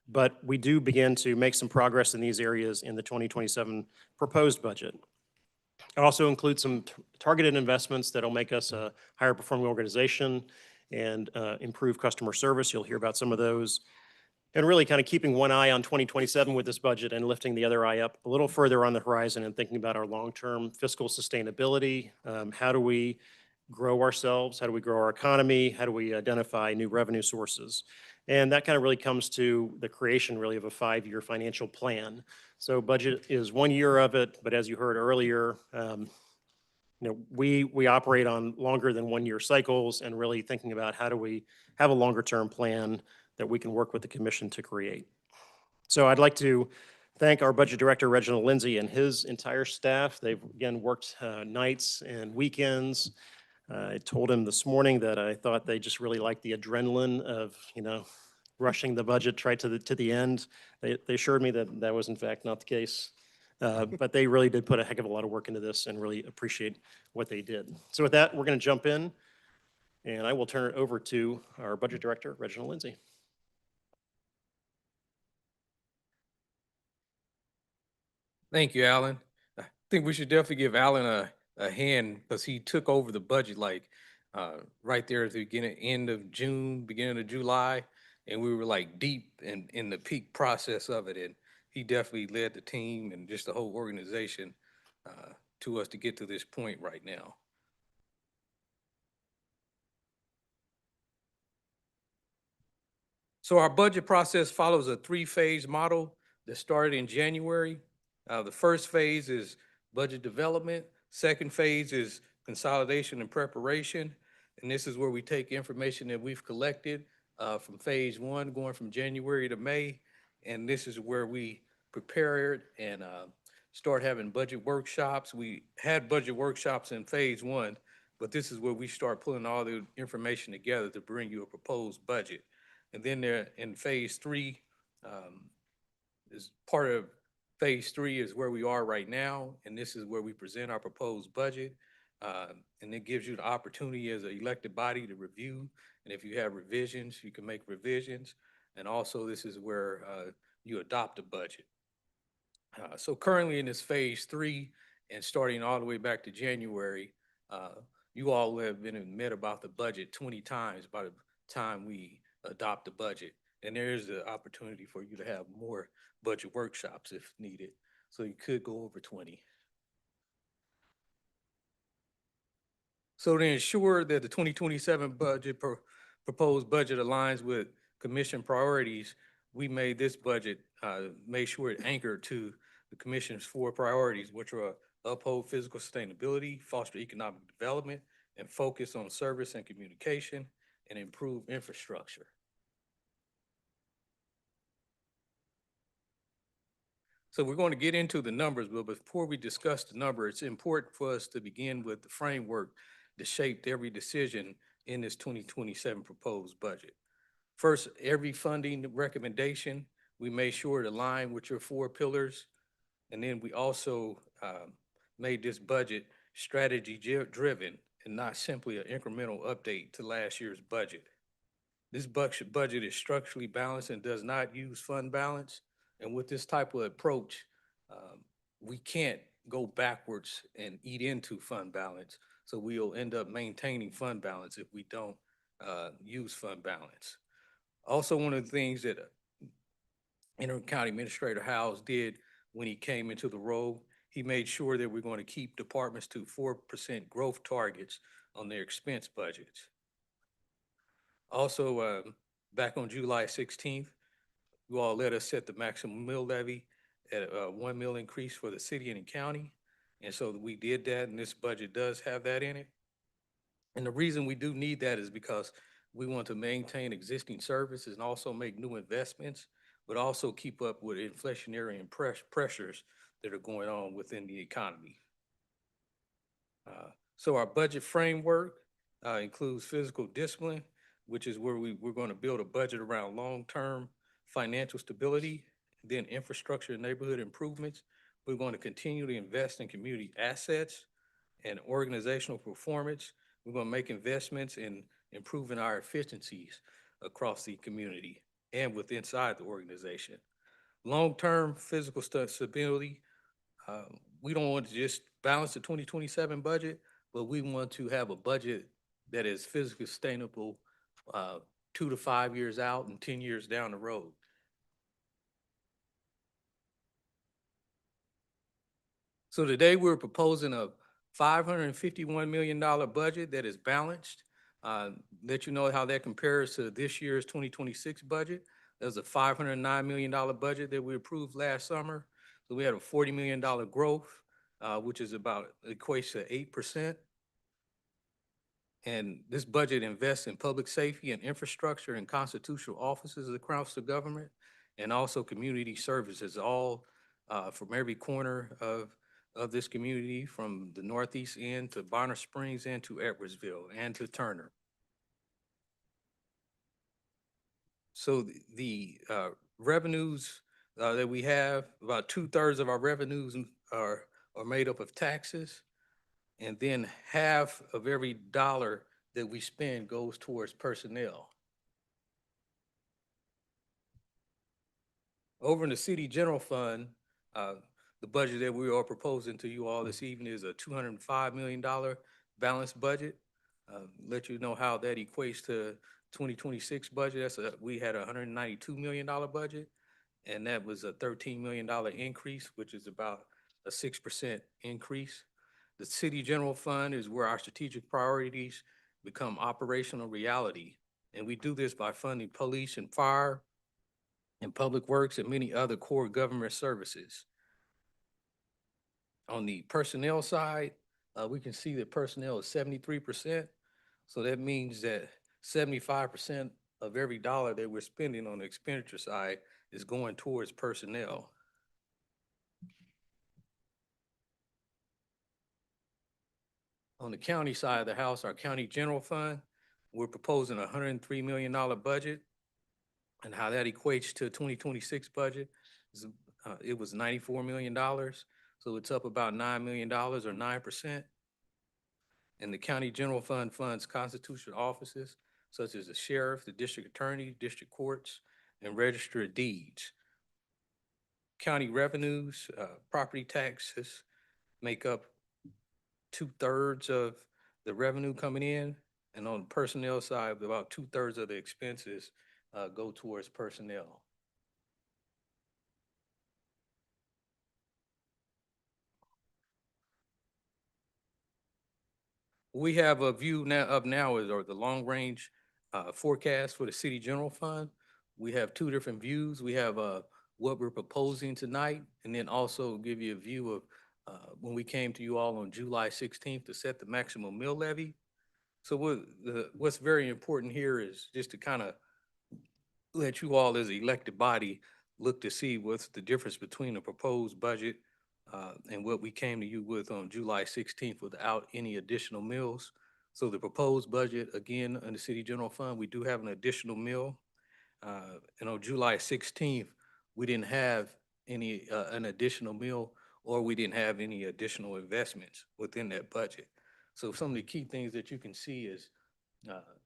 but we do begin to make some progress in these areas in the 2027 proposed budget. It also includes some targeted investments that'll make us a higher performing organization and improve customer service. You'll hear about some of those. And really kind of keeping one eye on 2027 with this budget and lifting the other eye up a little further on the horizon and thinking about our long-term fiscal sustainability. How do we grow ourselves? How do we grow our economy? How do we identify new revenue sources? And that kind of really comes to the creation really of a 5-year financial plan. So budget is 1 year of it, but as you heard earlier, we operate on longer than 1 year cycles and really thinking about how do we have a longer term plan that we can work with the commission to create. So I'd like to thank our budget director, Reginald Lindsay, and his entire staff. They've again worked nights and weekends. I told him this morning that I thought they just really liked the adrenaline of, rushing the budget right to the end. They assured me that that was in fact not the case. But they really did put a heck of a lot of work into this and really appreciate what they did. So with that, we're going to jump in and I will turn it over to our budget director, Reginald Lindsay. Thank you, Alan. I think we should definitely give Alan a hand because he took over the budget like right there at the end of June, beginning of July, and we were like deep in the peak process of it. And he definitely led the team and just the whole organization to us to get to this point right now. So our budget process follows a 3-phase model that started in January. The first phase is budget development. Second phase is consolidation and preparation. And this is where we take information that we've collected from phase 1, going from January to May. And this is where we prepare it and start having budget workshops. We had budget workshops in phase 1, but this is where we start pulling all the information together to bring you a proposed budget. And then there in phase 3 is part of phase 3 is where we are right now. And this is where we present our proposed budget. And it gives you the opportunity as an elected body to review. And if you have revisions, you can make revisions. And also this is where you adopt a budget. So currently in this phase 3 and starting all the way back to January, you all have been met about the budget 20 times by the time we adopt the budget. And there is the opportunity for you to have more budget workshops if needed. So you could go over 20. So to ensure that the 2027 proposed budget aligns with commission priorities, we made this budget, made sure it anchored to the commission's 4 priorities, which are uphold physical sustainability, foster economic development, and focus on service and communication, and improve infrastructure. So we're going to get into the numbers, but before we discuss the number, it's important for us to begin with the framework that shaped every decision in this 2027 proposed budget. First, every funding recommendation, we made sure it aligned with your 4 pillars. And then we also made this budget strategy driven and not simply an incremental update to last year's budget. This budget is structurally balanced and does not use fund balance. And with this type of approach, we can't go backwards and eat into fund balance. So we'll end up maintaining fund balance if we don't use fund balance. Also, one of the things that Interim County Administrator Howes did when he came into the role, he made sure that we're going to keep departments to 4% growth targets on their expense budgets. Also, back on July 16th, you all let us set the maximum mill levy at a 1 mil increase for the city and the county. And so we did that, and this budget does have that in it. And the reason we do need that is because we want to maintain existing services and also make new investments, but also keep up with inflationary and pressures that are going on within the economy. So our budget framework includes physical discipline, which is where we're going to build a budget around long-term financial stability, then infrastructure and neighborhood improvements. We're going to continue to invest in community assets and organizational performance. We're going to make investments in improving our efficiencies across the community and with inside the organization. Long-term physical stability, we don't want to just balance the 2027 budget, but we want to have a budget that is physically sustainable 2 to 5 years out and 10 years down the road. So today we're proposing a $551 million budget that is balanced. Let you know how that compares to this year's 2026 budget. There's a $509 million budget that we approved last summer. So we had a $40 million growth, which is about, equates to 8%. And this budget invests in public safety and infrastructure and constitutional offices across the government, and also community services, all from every corner of this community, from the northeast end to Bonner Springs and to Edwardsville and to Turner. So the revenues that we have, about 2/3 of our revenues are made up of taxes. And then half of every dollar that we spend goes towards personnel. Over in the city general fund, the budget that we are proposing to you all this evening is a $205 million balanced budget. Let you know how that equates to 2026 budget. We had a $192 million budget, and that was a $13 million increase, which is about a 6% increase. The city general fund is where our strategic priorities become operational reality. And we do this by funding police and fire and public works and many other core government services. On the personnel side, we can see that personnel is 73%. So that means that 75% of every dollar that we're spending on the expenditure side is going towards personnel. On the county side of the house, our county general fund, we're proposing a $103 million budget. And how that equates to 2026 budget is it was $94 million. So it's up about $9 million or 9%. And the county general fund funds constitutional offices such as the sheriff, the district attorney, district courts, and register of deeds. County revenues, property taxes make up 2/3 of the revenue coming in. And on the personnel side, about 2/3 of the expenses go towards personnel. We have a view now is or the long range forecast for the city general fund. We have two different views. We have what we're proposing tonight, and then also give you a view of when we came to you all on July 16th to set the maximum mill levy. So what's very important here is just to kind of let you all as an elected body look to see what's the difference between the proposed budget and what we came to you with on July 16th without any additional mills. So the proposed budget, again, in the city general fund, we do have an additional mill. And on July 16th, we didn't have any an additional mill, or we didn't have any additional investments within that budget. So some of the key things that you can see is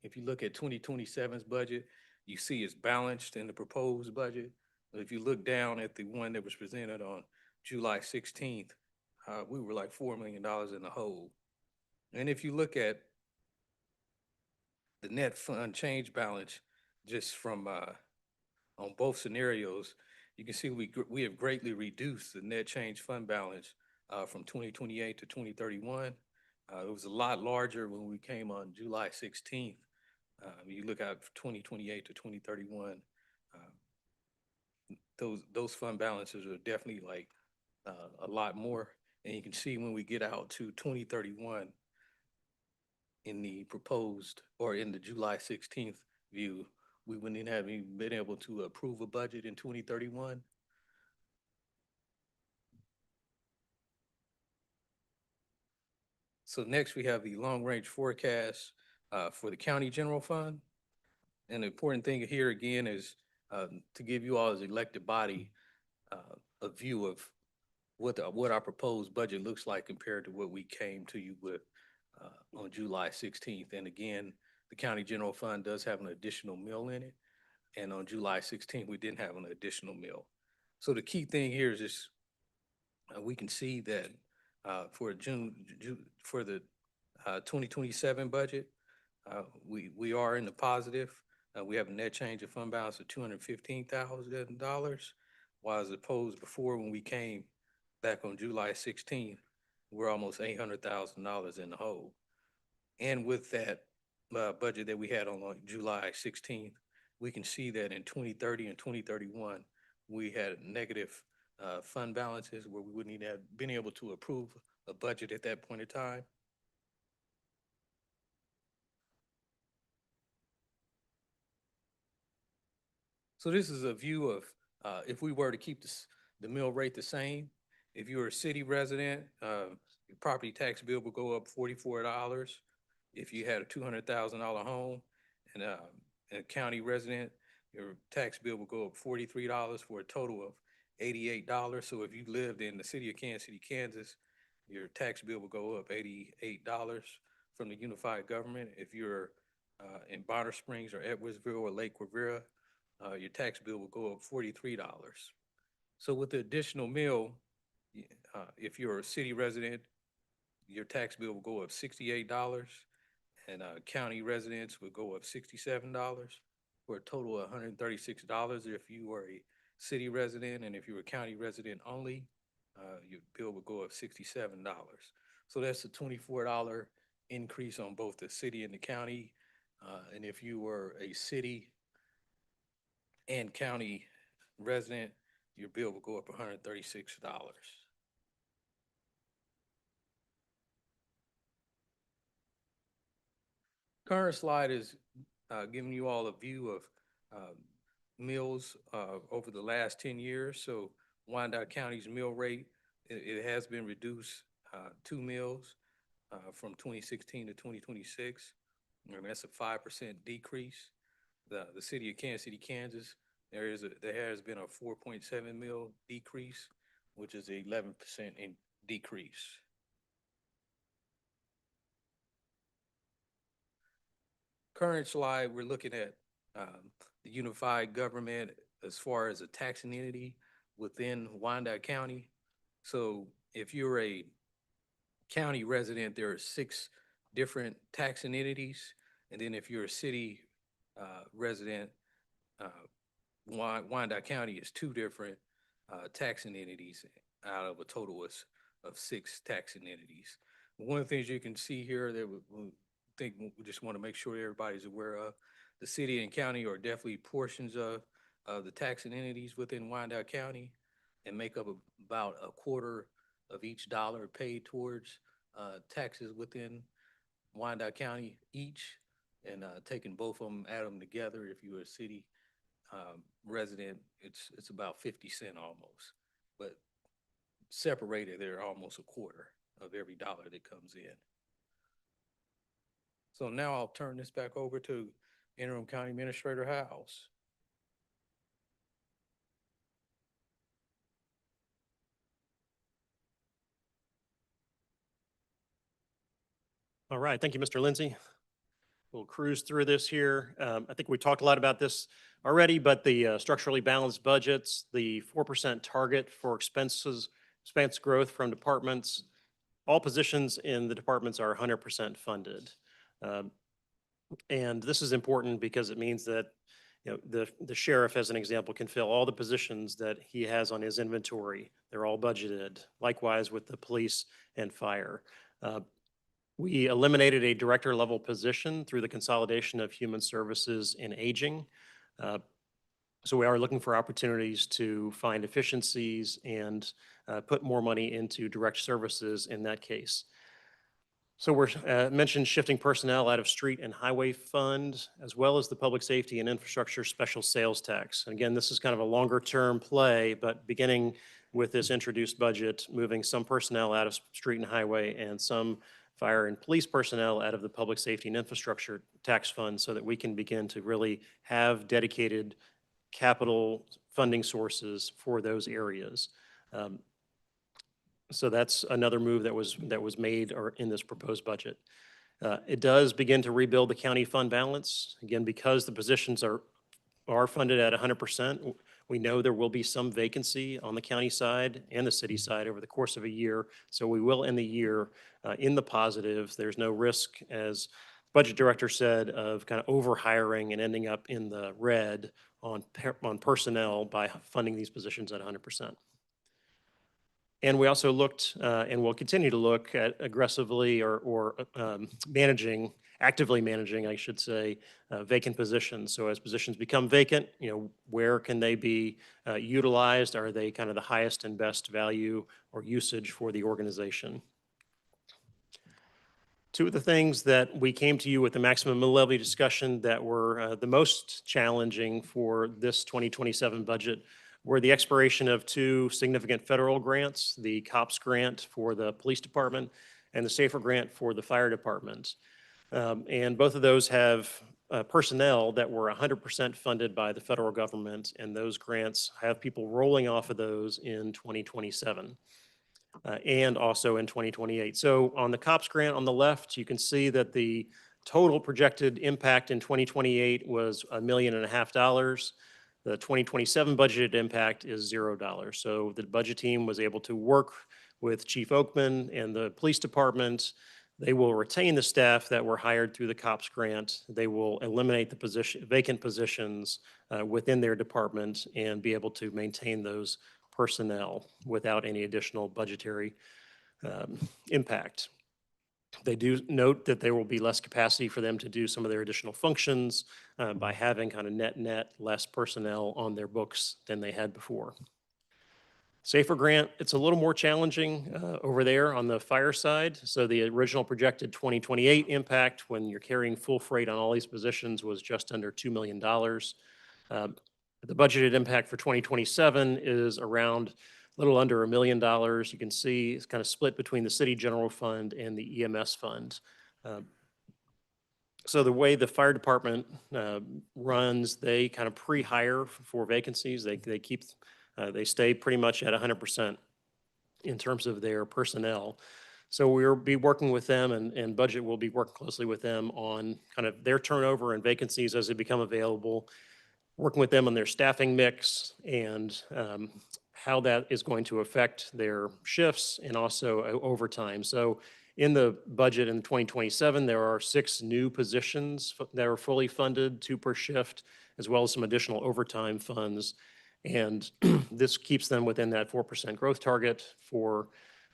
if you look at 2027's budget, you see it's balanced in the proposed budget. But if you look down at the one that was presented on July 16th, we were like $4 million in the hole. And if you look at the net fund change balance, just from on both scenarios, you can see we have greatly reduced the net change fund balance from 2028 to 2031. It was a lot larger when we came on July 16th. You look at 2028 to 2031, those fund balances are definitely like a lot more. And you can see when we get out to 2031 in the proposed or in the July 16th view, we wouldn't have even been able to approve a budget in 2031. So next we have the long range forecast for the county general fund. And the important thing here again is to give you all as elected body a view of what our proposed budget looks like compared to what we came to you with on July 16th. And again, the county general fund does have an additional mill in it. And on July 16th, we didn't have an additional mill. So the key thing here is just we can see that for for the 2027 budget. We are in the positive. We have a net change of fund balance of $215,000, while as opposed before when we came back on July 16th, we're almost $800,000 in the hole. And with that budget that we had on like July 16th, we can see that in 2030 and 2031, we had negative fund balances where we wouldn't even have been able to approve a budget at that point in time. So this is a view of if we were to keep the mill rate the same. If you're a city resident, your property tax bill would go up $44. If you had a $200,000 home and a county resident, your tax bill would go up $43 for a total of $88. So if you lived in the city of Kansas City, Kansas, your tax bill would go up $88 from the unified government. If you're in Bonner Springs or Edwardsville or Lake Rivera, your tax bill will go up $43. So with the additional mill, if you're a city resident, your tax bill will go up $68, and county residents would go up $67 for a total of $136 if you are a city resident, and if you're a county resident only, your bill would go up $67. So that's a $24 increase on both the city and the county. And if you were a city and county resident, your bill will go up $136. Current slide is giving you all a view of mills over the last 10 years. So Wyandotte County's mill rate, it has been reduced 2 mills from 2016 to 2026. And that's a 5% decrease. The city of Kansas City, Kansas, there has been a 4.7 mil decrease, which is 11% decrease. Current slide, we're looking at the unified government as far as a taxing entity within Wyandotte County. So if you're a county resident, there are 6 different taxing entities. And then if you're a city resident, Wyandotte County is 2 different taxing entities out of a total of 6 taxing entities. One of the things you can see here that we just want to make sure everybody's aware of, the city and county are definitely portions of the taxing entities within Wyandotte County and make up about a quarter of each dollar paid towards taxes within Wyandotte County each. And taking both of them, add them together, if you're a city resident, it's about 50 cents almost. But separated, they're almost a quarter of every dollar that comes in. So now I'll turn this back over to Interim County Administrator House. All right, thank you, Mr. Lindsay. We'll cruise through this here. I think we talked a lot about this already, but the structurally balanced budgets, the 4% target for expense growth from departments, all positions in the departments are 100% funded. And this is important because it means that, you know, the sheriff, as an example, can fill all the positions that he has on his inventory. They're all budgeted. Likewise with the police and fire. We eliminated a director level position through the consolidation of human services and aging. So we are looking for opportunities to find efficiencies and put more money into direct services in that case. So we're mentioned shifting personnel out of street and highway fund, as well as the public safety and infrastructure special sales tax. And again, this is kind of a longer term play, but beginning with this introduced budget, moving some personnel out of street and highway and some fire and police personnel out of the public safety and infrastructure tax fund so that we can begin to really have dedicated capital funding sources for those areas. So that's another move that was made or in this proposed budget. It does begin to rebuild the county fund balance. Again, because the positions are funded at 100%, We know there will be some vacancy on the county side and the city side over the course of a year. So we will end the year in the positives. There's no risk, as budget director said, of kind of over hiring and ending up in the red on personnel by funding these positions at 100%. And we also looked and will continue to look at aggressively or actively managing, I should say, vacant positions. So as positions become vacant, where can they be utilized? Are they kind of the highest and best value or usage for the organization? Two of the things that we came to you with the maximum levy discussion that were the most challenging for this 2027 budget were the expiration of two significant federal grants, the COPS grant for the police department and the SAFER grant for the fire department. And both of those have personnel that were 100% funded by the federal government, and those grants have people rolling off of those in 2027. And also in 2028. So on the COPS grant on the left, you can see that the total projected impact in 2028 was $1.5 million. The 2027 budgeted impact is $0. So the budget team was able to work with Chief Oakman and the police department. They will retain the staff that were hired through the COPS grant. They will eliminate the vacant positions within their department and be able to maintain those personnel without any additional budgetary impact. They do note that there will be less capacity for them to do some of their additional functions by having kind of net less personnel on their books than they had before. SAFER grant, it's a little more challenging over there on the fire side. So the original projected 2028 impact when you're carrying full freight on all these positions was just under $2 million. The budgeted impact for 2027 is around a little under $1 million. You can see it's kind of split between the city general fund and the EMS fund. So the way the fire department runs, they kind of pre-hire for vacancies. They stay pretty much at 100% in terms of their personnel. So we'll be working with them and budget will be working closely with them on kind of their turnover and vacancies as they become available, working with them on their staffing mix and how that is going to affect their shifts and also overtime. So in the budget in 2027, there are 6 new positions that are fully funded, 2 per shift, as well as some additional overtime funds. And this keeps them within that 4% growth target for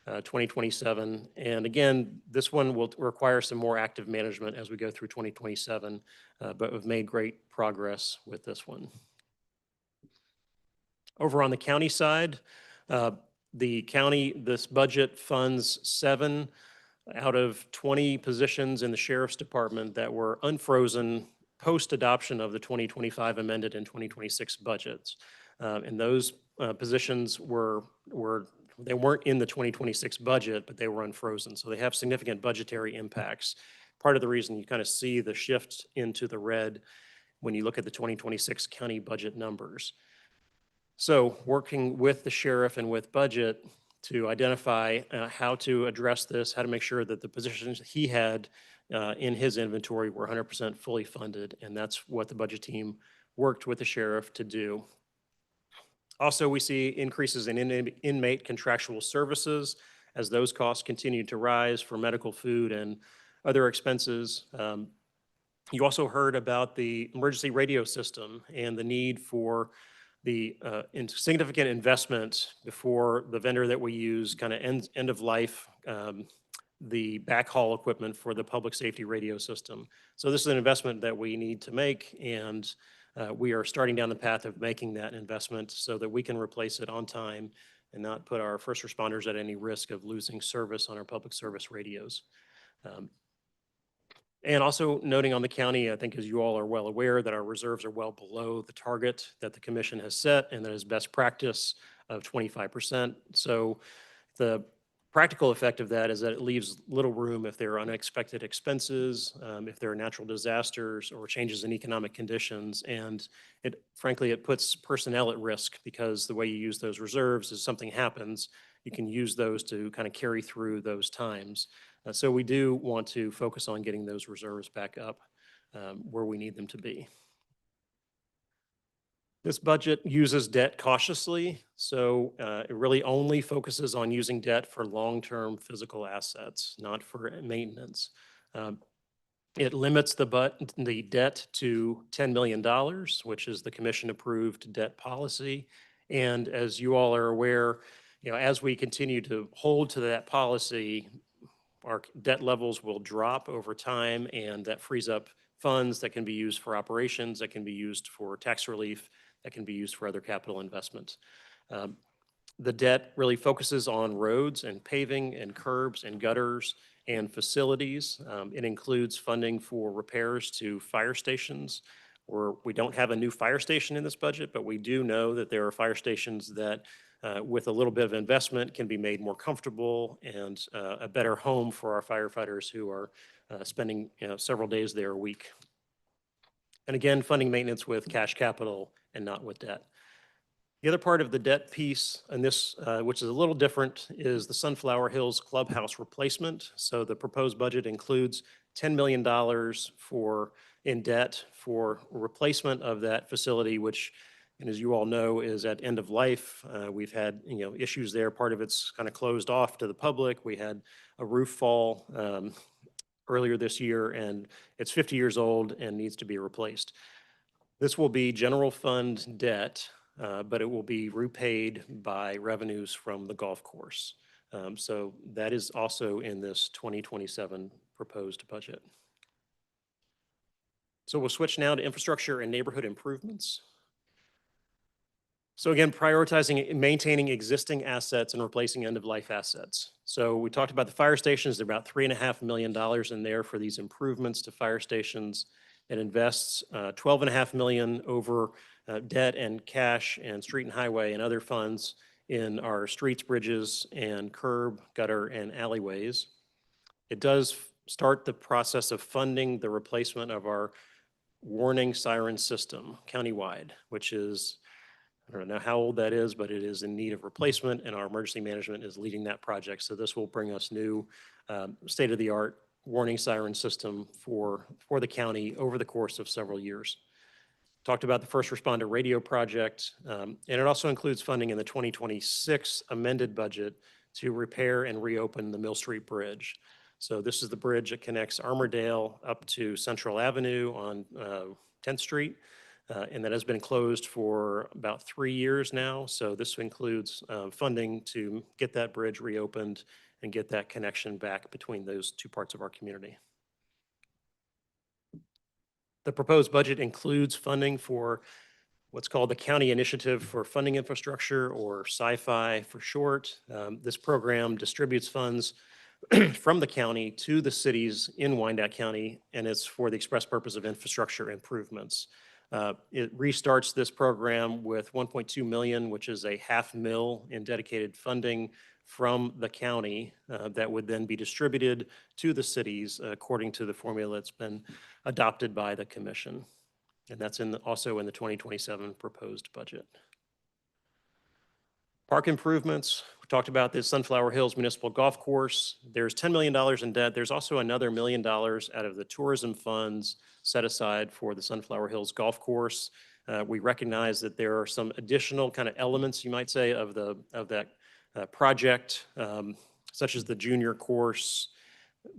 2027. And again, this one will require some more active management as we go through 2027, but we've made great progress with this one. Over on the county side, this budget funds 7 out of 20 positions in the sheriff's department that were unfrozen post-adoption of the 2025 amended and 2026 budgets. And those positions they weren't in the 2026 budget, but they were unfrozen. So they have significant budgetary impacts. Part of the reason you kind of see the shift into the red when you look at the 2026 county budget numbers. So working with the sheriff and with budget to identify how to address this, how to make sure that the positions he had in his inventory were 100% fully funded. And that's what the budget team worked with the sheriff to do. Also, we see increases in inmate contractual services as those costs continue to rise for medical, food, and other expenses. You also heard about the emergency radio system and the need for the significant investment before the vendor that we use kind of end of life the backhaul equipment for the public safety radio system. So this is an investment that we need to make, and we are starting down the path of making that investment so that we can replace it on time and not put our first responders at any risk of losing service on our public service radios. And also noting on the county, I think as you all are well aware, that our reserves are well below the target that the commission has set and that is best practice of 25%. So the practical effect of that is that it leaves little room if there are unexpected expenses, if there are natural disasters or changes in economic conditions. And frankly, it puts personnel at risk because the way you use those reserves is something happens, you can use those to kind of carry through those times. So we do want to focus on getting those reserves back up where we need them to be. This budget uses debt cautiously, so it really only focuses on using debt for long-term physical assets, not for maintenance. Um, It limits the debt to $10 million, which is the commission-approved debt policy. And as you all are aware, as we continue to hold to that policy, our debt levels will drop over time, and that frees up funds that can be used for operations, that can be used for tax relief, that can be used for other capital investments. The debt really focuses on roads and paving and curbs and gutters and facilities. It includes funding for repairs to fire stations, where we don't have a new fire station in this budget, but we do know that there are fire stations that with a little bit of investment can be made more comfortable and a better home for our firefighters who are spending several days there a week. And again, funding maintenance with cash capital and not with debt. The other part of the debt piece, and this, which is a little different, is the Sunflower Hills Clubhouse replacement. So the proposed budget includes $10 million in debt for replacement of that facility, which, and as you all know, is at end of life. We've had issues there. Part of it's kind of closed off to the public. We had a roof fall earlier this year, and it's 50 years old and needs to be replaced. This will be general fund debt, but it will be repaid by revenues from the golf course. So that is also in this 2027 proposed budget. So we'll switch now to infrastructure and neighborhood improvements. So again, prioritizing and maintaining existing assets and replacing end-of-life assets. So we talked about the fire stations. There are about $3.5 million in there for these improvements to fire stations. It invests $12.5 million over debt and cash and street and highway and other funds in our streets, bridges, and curb, gutter, and alleyways. It does start the process of funding the replacement of our warning siren system countywide, which is, I don't know how old that is, but it is in need of replacement, and our emergency management is leading that project. So this will bring us new state-of-the-art warning siren system for the county over the course of several years. Talked about the first responder radio project, and it also includes funding in the 2026 amended budget to repair and reopen the Mill Street Bridge. So this is the bridge that connects Armourdale up to Central Avenue on 10th Street. And that has been closed for about 3 years now. So this includes funding to get that bridge reopened and get that connection back between those two parts of our community. The proposed budget includes funding for what's called the County Initiative for Funding Infrastructure, or SIFI for short. This program distributes funds from the county to the cities in Wyandotte County, and it's for the express purpose of infrastructure improvements. It restarts this program with $1.2 million, which is a $500,000 in dedicated funding from the county that would then be distributed to the cities according to the formula that's been adopted by the commission. And that's also in the 2027 proposed budget. Park improvements, we talked about this Sunflower Hills Municipal Golf Course. There's $10 million in debt. There's also another $1 million out of the tourism funds set aside for the Sunflower Hills Golf Course. We recognize that there are some additional kind of elements, you might say, of that project, such as the junior course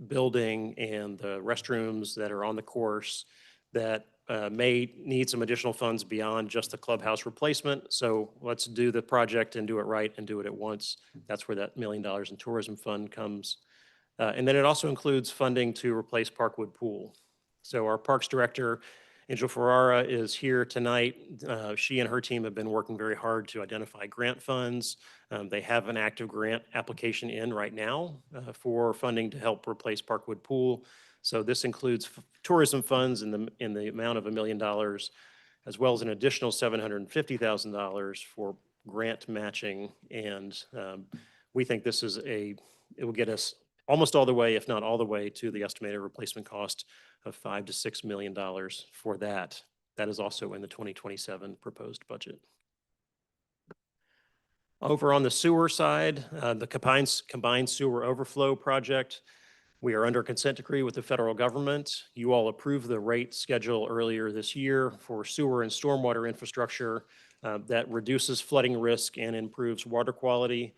building and the restrooms that are on the course that may need some additional funds beyond just the clubhouse replacement. So let's do the project and do it right and do it at once. That's where that $1 million in tourism fund comes. And then it also includes funding to replace Parkwood Pool. So our Parks Director, Angel Ferrara, is here tonight. She and her team have been working very hard to identify grant funds. They have an active grant application in right now for funding to help replace Parkwood Pool. So this includes tourism funds in the amount of $1 million, as well as an additional $750,000 for grant matching. And we think this is it will get us almost all the way, if not all the way, to the estimated replacement cost of $5 to $6 million for that. That is also in the 2027 proposed budget. Over on the sewer side, the combined sewer overflow project, We are under consent decree with the federal government. You all approved the rate schedule earlier this year for sewer and stormwater infrastructure that reduces flooding risk and improves water quality.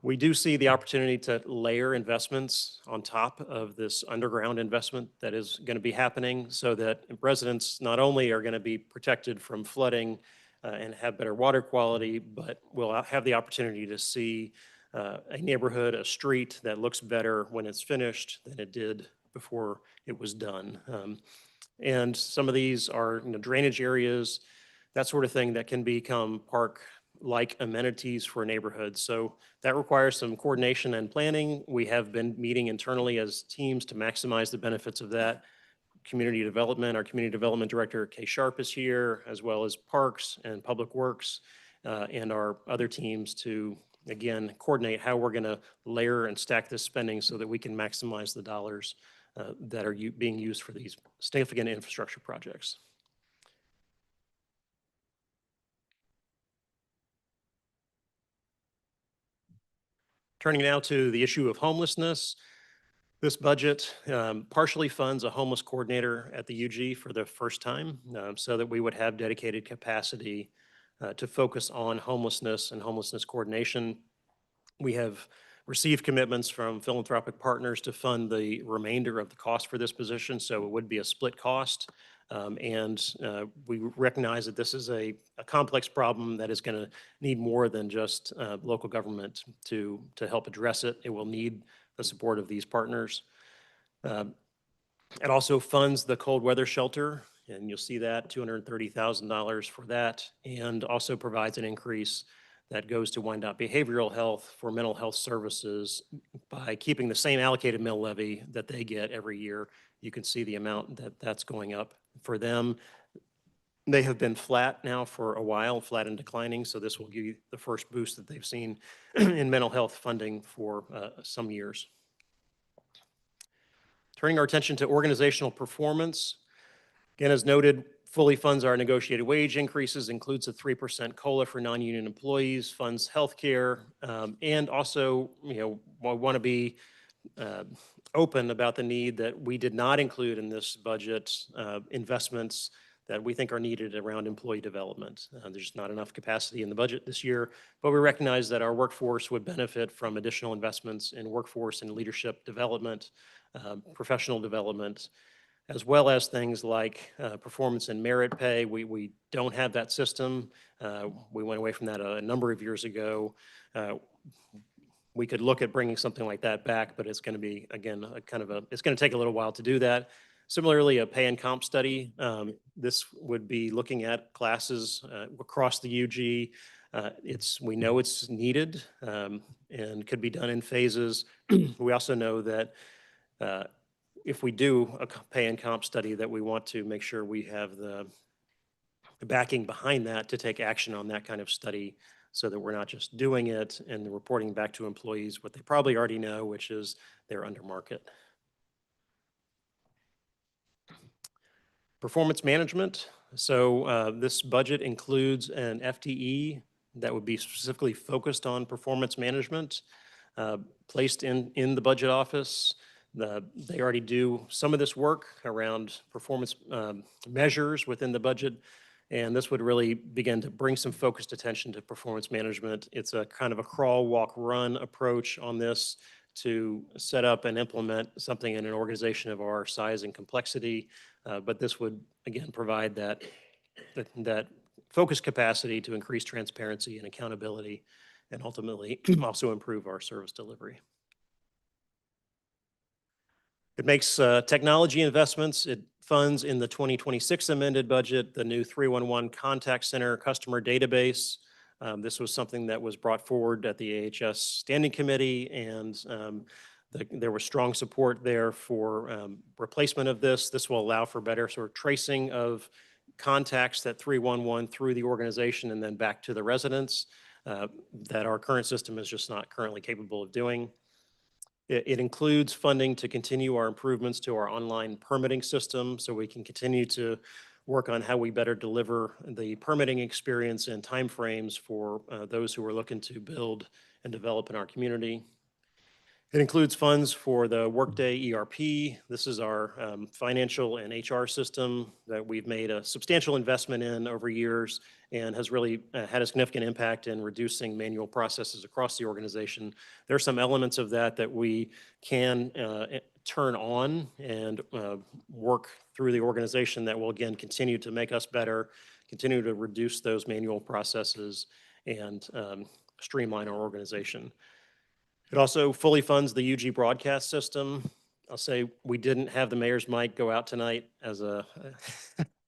We do see the opportunity to layer investments on top of this underground investment that is going to be happening so that residents not only are going to be protected from flooding and have better water quality, but will have the opportunity to see a neighborhood, a street that looks better when it's finished than it did before it was done. And some of these are drainage areas, that sort of thing that can become park-like amenities for neighborhoods. So that requires some coordination and planning. We have been meeting internally as teams to maximize the benefits of that. Community development, our community development director, Kay Sharp, is here, as well as Parks and Public Works, and our other teams to, again, coordinate how we're going to layer and stack this spending so that we can maximize the dollars that are being used for these significant infrastructure projects. Turning now to the issue of homelessness. This budget partially funds a homeless coordinator at the UG for the first time so that we would have dedicated capacity to focus on homelessness and homelessness coordination. We have received commitments from philanthropic partners to fund the remainder of the cost for this position, so it would be a split cost. We recognize that this is a complex problem that is going to need more than just local government to help address it. It will need the support of these partners. It also funds the cold weather shelter, and you'll see that $230,000 for that, and also provides an increase that goes to Wyandotte Behavioral Health for mental health services by keeping the same allocated mill levy that they get every year. You can see the amount that's going up for them. They have been flat now for a while, flat and declining, so this will give you the first boost that they've seen in mental health funding for some years. Turning our attention to organizational performance. Again, as noted, fully funds our negotiated wage increases, includes a 3% COLA for non-union employees, funds healthcare, and also, we want to be open about the need that we did not include in this budget investments that we think are needed around employee development. There's not enough capacity in the budget this year, but we recognize that our workforce would benefit from additional investments in workforce and leadership development, professional development, as well as things like performance and merit pay. We don't have that system. We went away from that a number of years ago. We could look at bringing something like that back, but it's going to be, again, it's going to take a little while to do that. Similarly, a pay and comp study. This would be looking at classes across the UG. We know it's needed and could be done in phases. We also know that if we do a pay and comp study, that we want to make sure we have the backing behind that to take action on that kind of study so that we're not just doing it and reporting back to employees what they probably already know, which is they're under market. Performance management. So this budget includes an FTE that would be specifically focused on performance management, placed in the budget office. They already do some of this work around performance measures within the budget, and this would really begin to bring some focused attention to performance management. It's a kind of a crawl, walk, run approach on this to set up and implement something in an organization of our size and complexity. But this would, again, provide that focused capacity to increase transparency and accountability, and ultimately also improve our service delivery. It makes technology investments. It funds in the 2026 amended budget the new 311 contact center customer database. This was something that was brought forward at the AHS Standing Committee, and there was strong support there for replacement of this. This will allow for better sort of tracing of contacts that 311 through the organization and then back to the residents that our current system is just not currently capable of doing. It includes funding to continue our improvements to our online permitting system so we can continue to work on how we better deliver the permitting experience and timeframes for those who are looking to build and develop in our community. It includes funds for the Workday ERP. This is our financial and HR system that we've made a substantial investment in over years and has really had a significant impact in reducing manual processes across the organization. There are some elements of that that we can turn on and work through the organization that will, again, continue to make us better, continue to reduce those manual processes, and streamline our organization. It also fully funds the UG broadcast system. I'll say we didn't have the mayor's mic go out tonight as a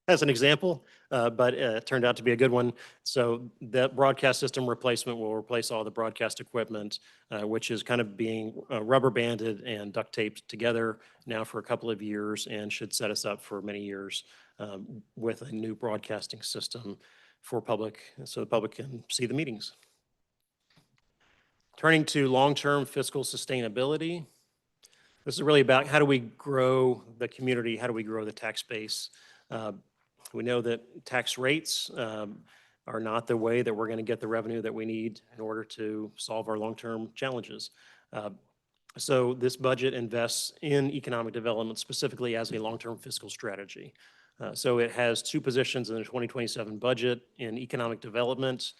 as an example, but it turned out to be a good one. So that broadcast system replacement will replace all the broadcast equipment, which is kind of being rubber banded and duct taped together now for a couple of years and should set us up for many years with a new broadcasting system for public, so the public can see the meetings. Turning to long-term fiscal sustainability, this is really about how do we grow the community, how do we grow the tax base. We know that tax rates are not the way that we're going to get the revenue that we need in order to solve our long-term challenges. So this budget invests in economic development specifically as a long-term fiscal strategy. So it has two positions in the 2027 budget in economic development,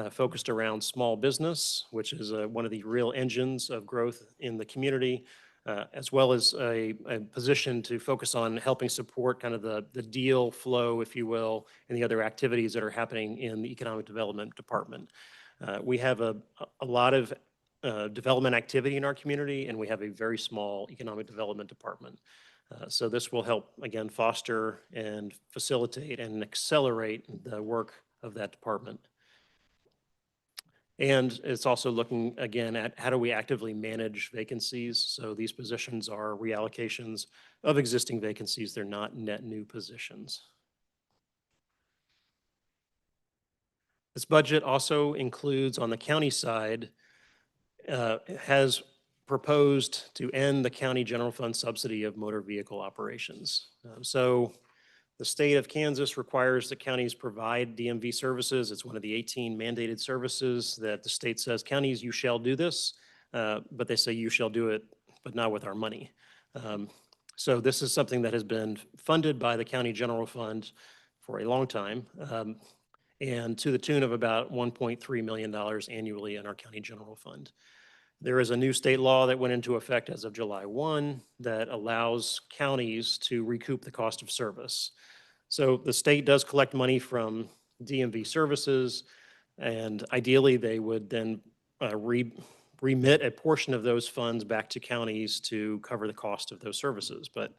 focused around small business, which is one of the real engines of growth in the community, as well as a position to focus on helping support kind of the deal flow, if you will, and the other activities that are happening in the economic development department. We have a lot of development activity in our community, and we have a very small economic development department. So this will help, again, foster and facilitate and accelerate the work of that department. And it's also looking, again, at how do we actively manage vacancies. So these positions are reallocations of existing vacancies. They're not net new positions. This budget also includes, on the county side, has proposed to end the county general fund subsidy of motor vehicle operations. So the state of Kansas requires that counties provide DMV services. It's one of the 18 mandated services that the state says, counties, you shall do this, but they say you shall do it, but not with our money. So this is something that has been funded by the county general fund for a long time, and to the tune of about $1.3 million annually in our county general fund. There is a new state law that went into effect as of July 1 that allows counties to recoup the cost of service. So the state does collect money from DMV services, and ideally they would then remit a portion of those funds back to counties to cover the cost of those services. But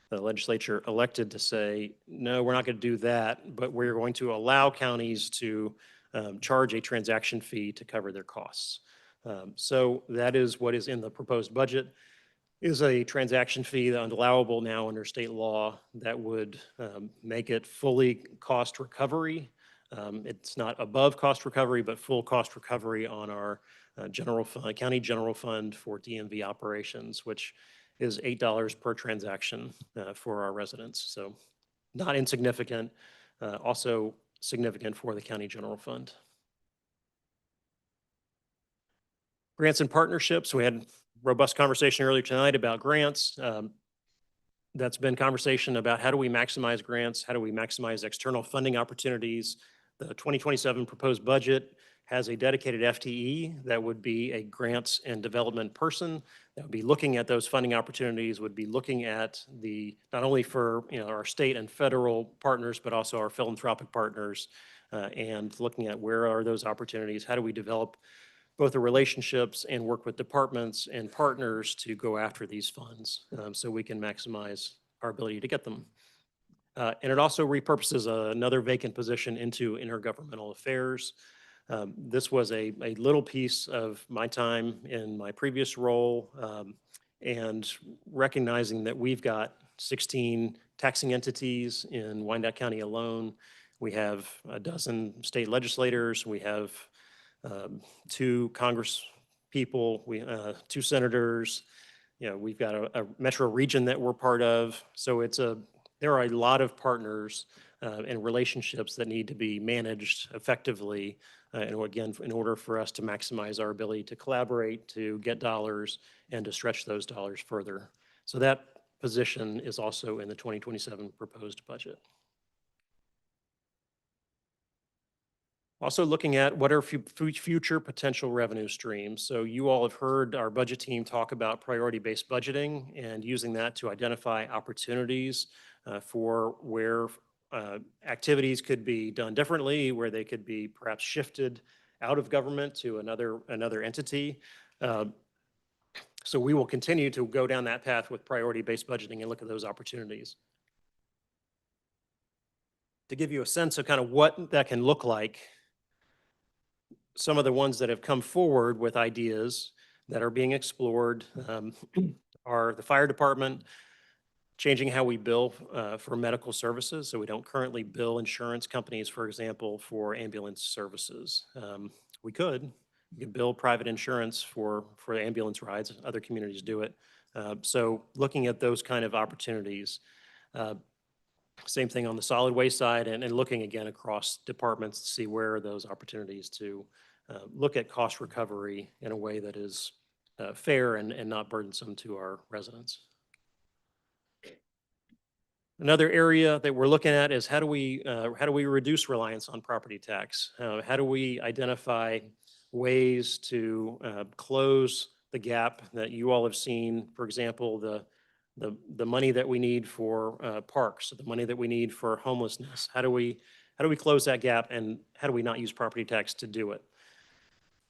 the legislature elected to say, no, we're not going to do that, but we're going to allow counties to charge a transaction fee to cover their costs. So that is what is in the proposed budget, is a transaction fee that is allowable now under state law that would make it fully cost recovery. It's not above cost recovery, but full cost recovery on our county general fund for DMV operations, which is $8 per transaction for our residents. So not insignificant, also significant for the county general fund. Grants and partnerships. We had robust conversation earlier tonight about grants. That's been conversation about how do we maximize grants, how do we maximize external funding opportunities. The 2027 proposed budget has a dedicated FTE that would be a grants and development person that would be looking at those funding opportunities, would be looking at not only for our state and federal partners, but also our philanthropic partners, and looking at where are those opportunities, how do we develop both the relationships and work with departments and partners to go after these funds so we can maximize our ability to get them. And it also repurposes another vacant position into intergovernmental affairs. This was a little piece of my time in my previous role, and recognizing that we've got 16 taxing entities in Wyandotte County alone. We have a dozen state legislators. We have 2 Congress people, 2 senators. We've got a metro region that we're part of. So there are a lot of partners and relationships that need to be managed effectively. And again, in order for us to maximize our ability to collaborate, to get dollars, and to stretch those dollars further. So that position is also in the 2027 proposed budget. Also looking at what are future potential revenue streams. So you all have heard our budget team talk about priority-based budgeting and using that to identify opportunities for where activities could be done differently, where they could be perhaps shifted out of government to another entity. So we will continue to go down that path with priority-based budgeting and look at those opportunities. To give you a sense of kind of what that can look like, some of the ones that have come forward with ideas that are being explored are the fire department, changing how we bill for medical services. So we don't currently bill insurance companies, for example, for ambulance services. We could bill private insurance for ambulance rides. Other communities do it. So looking at those kind of opportunities. Same thing on the solid waste side and looking again across departments to see where are those opportunities to look at cost recovery in a way that is fair and not burdensome to our residents. Another area that we're looking at is how do we reduce reliance on property tax? How do we identify ways to close the gap that you all have seen? For example, the money that we need for parks, the money that we need for homelessness. How do we close that gap, and how do we not use property tax to do it?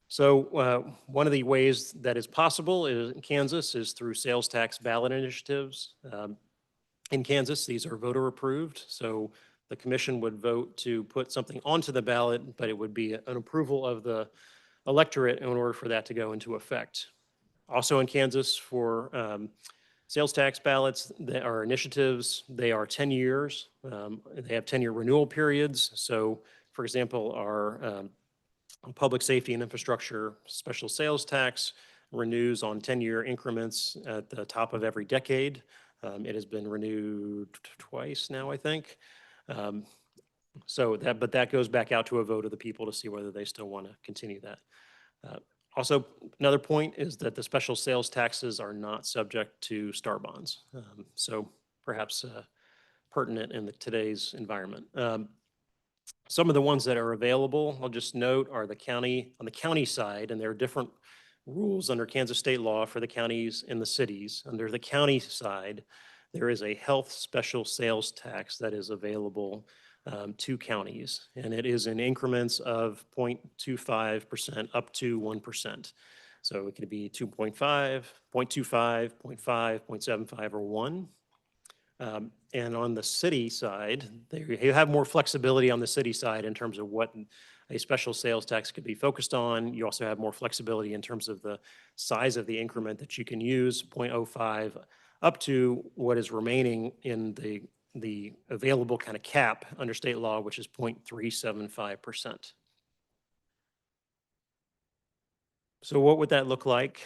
So one of the ways that is possible in Kansas is through sales tax ballot initiatives. In Kansas, these are voter approved. So the commission would vote to put something onto the ballot, but it would be an approval of the electorate in order for that to go into effect. Also in Kansas for sales tax ballots, there are initiatives. They are 10 years. They have 10-year renewal periods. So for example, our public safety and infrastructure special sales tax renews on 10-year increments at the top of every decade. It has been renewed twice now, I think. But that goes back out to a vote of the people to see whether they still want to continue that. Also, another point is that the special sales taxes are not subject to STAR bonds. So perhaps pertinent in today's environment. Some of the ones that are available, I'll just note, are on the county side, and there are different rules under Kansas state law for the counties and the cities. Under the county side, there is a health special sales tax that is available to counties, and it is in increments of 0.25% up to 1%. So it could be 2.5, 0.25, 0.5, 0.75, or 1. And on the city side, you have more flexibility on the city side in terms of what a special sales tax could be focused on. You also have more flexibility in terms of the size of the increment that you can use, 0.05 up to what is remaining in the available kind of cap under state law, which is 0.375%. So what would that look like?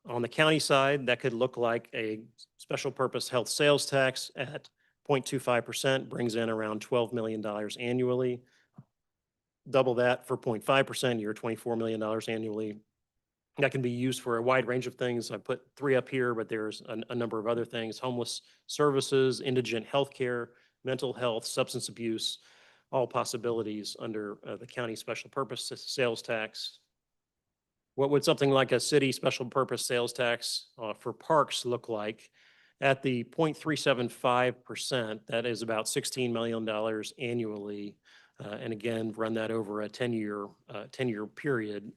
On the county side, that could look like a special purpose health sales tax at 0.25%, brings in around $12 million annually. Double that for 0.5%, you're $24 million annually. That can be used for a wide range of things. I put 3 up here, but there's a number of other things: homeless services, indigent healthcare, mental health, substance abuse, all possibilities under the county special purpose sales tax. What would something like a city special purpose sales tax for parks look like? At the 0.375%, that is about $16 million annually. And again, run that over a 10-year period.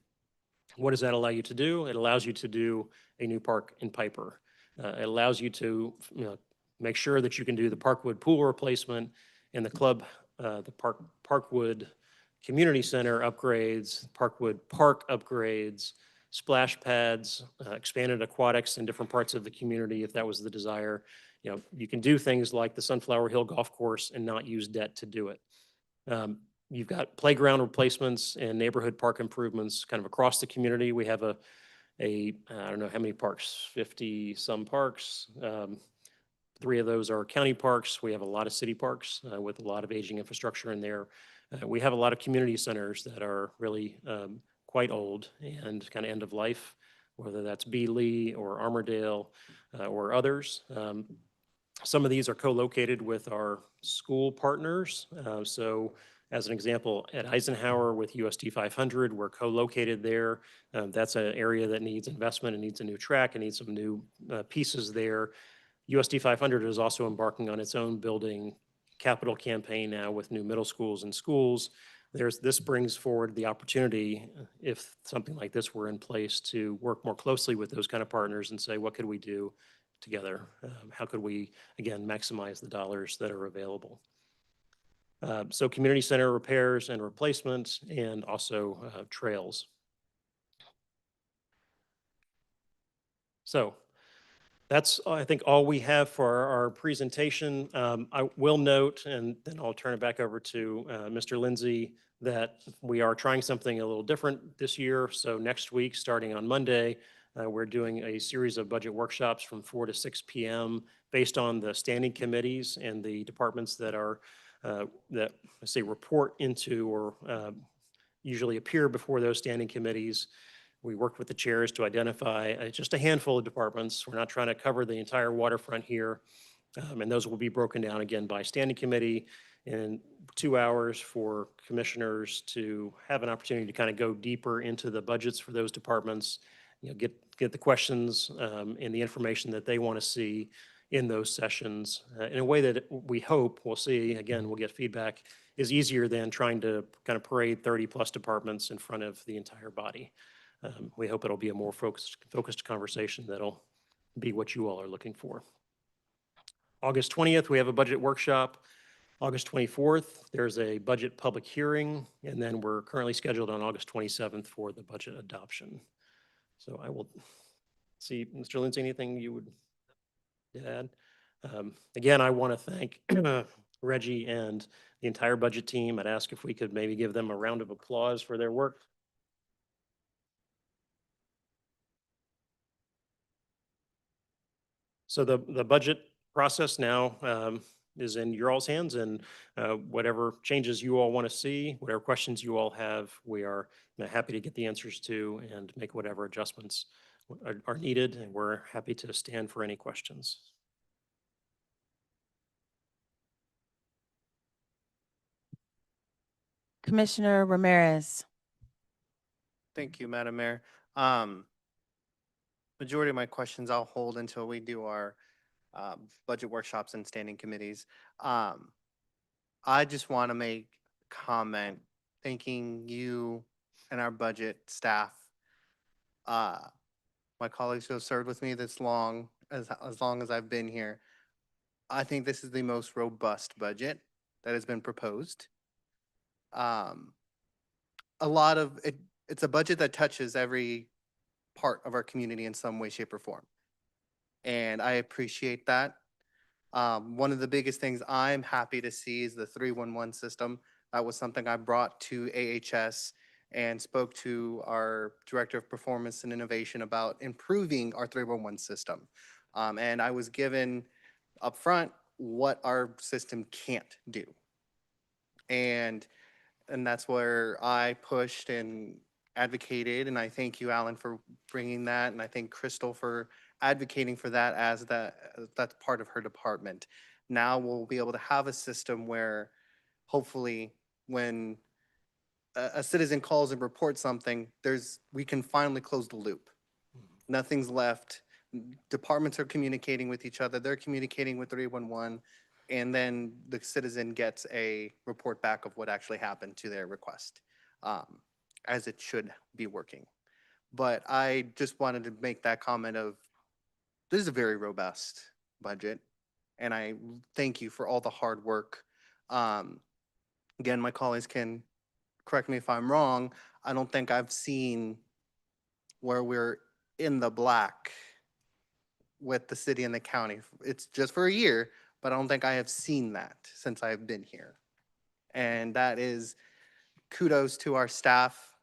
What does that allow you to do? It allows you to do a new park in Piper. It allows you to make sure that you can do the Parkwood pool replacement and the Parkwood Community Center upgrades, Parkwood Park upgrades, splash pads, expanded aquatics in different parts of the community if that was the desire. You can do things like the Sunflower Hill Golf Course and not use debt to do it. You've got playground replacements and neighborhood park improvements kind of across the community. We have I don't know how many parks, 50 some parks. 3 of those are county parks. We have a lot of city parks with a lot of aging infrastructure in there. We have a lot of community centers that are really quite old and kind of end of life, whether that's Bee Lee or Armourdale or others. Some of these are co-located with our school partners. So as an example, at Eisenhower with USD 500, we're co-located there. That's an area that needs investment. It needs a new track. It needs some new pieces there. USD 500 is also embarking on its own building capital campaign now with new middle schools and schools. This brings forward the opportunity, if something like this were in place, to work more closely with those kind of partners and say, what could we do together? How could we, again, maximize the dollars that are available? So community center repairs and replacements, and also trails. So that's, I think, all we have for our presentation. I will note, and then I'll turn it back over to Mr. Lindsay, that we are trying something a little different this year. So next week, starting on Monday, we're doing a series of budget workshops from 4 to 6 p.m. based on the standing committees and the departments that are, that I say report into or usually appear before those standing committees. We worked with the chairs to identify just a handful of departments. We're not trying to cover the entire waterfront here. And those will be broken down again by standing committee in 2 hours for commissioners to have an opportunity to kind of go deeper into the budgets for those departments, get the questions and the information that they want to see in those sessions in a way that we hope, we'll see, again, we'll get feedback, is easier than trying to kind of parade 30 plus departments in front of the entire body. We hope it'll be a more focused conversation that'll be what you all are looking for. August 20th, we have a budget workshop. August 24th, there's a budget public hearing, and then we're currently scheduled on August 27th for the budget adoption. So I will see, Mr. Lindsay, anything you would add? Again, I want to thank Reggie and the entire budget team. I'd ask if we could maybe give them a round of applause for their work. So the budget process now is in your all's hands, and whatever changes you all want to see, whatever questions you all have, we are happy to get the answers to and make whatever adjustments are needed, and we're happy to stand for any questions. Commissioner Ramirez. Thank you, Madam Mayor. Majority of my questions I'll hold until we do our budget workshops and standing committees. I just want to make comment thanking you and our budget staff. My colleagues who have served with me this long, as long as I've been here. I think this is the most robust budget that has been proposed. A lot of it, it's a budget that touches every part of our community in some way, shape, or form. And I appreciate that. One of the biggest things I'm happy to see is the 311 system. That was something I brought to AHS and spoke to our Director of Performance and Innovation about improving our 311 system. And I was given upfront what our system can't do. And that's where I pushed and advocated, and I thank you, Alan, for bringing that, and I thank Crystal for advocating for that as that's part of her department. Now we'll be able to have a system where hopefully when a citizen calls and reports something, we can finally close the loop. Nothing's left. Departments are communicating with each other. They're communicating with 311, and then the citizen gets a report back of what actually happened to their request, as it should be working. But I just wanted to make that comment of, this is a very robust budget, and I thank you for all the hard work. Again, my colleagues can correct me if I'm wrong. I don't think I've seen where we're in the black with the city and the county. It's just for a year, but I don't think I have seen that since I've been here. And that is kudos to our staff.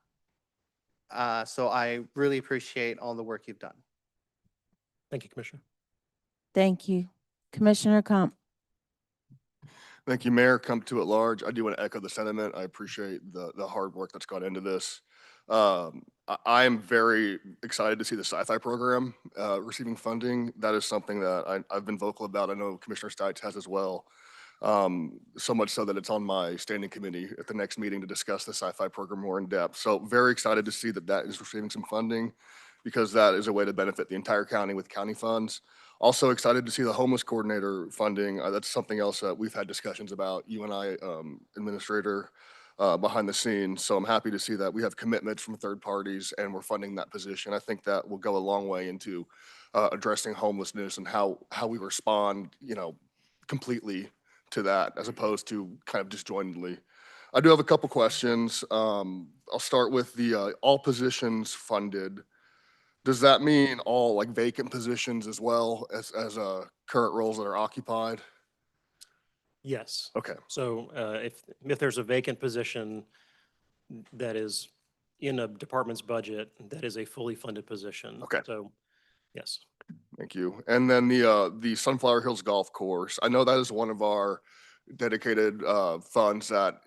So I really appreciate all the work you've done. Thank you, Commissioner. Thank you. Commissioner Comp. Thank you, Mayor. Come to at large. I do want to echo the sentiment. I appreciate the hard work that's gone into this. I am very excited to see the sci-fi program receiving funding. That is something that I've been vocal about. I know Commissioner Stites has as well. So much so that it's on my standing committee at the next meeting to discuss the sci-fi program more in depth. So very excited to see that that is receiving some funding because that is a way to benefit the entire county with county funds. Also excited to see the homeless coordinator funding. That's something else that we've had discussions about, you and I, Administrator, behind the scenes. So I'm happy to see that we have commitments from third parties and we're funding that position. I think that will go a long way into addressing homelessness and how we respond, completely to that as opposed to kind of disjointedly. I do have a couple questions. I'll start with the all positions funded. Does that mean all like vacant positions as well as current roles that are occupied? Yes. Okay. So if there's a vacant position that is in a department's budget, that is a fully funded position. Okay. So, yes. Thank you. And then the Sunflower Hills Golf Course. I know that is one of our dedicated funds that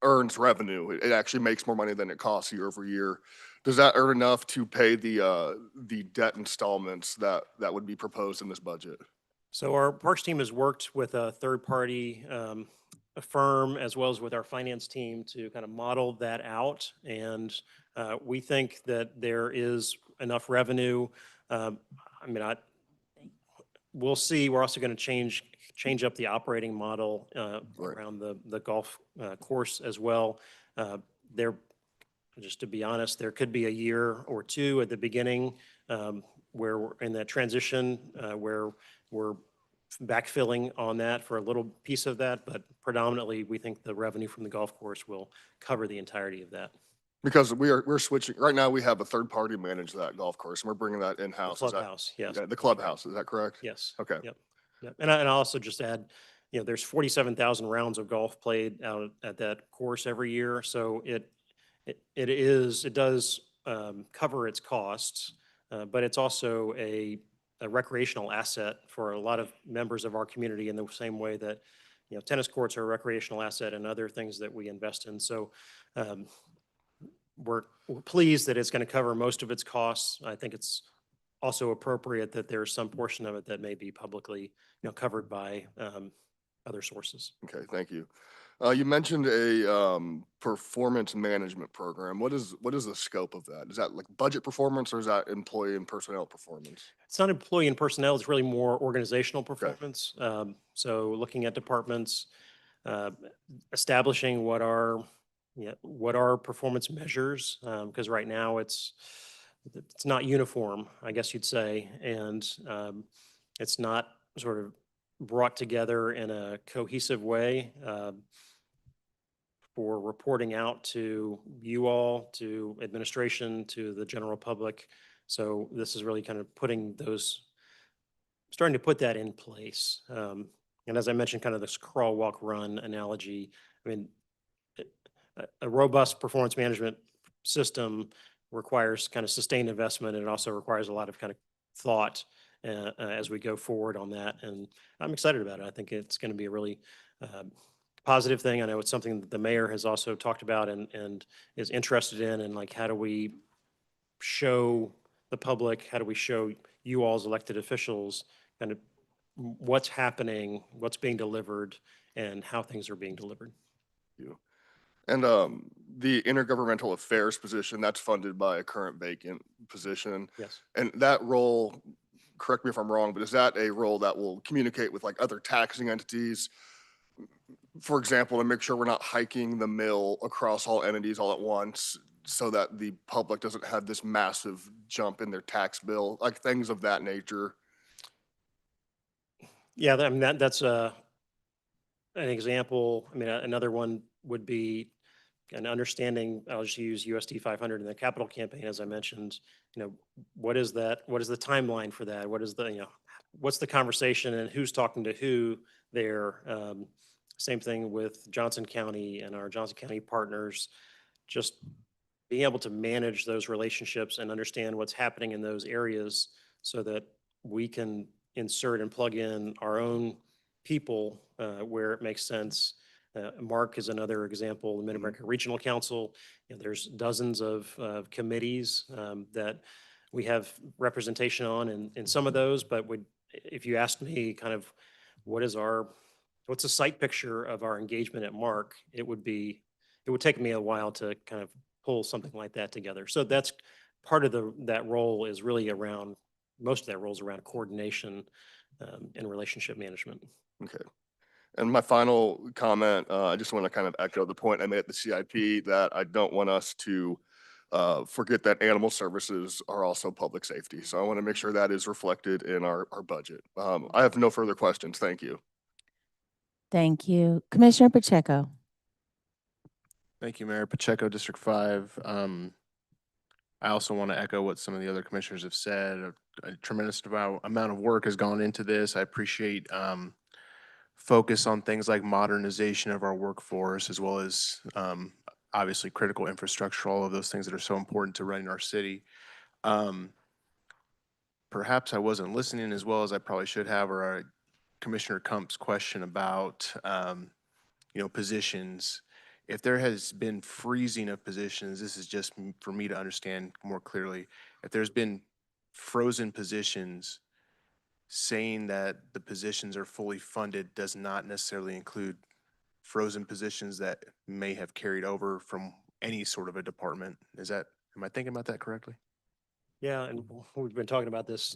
earns revenue. It actually makes more money than it costs year over year. Does that earn enough to pay the debt installments that would be proposed in this budget? So our Parks team has worked with a third-party a firm as well as with our finance team to kind of model that out. And we think that there is enough revenue. We'll see. We're also going to change up the operating model around the golf course as well. Just to be honest, there could be a year or two at the beginning where we're in that transition where we're backfilling on that for a little piece of that, but predominantly we think the revenue from the golf course will cover the entirety of that. Because we're switching right now. We have a third party manage that golf course, and we're bringing that in house. Clubhouse, yes. The clubhouse, is that correct? Yes. Okay. Yep. Yep. And I'll also just add, there's 47,000 rounds of golf played out at that course every year, so it does cover its costs, but it's also a recreational asset for a lot of members of our community in the same way that, tennis courts are a recreational asset and other things that we invest in. So we're pleased that it's going to cover most of its costs. I think it's also appropriate that there's some portion of it that may be publicly, covered by other sources. Okay, thank you. You mentioned a performance management program. What is the scope of that? Is that like budget performance or is that employee and personnel performance? It's not employee and personnel, it's really more organizational performance. So looking at departments, establishing what are performance measures, because right now it's not uniform, I guess you'd say, and it's not sort of brought together in a cohesive way for reporting out to you all, to administration, to the general public. So this is really kind of starting to put that in place. And as I mentioned, kind of this crawl, walk, run analogy, a robust performance management system requires kind of sustained investment, and it also requires a lot of kind of thought as we go forward on that. And I'm excited about it. I think it's going to be a really positive thing. I know it's something that the mayor has also talked about and is interested in, and like, how do we show the public, how do we show you all as elected officials kind of what's happening, what's being delivered, and how things are being delivered. And the intergovernmental affairs position, that's funded by a current vacant position. Yes. And that role, correct me if I'm wrong, but is that a role that will communicate with like other taxing entities? For example, to make sure we're not hiking the mill across all entities all at once so that the public doesn't have this massive jump in their tax bill, like things of that nature. Yeah, that's an example. Another one would be an understanding. I'll just use USD 500 in the capital campaign, as I mentioned. What is that? What is the timeline for that? What is what's the conversation and who's talking to who there? Same thing with Johnson County and our Johnson County partners. Just being able to manage those relationships and understand what's happening in those areas so that we can insert and plug in our own people where it makes sense. Mark is another example, the Mid-America Regional Council. There's dozens of committees that we have representation on in some of those, but if you asked me kind of what's the sight picture of our engagement at Mark, it would take me a while to kind of pull something like that together. So that's part of that role is really around, most of that role is around coordination and relationship management. Okay. And my final comment, I just want to kind of echo the point I made at the CIP that I don't want us to forget that animal services are also public safety. So I want to make sure that is reflected in our budget. I have no further questions. Thank you. Thank you. Commissioner Pacheco. Thank you, Mayor. Pacheco, District 5. I also want to echo what some of the other commissioners have said. A tremendous amount of work has gone into this. I appreciate focus on things like modernization of our workforce, as well as obviously critical infrastructure, all of those things that are so important to running our city. Perhaps I wasn't listening as well as I probably should have, or Commissioner Kump's question about positions. If there has been freezing of positions, this is just for me to understand more clearly. If there's been frozen positions, saying that the positions are fully funded does not necessarily include frozen positions that may have carried over from any sort of a department. Am I thinking about that correctly? Yeah, and we've been talking about this,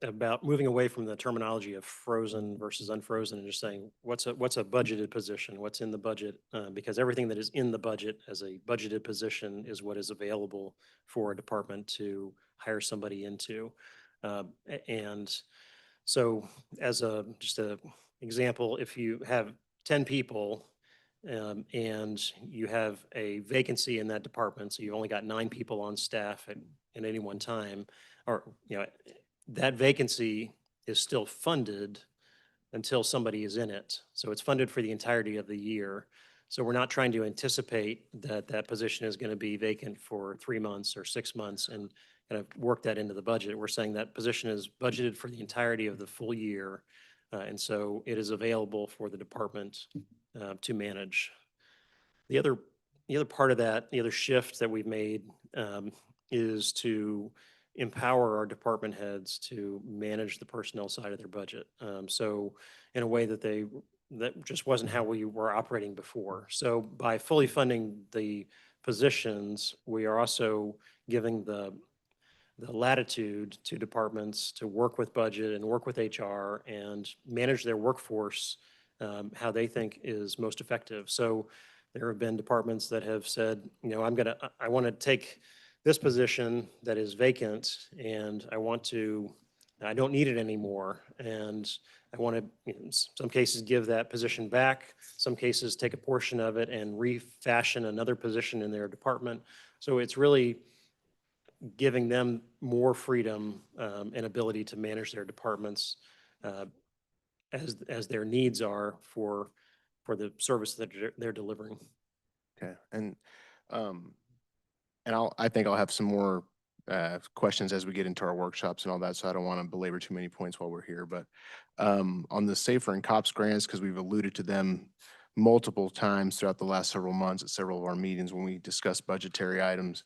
about moving away from the terminology of frozen versus unfrozen and just saying, what's a budgeted position? What's in the budget? Because everything that is in the budget as a budgeted position is what is available for a department to hire somebody into. And so as just a example, if you have 10 people and you have a vacancy in that department, so you've only got 9 people on staff at any one time, or that vacancy is still funded until somebody is in it. So it's funded for the entirety of the year. So we're not trying to anticipate that that position is going to be vacant for 3 months or 6 months and kind of work that into the budget. We're saying that position is budgeted for the entirety of the full year. And so it is available for the department to manage. The other part of that, the other shift that we've made is to empower our department heads to manage the personnel side of their budget. So in a way that just wasn't how we were operating before. So by fully funding the positions, we are also giving the latitude to departments to work with budget and work with HR and manage their workforce how they think is most effective. So there have been departments that have said, I want to take this position that is vacant and I don't need it anymore. And I want to, in some cases, give that position back. Some cases take a portion of it and refashion another position in their department. So it's really giving them more freedom and ability to manage their departments as their needs are for the service that they're delivering. Okay, and I think I'll have some more questions as we get into our workshops and all that, so I don't want to belabor too many points while we're here. But on the Safer and COPS grants, because we've alluded to them multiple times throughout the last several months at several of our meetings when we discuss budgetary items.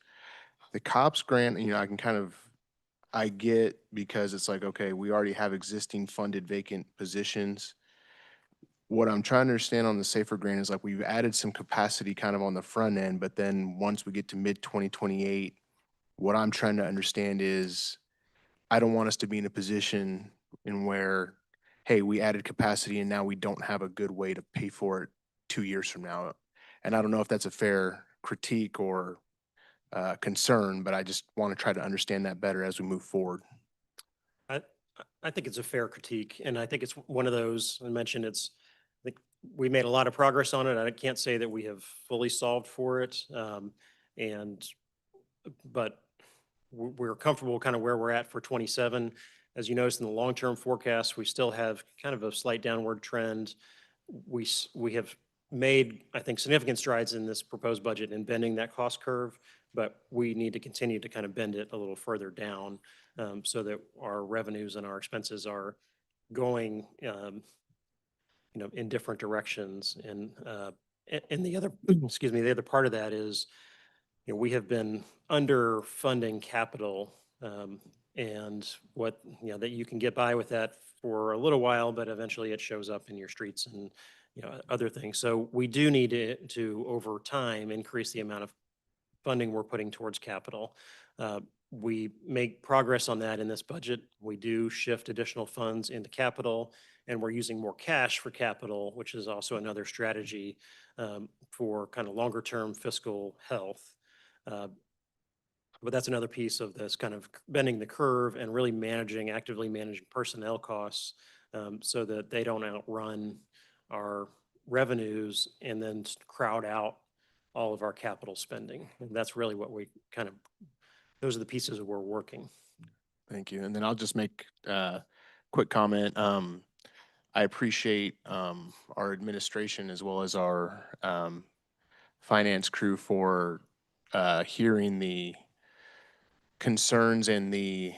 The COPS grant, I get because it's like, okay, we already have existing funded vacant positions. What I'm trying to understand on the Safer grant is like we've added some capacity kind of on the front end, but then once we get to mid-2028, what I'm trying to understand is I don't want us to be in a position in where, hey, we added capacity and now we don't have a good way to pay for it 2 years from now. And I don't know if that's a fair critique or concern, but I just want to try to understand that better as we move forward. I think it's a fair critique, and I think it's one of those, I mentioned we made a lot of progress on it. I can't say that we have fully solved for it, but we're comfortable kind of where we're at for 27. As you noticed in the long-term forecast, we still have kind of a slight downward trend. We have made, I think, significant strides in this proposed budget in bending that cost curve, but we need to continue to kind of bend it a little further down. so that our revenues and our expenses are going, in different directions. And the other, excuse me, the other part of that is, we have been underfunding capital, and that you can get by with that for a little while, but eventually it shows up in your streets and, other things. So we do need to over time, increase the amount of funding we're putting towards capital. We make progress on that in this budget. We do shift additional funds into capital, and we're using more cash for capital, which is also another strategy for kind of longer term fiscal health. But that's another piece of this kind of bending the curve and really actively managing personnel costs so that they don't outrun our revenues and then crowd out all of our capital spending. And that's really what those are the pieces that we're working. Thank you. And then I'll just make a quick comment. I appreciate our administration as well as our finance crew for hearing the concerns and the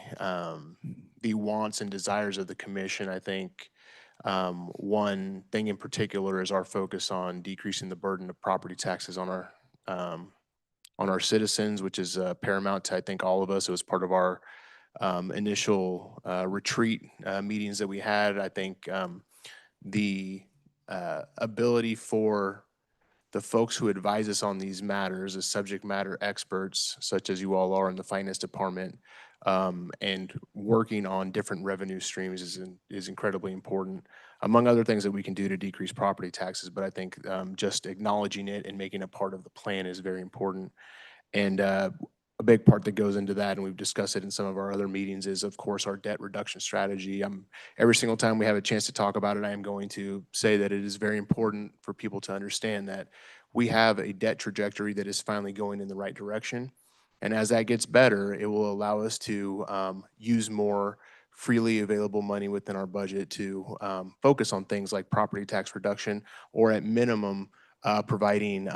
wants and desires of the commission. I think one thing in particular is our focus on decreasing the burden of property taxes on our citizens, which is paramount to, I think, all of us. It was part of our initial retreat meetings that we had. I think the ability for the folks who advise us on these matters as subject matter experts, such as you all are in the finance department, and working on different revenue streams is incredibly important, among other things that we can do to decrease property taxes. But I think just acknowledging it and making it part of the plan is very important. And a big part that goes into that, and we've discussed it in some of our other meetings, is of course our debt reduction strategy. Every single time we have a chance to talk about it, I am going to say that it is very important for people to understand that we have a debt trajectory that is finally going in the right direction. And as that gets better, it will allow us to use more freely available money within our budget to focus on things like property tax reduction, or at minimum, providing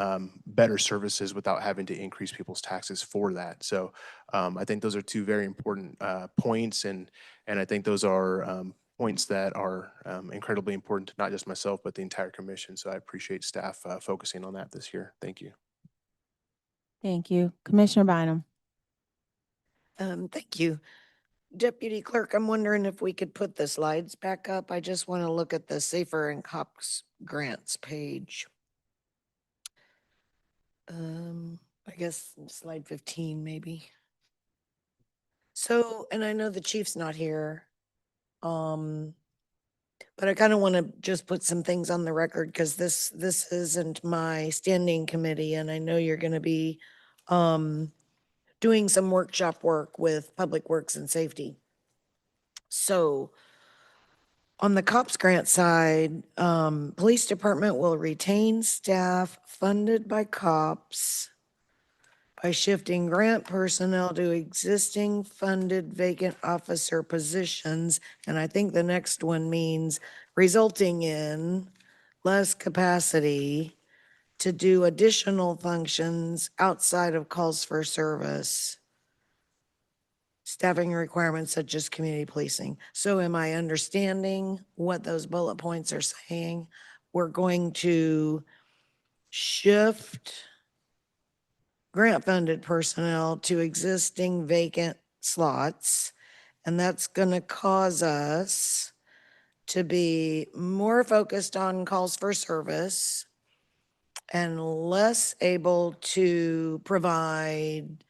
better services without having to increase people's taxes for that. So I think those are two very important points, and I think those are points that are incredibly important to not just myself, but the entire commission. So I appreciate staff focusing on that this year. Thank you. Thank you. Commissioner Bynum. Thank you. Deputy Clerk, I'm wondering if we could put the slides back up. I just want to look at the Safer and Cops grants page. I guess slide 15 maybe. So, and I know the chief's not here. But I kind of want to just put some things on the record because this isn't my standing committee, and I know you're going to be doing some workshop work with Public Works and Safety. So on the COPS grant side, Police Department will retain staff funded by COPS by shifting grant personnel to existing funded vacant officer positions. And I think the next one means resulting in less capacity to do additional functions outside of calls for service, staffing requirements such as community policing. So am I understanding what those bullet points are saying? We're going to shift grant-funded personnel to existing vacant slots, and that's going to cause us to be more focused on calls for service and less able to provide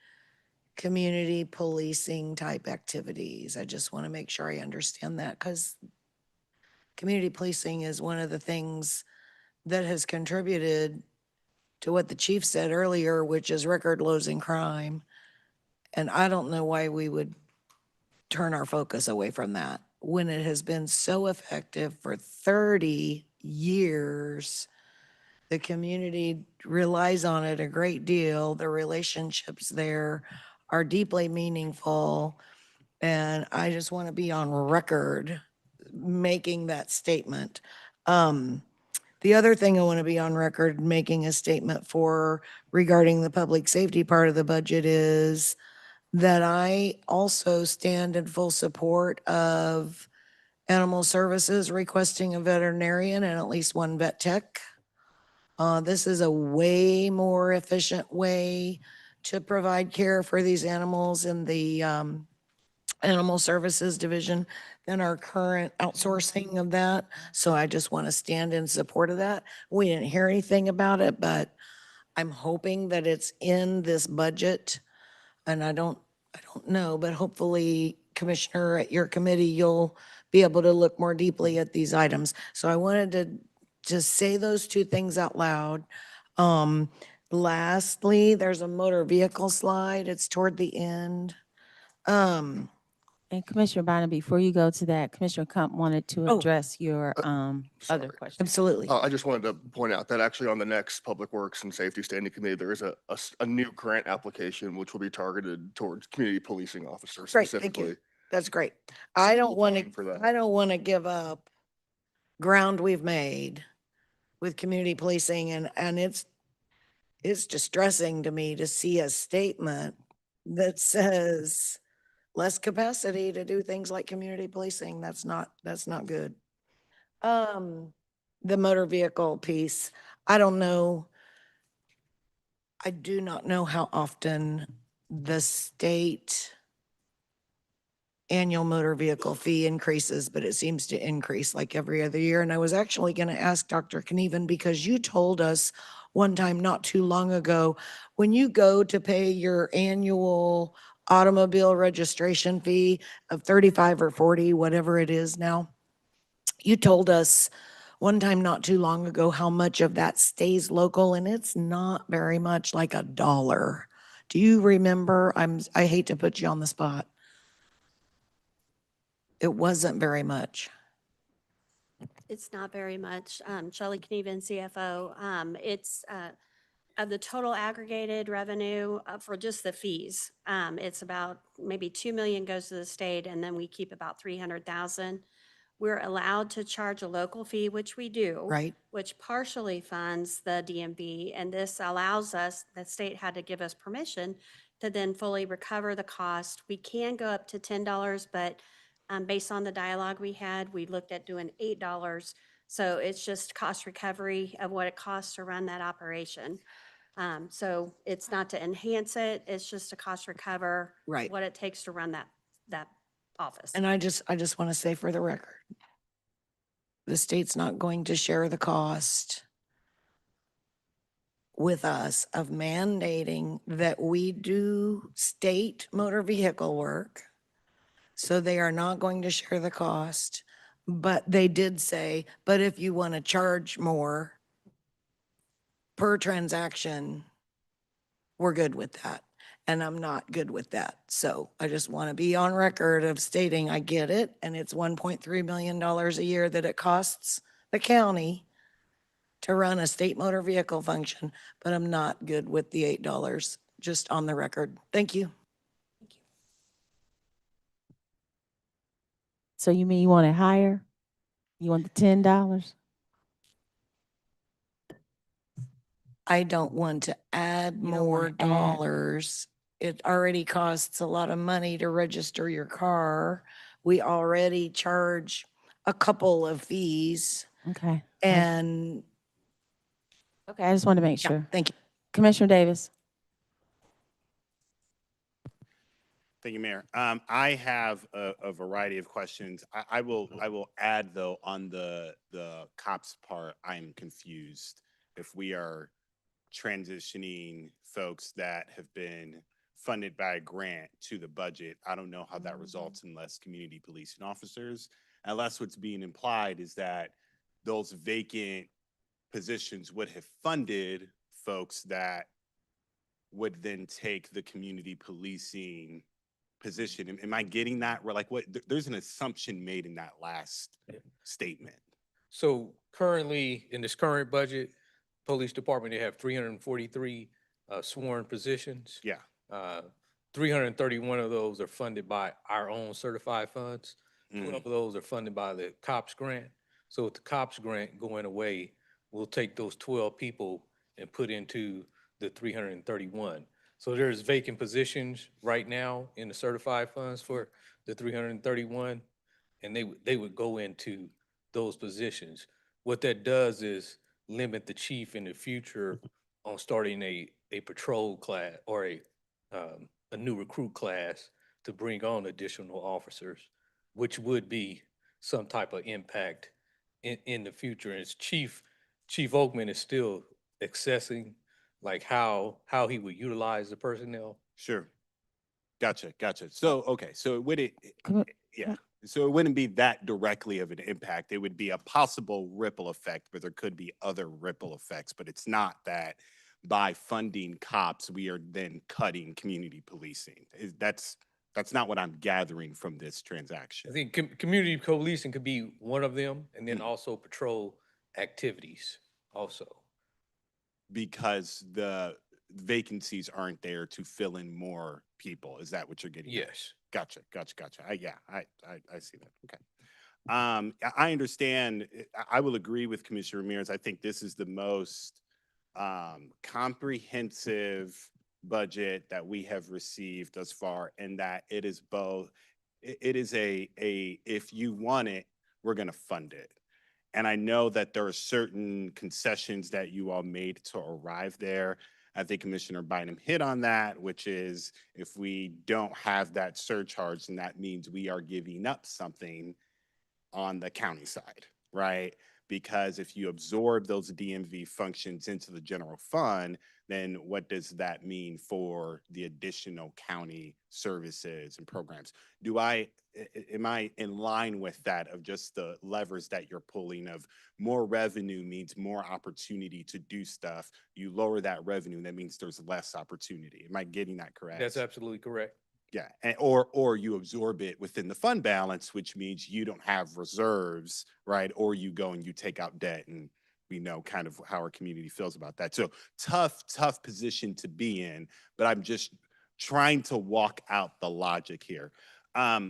community policing type activities. I just want to make sure I understand that, because community policing is one of the things that has contributed to what the chief said earlier, which is record lows in crime. And I don't know why we would turn our focus away from that when it has been so effective for 30 years. The community relies on it a great deal. The relationships there are deeply meaningful. And I just want to be on record making that statement. The other thing I want to be on record making a statement for regarding the public safety part of the budget is that I also stand in full support of Animal Services requesting a veterinarian and at least one vet tech. This is a way more efficient way to provide care for these animals in the Animal Services Division than our current outsourcing of that. So I just want to stand in support of that. We didn't hear anything about it, but I'm hoping that it's in this budget. And I don't know, but hopefully, Commissioner, at your committee, you'll be able to look more deeply at these items. So I wanted to just say those two things out loud. Lastly, there's a motor vehicle slide. It's toward the end. And Commissioner Bynum, before you go to that, Commissioner Kump wanted to Oh. address your other sorry. question. Absolutely. I just wanted to point out that actually on the next Public Works and Safety Standing Committee, there is a new grant application which will be targeted towards community policing officers Great, thank specifically. you. That's great. I don't want For that. to give up ground we've made with community policing and it's distressing to me to see a statement that says less capacity to do things like community policing. That's not good. The motor vehicle piece, I don't know. I do not know how often the state annual motor vehicle fee increases, but it seems to increase like every other year. And I was actually going to ask Dr. Knieven, because you told us one time not too long ago, when you go to pay your annual automobile registration fee of 35 or 40, whatever it is now, you told us one time not too long ago how much of that stays local, and it's not very much, like $1. Do you remember? I hate to put you on the spot. It wasn't very much. It's not very much. Shelley Knieven, CFO. It's of the total aggregated revenue for just the fees. It's about maybe 2 million goes to the state, and then we keep about 300,000. We're allowed to charge a local fee, which we do. Right. Which partially funds the DMV, and this allows us, the state had to give us permission to then fully recover the cost. We can go up to $10, but based on the dialogue we had, we looked at doing $8. So it's just cost recovery of what it costs to run that operation. So it's not to enhance it, it's just to cost recover. Right. What it takes to run that office. And I just want to say for the record, the state's not going to share the cost with us of mandating that we do state motor vehicle work. So they are not going to share the cost, but they did say, but if you want to charge more per transaction, we're good with that. And I'm not good with that. So I just want to be on record of stating I get it. And it's $1.3 million a year that it costs the county to run a state motor vehicle function, but I'm not good with the $8, just on the record. Thank you. So you mean you want it higher? You want the $10? I don't want to add You don't more wanna add- dollars. It already costs a lot of money to register your car. We already charge a couple of fees Okay. and Okay, I just wanted to make yeah, sure. thank you. Commissioner Davis. Thank you, Mayor. I have a variety of questions. I will add though on the cops part, I'm confused. If we are transitioning folks that have been funded by a grant to the budget, I don't know how that results in less community policing officers. Unless what's being implied is that those vacant positions would have funded folks that would then take the community policing position. Am I getting that? Or like what, there's an assumption made in that last statement. So currently, in this current budget, police department, they have 343 sworn positions. Yeah. 331 of those are funded by our own certified funds. 12 Mm. of those are funded by the COPS grant. So with the COPS grant going away, we'll take those 12 people and put into the 331. So there's vacant positions right now in the certified funds for the 331, and they would go into those positions. What that does is limit the chief in the future on starting a patrol class or a new recruit class to bring on additional officers, which would be some type of impact in the future. And it's Chief Oakman is still assessing like how he would utilize the personnel. Sure. Gotcha, gotcha. So, okay, so it wouldn't, yeah, so it wouldn't be that directly of an impact. It would be a possible ripple effect, but there could be other ripple effects. But it's not that by funding cops, we are then cutting community policing. That's not what I'm gathering from this transaction. I think community policing could be one of them, and then also patrol activities also. Because the vacancies aren't there to fill in more people. Is that what you're getting at? Yes. Gotcha, gotcha, gotcha. I see that. Okay. I understand. I will agree with Commissioner Ramirez. I think this is the most comprehensive budget that we have received thus far, and that it is both. It is a if you want it, we're going to fund it. And I know that there are certain concessions that you all made to arrive there. I think Commissioner Bynum hit on that, which is if we don't have that surcharge, then that means we are giving up something on the county side, right? Because if you absorb those DMV functions into the general fund, then what does that mean for the additional county services and programs? Am I in line with that of just the levers that you're pulling of more revenue means more opportunity to do stuff? You lower that revenue, that means there's less opportunity. Am I getting that correct? That's absolutely correct. Yeah, or you absorb it within the fund balance, which means you don't have reserves, right? Or you go and you take out debt, and we know kind of how our community feels about that. So tough position to be in, but I'm just trying to walk out the logic here.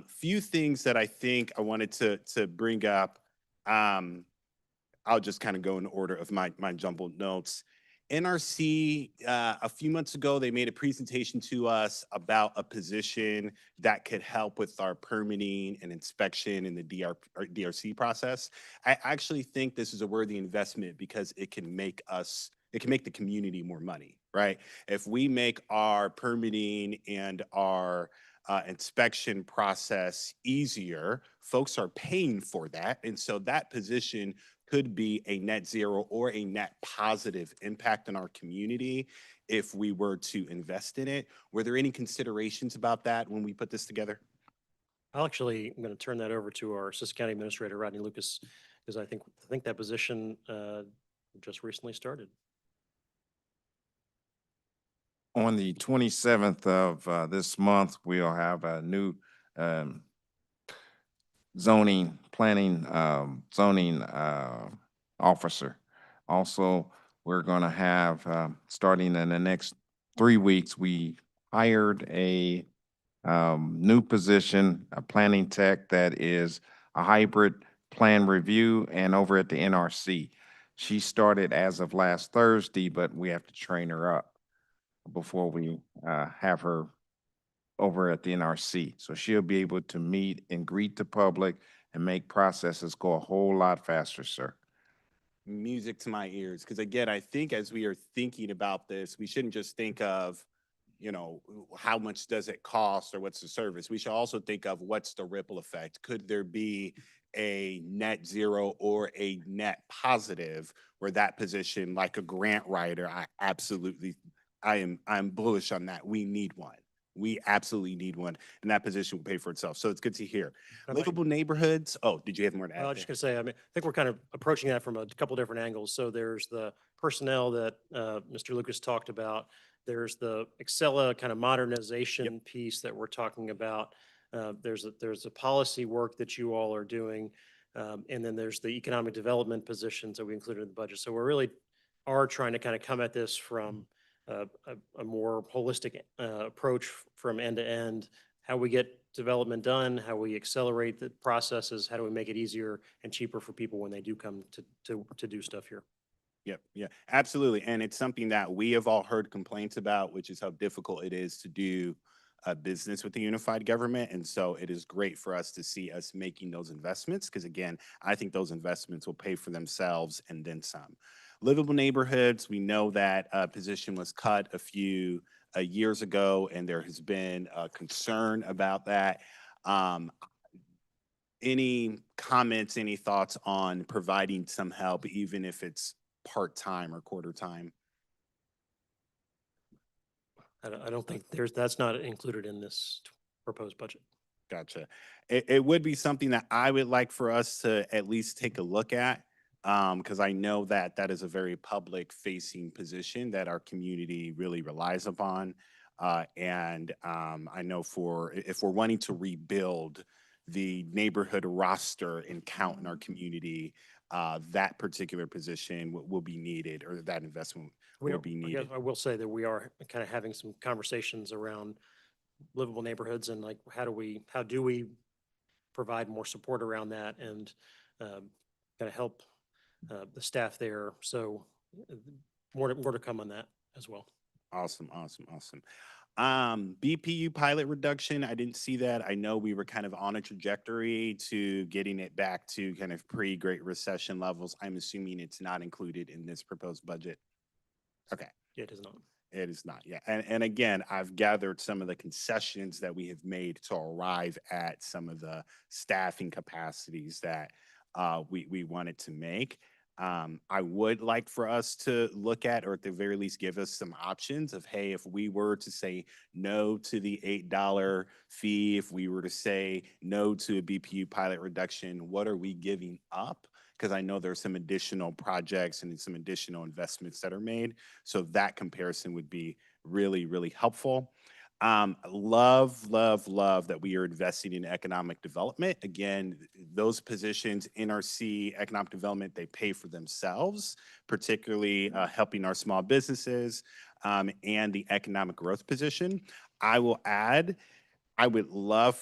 Few things that I think I wanted to bring up. I'll just kind of go in order of my jumbled notes. NRC, a few months ago, they made a presentation to us about a position that could help with our permitting and inspection in the DRC process. I actually think this is a worthy investment because it can make the community more money, right? If we make our permitting and our inspection process easier, folks are paying for that. And so that position could be a net zero or a net positive impact on our community if we were to invest in it. Were there any considerations about that when we put this together? I'm going to turn that over to our Assistant County Administrator, Rodney Lucas, because I think that position just recently started. On the 27th of this month, we'll have a new zoning officer. Also, we're going to have, starting in the next 3 weeks, we hired a new position, a planning tech that is a hybrid plan review and over at the NRC. She started as of last Thursday, but we have to train her up before we have her over at the NRC. So she'll be able to meet and greet the public and make processes go a whole lot faster, sir. Music to my ears, because again, I think as we are thinking about this, we shouldn't just think of, how much does it cost or what's the service? We should also think of what's the ripple effect. Could there be a net zero or a net positive where that position, like a grant writer, I'm bullish on that. We need one. We absolutely need one, and that position will pay for itself. So it's good to hear. Livable neighborhoods. Oh, did you have more to add? I was just going to say, I think we're kind of approaching that from a couple different angles. So there's the personnel that Mr. Lucas talked about. There's the Excella kind of modernization piece that we're talking about. There's a policy work that you all are doing. And then there's the economic development positions that we included in the budget. So we really are trying to kind of come at this from a more holistic approach from end to end, how we get development done, how we accelerate the processes, how do we make it easier and cheaper for people when they do come to do stuff here. Yep, yeah, absolutely. And it's something that we have all heard complaints about, which is how difficult it is to do business with the unified government. And so it is great for us to see us making those investments, because again, I think those investments will pay for themselves and then some. Livable neighborhoods, we know that position was cut a few years ago, and there has been concern about that. Um, any comments, any thoughts on providing some help, even if it's part-time or quarter time? I don't think that's not included in this proposed budget. Gotcha. It would be something that I would like for us to at least take a look at, because I know that that is a very public-facing position that our community really relies upon. I know if we're wanting to rebuild the neighborhood roster and count in our community, that particular position will be needed, or that investment will be I guess needed. I will say that we are kind of having some conversations around livable neighborhoods and like, how do we provide more support around that and kind of help the staff there. So more to come on that as well. Awesome, awesome, awesome. BPU pilot reduction, I didn't see that. I know we were kind of on a trajectory to getting it back to kind of pre-Great Recession levels. I'm assuming it's not included in this proposed budget. Okay. Yeah, it is not. It is not, yeah. And again, I've gathered some of the concessions that we have made to arrive at some of the staffing capacities that we wanted to make. I would like for us to look at, or at the very least, give us some options of, hey, if we were to say no to the $8 fee, if we were to say no to a BPU pilot reduction, what are we giving up? Because I know there's some additional projects and some additional investments that are made. So that comparison would be really, really helpful. Love that we are investing in economic development. Again, those positions, NRC, economic development, they pay for themselves, particularly helping our small businesses and the economic growth position. I will add, I would love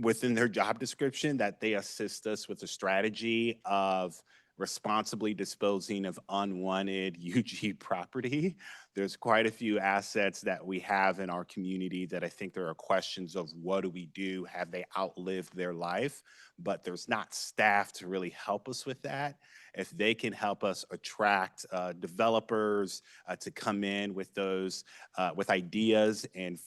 within their job description that they assist us with a strategy of responsibly disposing of unwanted UG property. There's quite a few assets that we have in our community that I think there are questions of what do we do? Have they outlived their life? But there's not staff to really help us with that. If they can help us attract developers to come in with those, with ideas and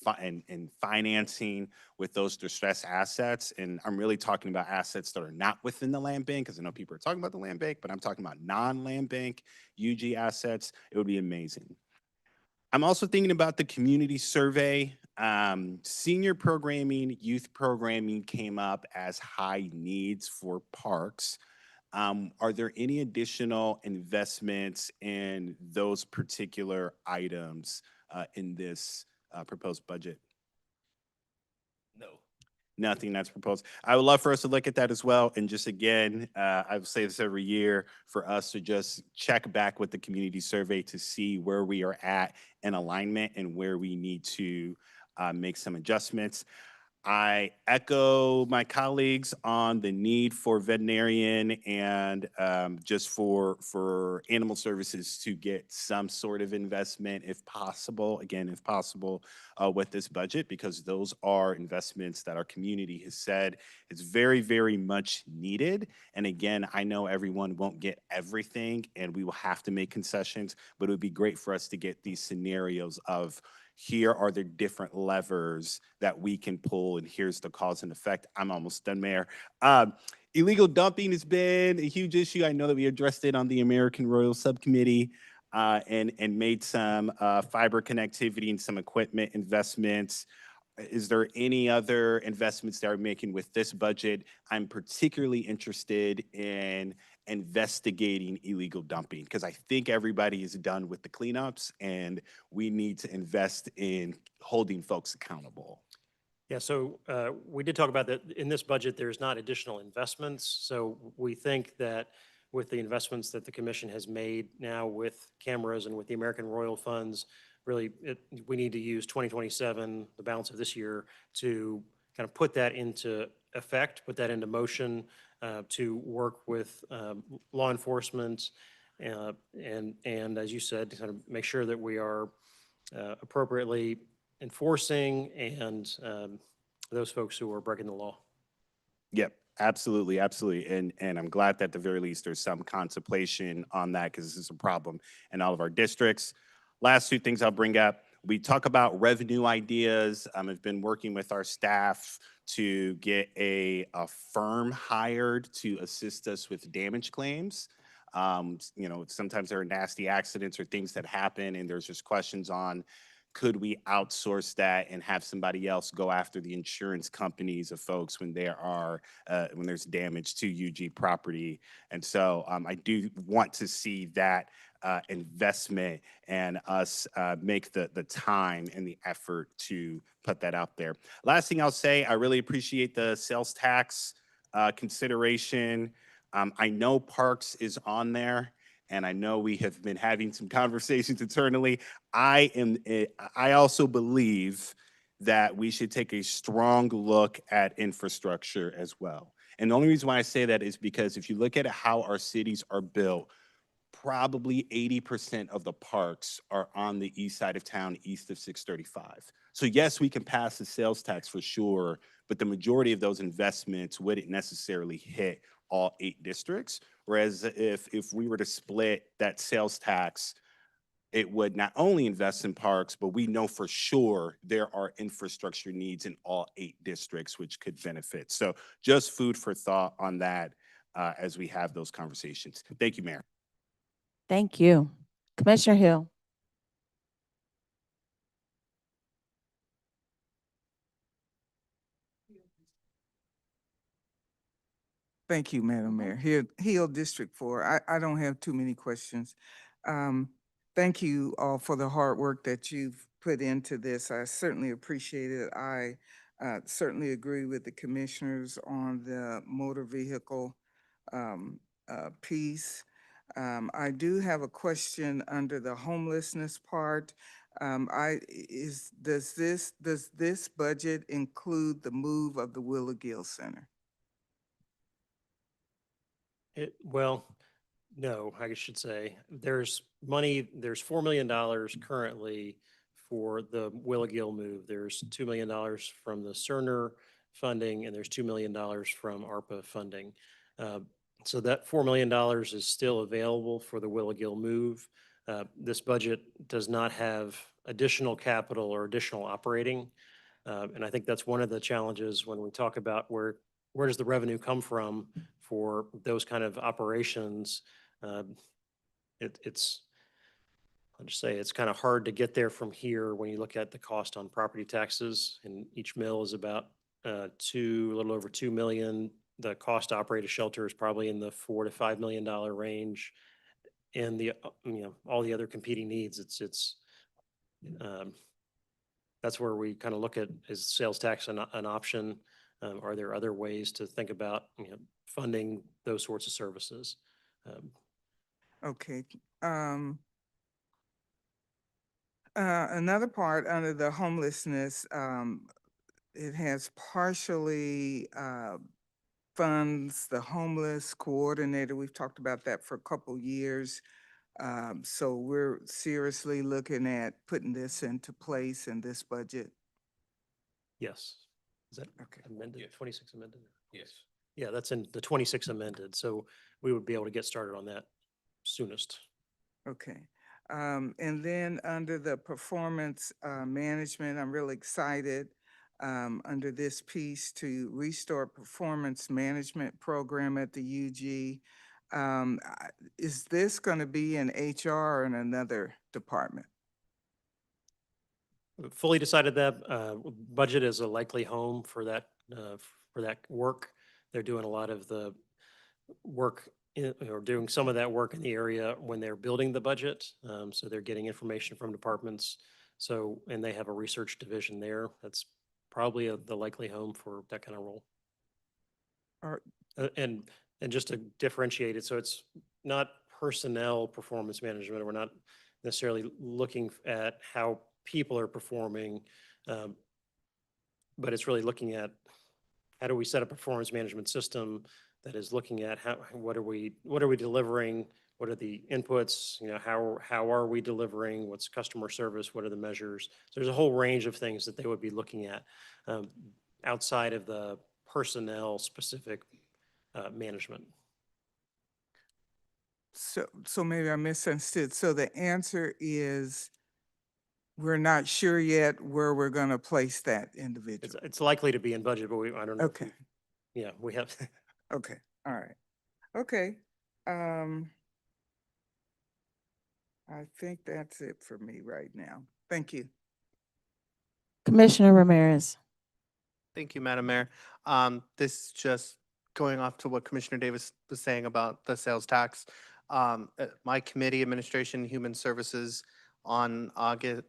financing with those distressed assets, and I'm really talking about assets that are not within the land bank, because I know people are talking about the land bank, but I'm talking about non-land bank UG assets, it would be amazing. I'm also thinking about the community survey. Senior programming, youth programming came up as high needs for parks. Are there any additional investments in those particular items in this proposed budget? No. Nothing that's proposed. I would love for us to look at that as well. And just again, I will say this every year, for us to just check back with the community survey to see where we are at in alignment and where we need to make some adjustments. I echo my colleagues on the need for veterinarian and just for animal services to get some sort of investment if possible, again, if possible, with this budget, because those are investments that our community has said is very, very much needed. And again, I know everyone won't get everything and we will have to make concessions, but it would be great for us to get these scenarios of, here are the different levers that we can pull, and here's the cause and effect. I'm almost done, Mayor. Illegal dumping has been a huge issue. I know that we addressed it on the American Royal Subcommittee and made some fiber connectivity and some equipment investments. Is there any other investments that are making with this budget? I'm particularly interested in investigating illegal dumping, because I think everybody is done with the cleanups and we need to invest in holding folks accountable. Yeah, so we did talk about that in this budget, there's not additional investments. So we think that with the investments that the commission has made now with cameras and with the American Royal funds, really, we need to use 2027, the balance of this year, to kind of put that into effect, put that into motion, to work with law enforcement And as you said, to kind of make sure that we are appropriately enforcing and those folks who are breaking the law. Yep, absolutely, absolutely. And I'm glad that at the very least there's some contemplation on that because this is a problem in all of our districts. Last two things I'll bring up. We talk about revenue ideas. I've been working with our staff to get a firm hired to assist us with damage claims. You know, sometimes there are nasty accidents or things that happen, and there's just questions on could we outsource that and have somebody else go after the insurance companies of folks when there are when there's damage to UG property. And so I do want to see that investment and us make the time and the effort to put that out there. Last thing I'll say, I really appreciate the sales tax consideration. I know Parks is on there, and I know we have been having some conversations internally. I also believe that we should take a strong look at infrastructure as well. And the only reason why I say that is because if you look at how our cities are built, probably 80% of the parks are on the east side of town, east of 635. So yes, we can pass the sales tax for sure, but the majority of those investments wouldn't necessarily hit all 8 districts. Whereas if we were to split that sales tax, it would not only invest in parks, but we know for sure there are infrastructure needs in all 8 districts, which could benefit. So just food for thought on that as we have those conversations. Thank you, Mayor. Thank you. Commissioner Hill. Thank you, Madam Mayor. Hill District 4. I don't have too many questions. Thank you all for the hard work that you've put into this. I certainly appreciate it. I certainly agree with the commissioners on the motor vehicle piece. I do have a question under the homelessness part. Does this budget include the move of the Willa Gill Center? Well, no, I should say, there's money, there's $4 million currently for the Willa Gill move. There's $2 million from the Cerner funding, and there's $2 million from ARPA funding. So that $4 million is still available for the Willa Gill move. This budget does not have additional capital or additional operating. And I think that's one of the challenges when we talk about where does the revenue come from for those kind of operations. It's, I'll just say, it's kind of hard to get there from here when you look at the cost on property taxes, and each mill is about a little over 2 million. The cost to operate a shelter is probably in the $4 to $5 million range. And all the other competing needs, that's where we kind of look at, is sales tax an option? Are there other ways to think about, funding those sorts of services? Okay. Another part under the homelessness, it has partially funds the homeless coordinator. We've talked about that for a couple years. So we're seriously looking at putting this into place in this budget. Yes. Is that Okay. amended? Yes. 26 amended? Yes. Yeah, that's in the 26 amended. So we would be able to get started on that soonest. Okay. And then under the performance management, I'm really excited under this piece to restore performance management program at the UG. Is this going to be in HR or in another department? Fully decided that budget is a likely home for that work. They're doing a lot of the work or doing some of that work in the area when they're building the budget. So they're getting information from departments. So, and they have a research division there. That's probably the likely home for that kind of role. And just to differentiate it, so it's not personnel performance management. We're not necessarily looking at how people are performing, but it's really looking at how do we set a performance management system that is looking at what are we delivering what are the inputs, how are we delivering, what's customer service, what are the measures? So there's a whole range of things that they would be looking at outside of the personnel specific management. So maybe I misunderstood. So the answer is we're not sure yet where we're going to place that individual. It's likely to be in budget, but I don't know. Okay. Yeah, we have. Okay. All right. Okay. I think that's it for me right now. Thank you. Commissioner Ramirez. Thank you, Madam Mayor. This just going off to what Commissioner Davis was saying about the sales tax. My committee, Administration and Human Services, on August,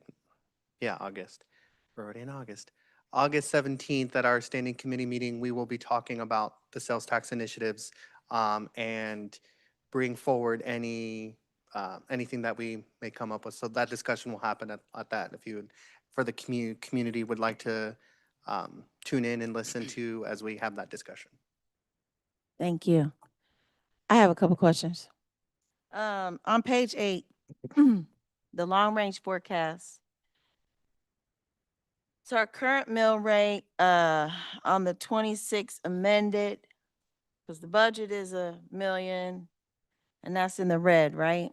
we're already in August. August 17th at our standing committee meeting, we will be talking about the sales tax initiatives and bring forward anything that we may come up with. So that discussion will happen at that. If you would, for the community would like to tune in and listen to as we have that discussion. Thank you. I have a couple questions. On page 8, the long-range forecast. So our current mill rate on the 26 amended, because the budget is $1 million, and that's in the red, right?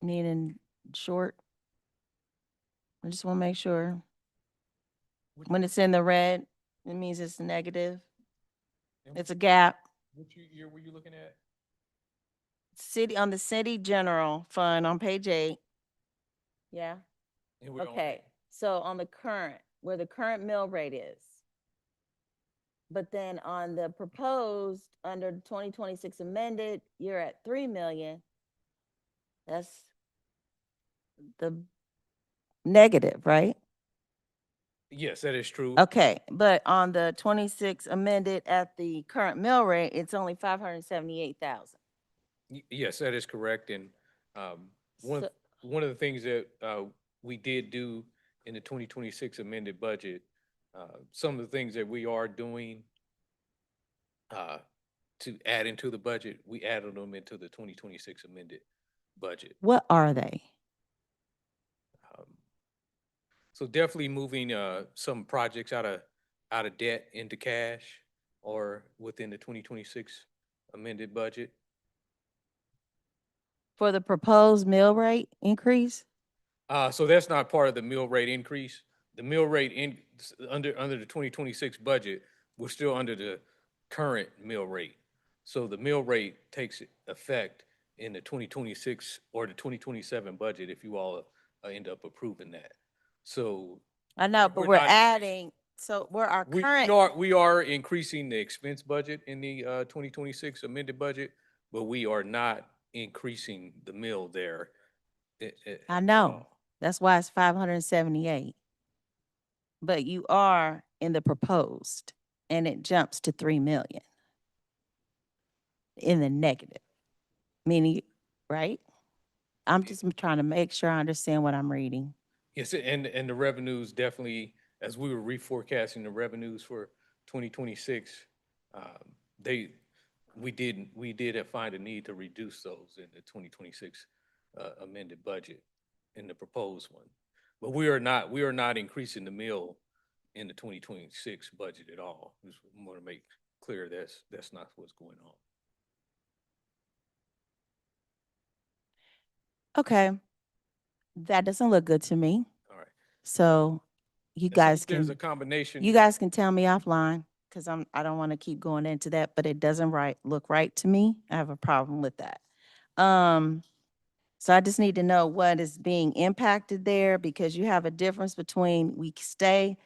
Meaning short. I just want to make sure. When it's in the red, it means it's negative. It's a gap. Which year were you looking at? On the city general fund on page 8. Yeah. And we're on- Okay, so on the current, where the current mill rate is. But then on the proposed, under 2026 amended, you're at 3 million. That's the negative, right? Yes, that is true. Okay, but on the 26 amended at the current mill rate, it's only 578,000. Yes, that is correct. And one So- one of the things that we did do in the 2026 amended budget, some of the things that we are doing to add into the budget, we added them into the 2026 amended budget. What are they? So definitely moving some projects out of debt into cash or within the 2026 amended budget. For the proposed mill rate increase? So that's not part of the mill rate increase. The mill rate under the 2026 budget, we're still under the current mill rate. So the mill rate takes effect in the 2026 or the 2027 budget if you all end up approving that. So I know, but we're we're not- adding, so we're our current. we are increasing the expense budget in the 2026 amended budget, but we are not increasing the mill there. I know, that's why it's 578. But you are in the proposed, and it jumps to 3 million. In the negative, meaning, right? I'm just trying to make sure I understand what I'm reading. Yes, and the revenues definitely, as we were reforecasting the revenues for 2026, we did find a need to reduce those in the 2026 amended budget in the proposed one. But we are not increasing the mill in the 2026 budget at all. Just want to make clear that's not what's going on. Okay. That doesn't look good to me. All right. So you And so guys there's a can, combination. you guys can tell me offline, because I don't want to keep going into that, but it doesn't look right to me. I have a problem with that. So I just need to know what is being impacted there, because you have a difference between the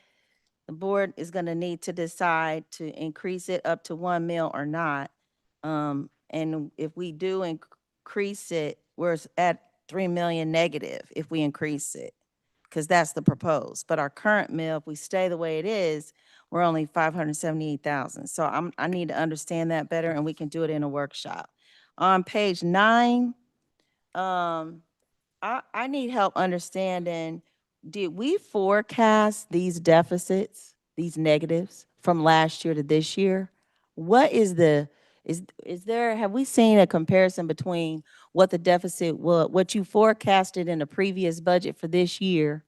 board is going to need to decide to increase it up to 1 mil or not. And if we do increase it, we're at 3 million negative if we increase it, because that's the proposed. But our current mill, if we stay the way it is, we're only 578,000. So I need to understand that better, and we can do it in a workshop. On page 9, I need help understanding, did we forecast these deficits, these negatives from last year to this year? What is have we seen a comparison between what the deficit was, what you forecasted in the previous budget for this year,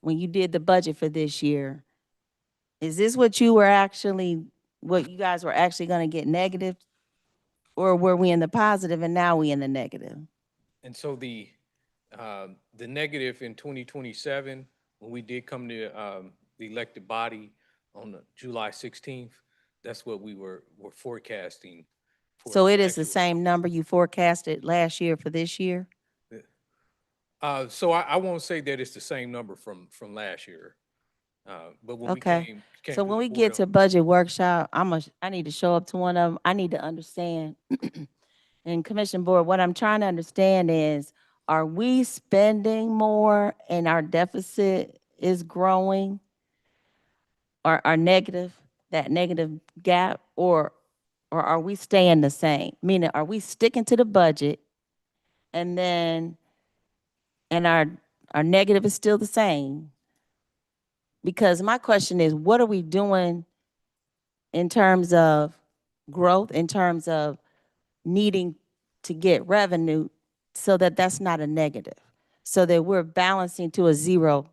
when you did the budget for this year. Is this what you were actually, what you guys were actually gonna get negative? Or were we in the positive and now we in the negative? And so the negative in 2027, when we did come to the elected body on the July 16th, that's what we were forecasting. for So it is the actual- same number you forecasted last year for this year? So I won't say that it's the same number from last year. But when we Okay. came So to when the we board get to on- budget workshop, I need to show up to one of them. I need to understand. And Commission Board, what I'm trying to understand is, are we spending more and our deficit is growing? Or our negative, that negative gap, or are we staying the same? Meaning, are we sticking to the budget and then, and our negative is still the same? Because my question is, what are we doing in terms of growth, in terms of needing to get revenue so that that's not a negative, so that we're balancing to a zero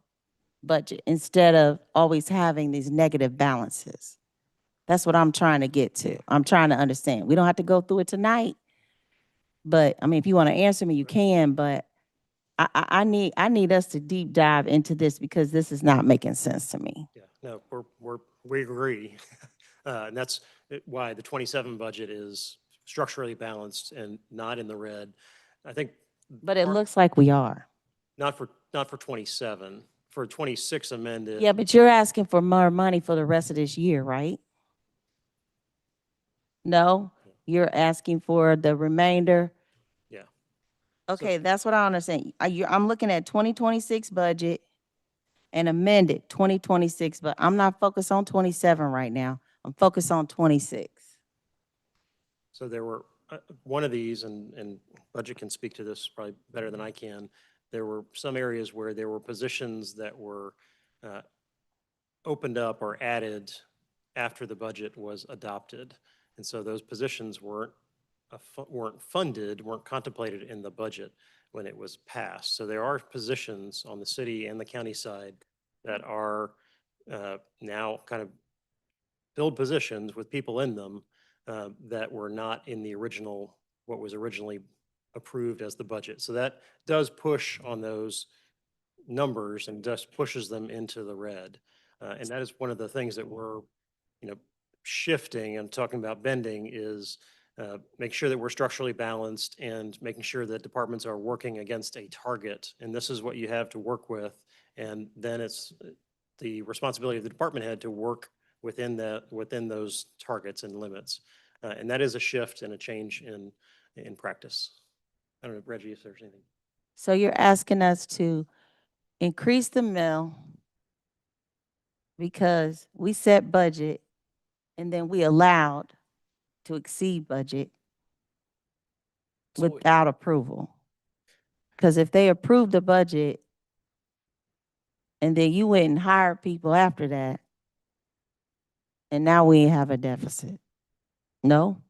budget instead of always having these negative balances? That's what I'm trying to get to. I'm trying to understand. We don't have to go through it tonight, but I mean, if you want to answer me, you can, but I need us to deep dive into this because this is not making sense to me. Yeah, no, we agree. And that's why the 27 budget is structurally balanced and not in the red. I think. But it looks like we are. Not for 27, for 26 amended. Yeah, but you're asking for more money for the rest of this year, right? No, you're asking for the remainder. Yeah. Okay, that's what I understand. I'm looking at 2026 budget and amended 2026, but I'm not focused on 27 right now. I'm focused on 26. So there were, one of these, and Budget can speak to this probably better than I can. There were some areas where there were positions that were opened up or added after the budget was adopted. And so those positions weren't funded, weren't contemplated in the budget when it was passed. So there are positions on the city and the county side that are now kind of filled positions with people in them that were not in the original, what was originally approved as the budget. So that does push on those numbers and just pushes them into the red. And that is one of the things that we're, shifting and talking about bending is make sure that we're structurally balanced and making sure that departments are working against a target. And this is what you have to work with. And then it's the responsibility of the department head to work within those targets and limits. And that is a shift and a change in practice. I don't know, Reggie, if there's anything. So you're asking us to increase the mill because we set budget and then we allowed to exceed budget without approval. Because if they approved the budget and then you went and hired people after that, and now we have a deficit. No?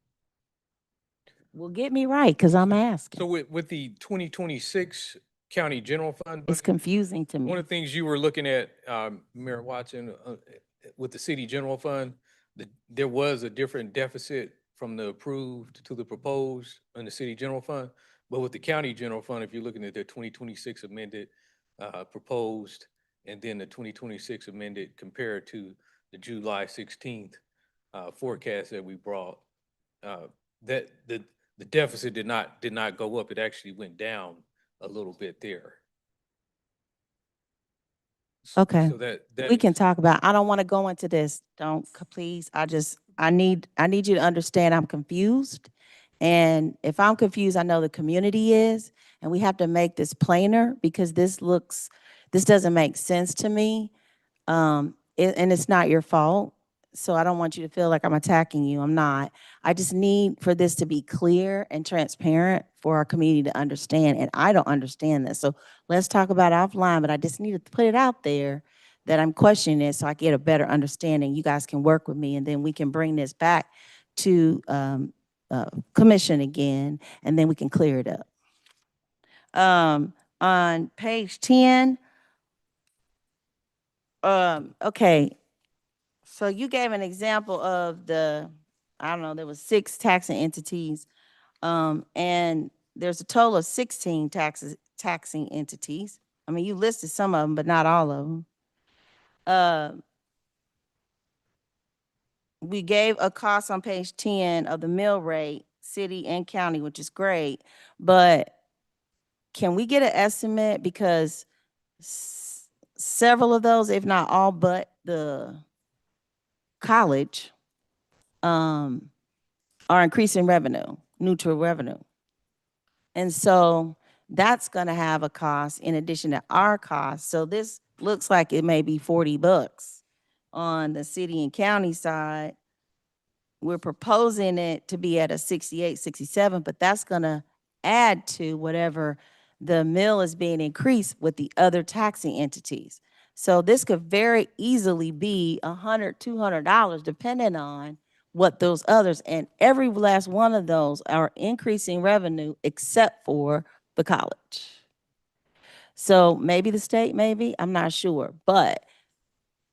Well, get me right, because I'm asking. So with the 2026 county general fund. It's confusing to me. One of the things you were looking at, Mayor Watson, with the city general fund, there was a different deficit from the approved to the proposed in the city general fund. But with the county general fund, if you're looking at their 2026 amended proposed, and then the 2026 amended compared to the July 16th forecast that we brought, that the deficit did not go up. It actually went down a little bit there. Okay. So that We can talk about, I don't want to go into this. Don't, please. I need you to understand I'm confused. And if I'm confused, I know the community is, and we have to make this plainer because this doesn't make sense to me. And it's not your fault. So I don't want you to feel like I'm attacking you. I'm not. I just need for this to be clear and transparent for our community to understand. And I don't understand this. So let's talk about it offline, but I just need to put it out there that I'm questioning it so I get a better understanding. You guys can work with me and then we can bring this back to commission again and then we can clear it up. On page 10, okay, so you gave an example of I don't know, there was 6 taxing entities. And there's a total of 16 taxing entities. I mean, you listed some of them, but not all of them. We gave a cost on page 10 of the mill rate, city and county, which is great, but can we get an estimate? Because several of those, if not all but the college, are increasing revenue, neutral revenue. And so that's going to have a cost in addition to our cost. So this looks like it may be $40 on the city and county side. We're proposing it to be at a 68, 67, but that's going to add to whatever the mill is being increased with the other taxing entities. So this could very easily be $100, $200, depending on what those others, and every last one of those are increasing revenue except for the college. So maybe the state, maybe, I'm not sure, but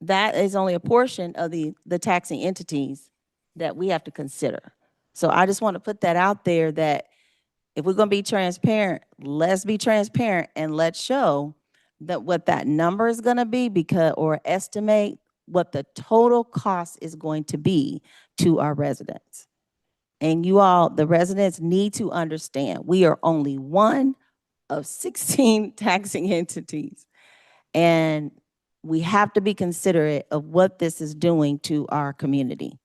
that is only a portion of the taxing entities that we have to consider. So I just want to put that out there that if we're going to be transparent, let's be transparent and let's show that what that number is going to be, because, or estimate what the total cost is going to be to our residents. And you all, the residents, need to understand we are only one of 16 taxing entities. And we have to be considerate of what this is doing to our community.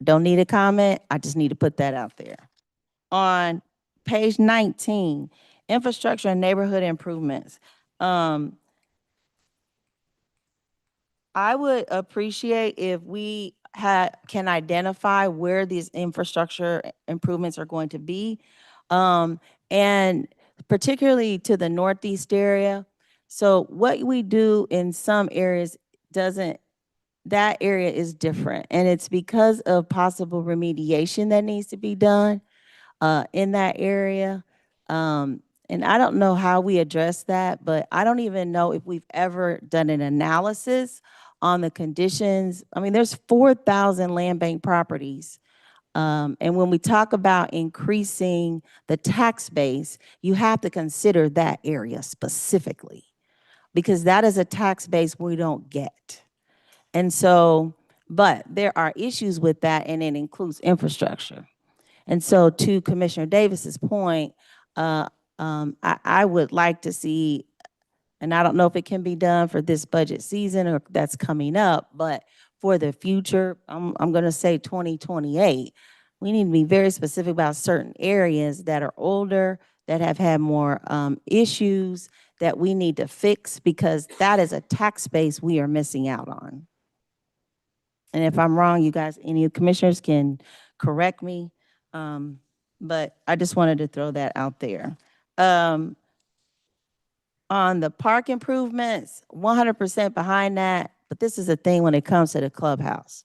Don't need a comment. I just need to put that out there. On page 19, infrastructure and neighborhood improvements. I would appreciate if we can identify where these infrastructure improvements are going to be, and particularly to the Northeast area. So what we do in some areas that area is different, and it's because of possible remediation that needs to be done in that area. And I don't know how we address that, but I don't even know if we've ever done an analysis on the conditions. I mean, there's 4,000 land bank properties. And when we talk about increasing the tax base, you have to consider that area specifically, because that is a tax base we don't get. And so, but there are issues with that, and it includes infrastructure. And so to Commissioner Davis's point, I would like to see, and I don't know if it can be done for this budget season or that's coming up, but for the future, I'm going to say 2028, we need to be very specific about certain areas that are older, that have had more issues that we need to fix, because that is a tax base we are missing out on. And if I'm wrong, you guys, any of the commissioners can correct me. But I just wanted to throw that out there. On the park improvements, 100% behind that, but this is the thing when it comes to the clubhouse.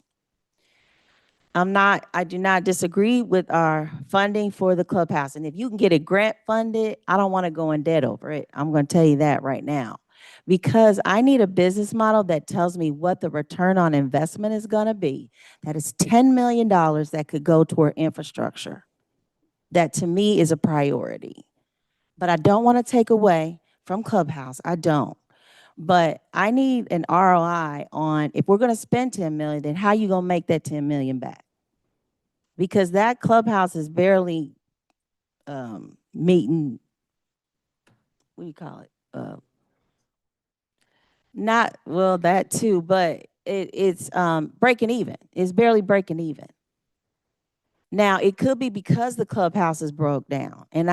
I do not disagree with our funding for the clubhouse. And if you can get it grant funded, I don't want to go in debt over it. I'm going to tell you that right now, because I need a business model that tells me what the return on investment is going to be. That is $10 million that could go toward infrastructure. That to me is a priority. But I don't want to take away from Clubhouse. I don't. But I need an ROI on, if we're going to spend 10 million, then how you going to make that 10 million back? Because that Clubhouse is barely meeting, what do you call it? Not, well, that too, but it's breaking even. It's barely breaking even. Now, it could be because the clubhouse is broke down, and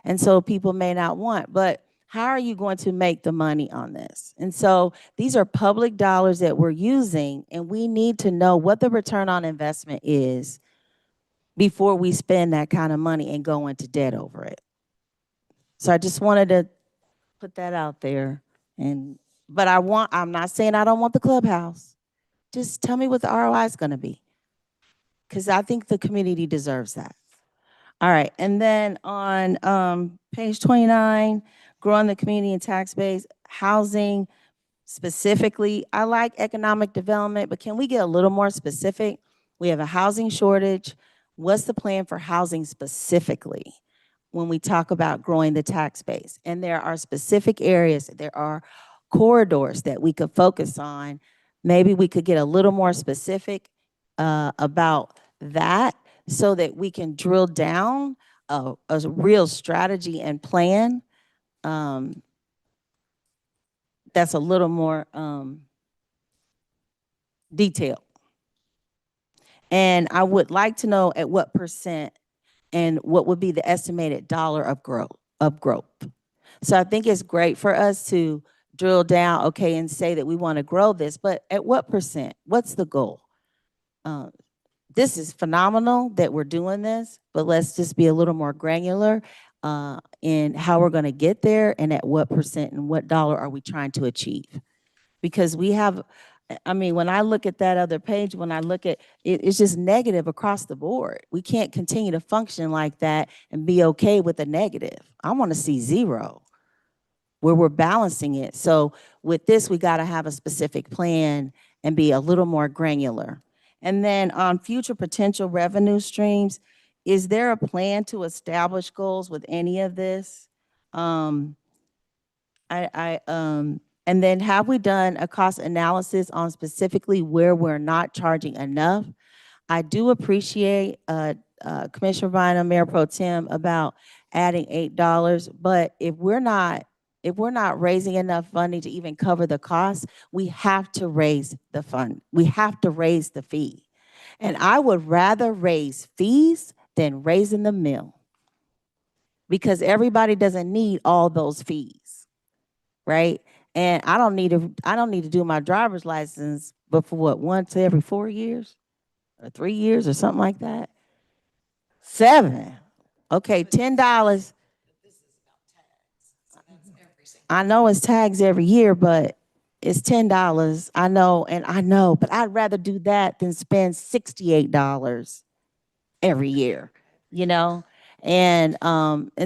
and so people may not want, but how are you going to make the money on this? And so these are public dollars that we're using, and we need to know what the return on investment is before we spend that kind of money and go into debt over it. So I just wanted to put that out there. But I'm not saying I don't want the clubhouse. Just tell me what the ROI is going to be, because I think the community deserves that. All right, and then on page 29, growing the community and tax base, housing specifically, I like economic development, but can we get a little more specific? We have a housing shortage. What's the plan for housing specifically when we talk about growing the tax base? And there are specific areas, there are corridors that we could focus on. Maybe we could get a little more specific about that so that we can drill down a real strategy and plan that's a little more detailed. And I would like to know at what percent and what would be the estimated dollar of growth. So I think it's great for us to drill down, okay, and say that we want to grow this, but at what percent? What's the goal? This is phenomenal that we're doing this, but let's just be a little more granular in how we're going to get there and at what percent and what dollar are we trying to achieve. Because we have, I mean, when I look at that other page, when I look at it, it's just negative across the board. We can't continue to function like that and be okay with a negative. I want to see zero where we're balancing it. So with this, we got to have a specific plan and be a little more granular. And then on future potential revenue streams, is there a plan to establish goals with any of this? And then have we done a cost analysis on specifically where we're not charging enough? I do appreciate Commissioner Bynum, Mayor Pro Tem about adding $8, but if we're not raising enough funding to even cover the cost, we have to raise the fund. We have to raise the fee. And I would rather raise fees than raising the mill because everybody doesn't need all those fees, right? And I don't need to do my driver's license, but for what, once every 4 years or 3 years or something like that? 7. Okay, $10. I know it's tags every year, but it's $10. I know, but I'd rather do that than spend $68 every year, you know? And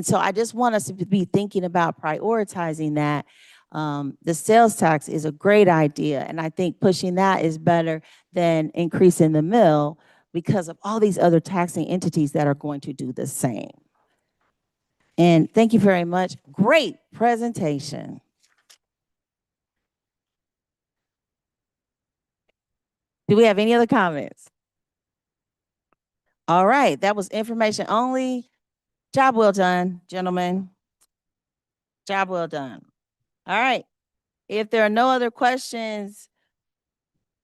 so I just want us to be thinking about prioritizing that. The sales tax is a great idea, and I think pushing that is better than increasing the mill because of all these other taxing entities that are going to do the same. And thank you very much. Great presentation. Do we have any other comments? All right, that was information only. Job well done, gentlemen. Job well done. All right. If there are no other questions,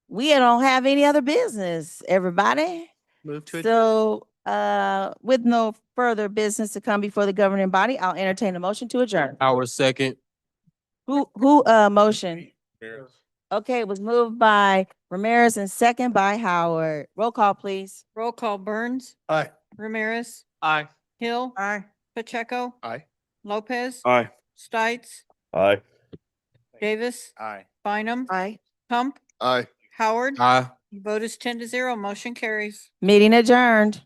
we don't have any other business, everybody. Move to So with no further business to come before the governing body, I'll entertain a motion to adjourn. Our second. Who motion? Okay, it was moved by Ramirez and second by Howard. Roll call, please. Roll call: Burns, Aye. Ramirez, Aye. Hill, Aye. Pacheco, Aye. Lopez, Aye. Stites, Aye. Davis, Aye. Bynum, Aye. Hump, Aye. Howard. Aye. Vote is 10-0. Motion carries. Meeting adjourned.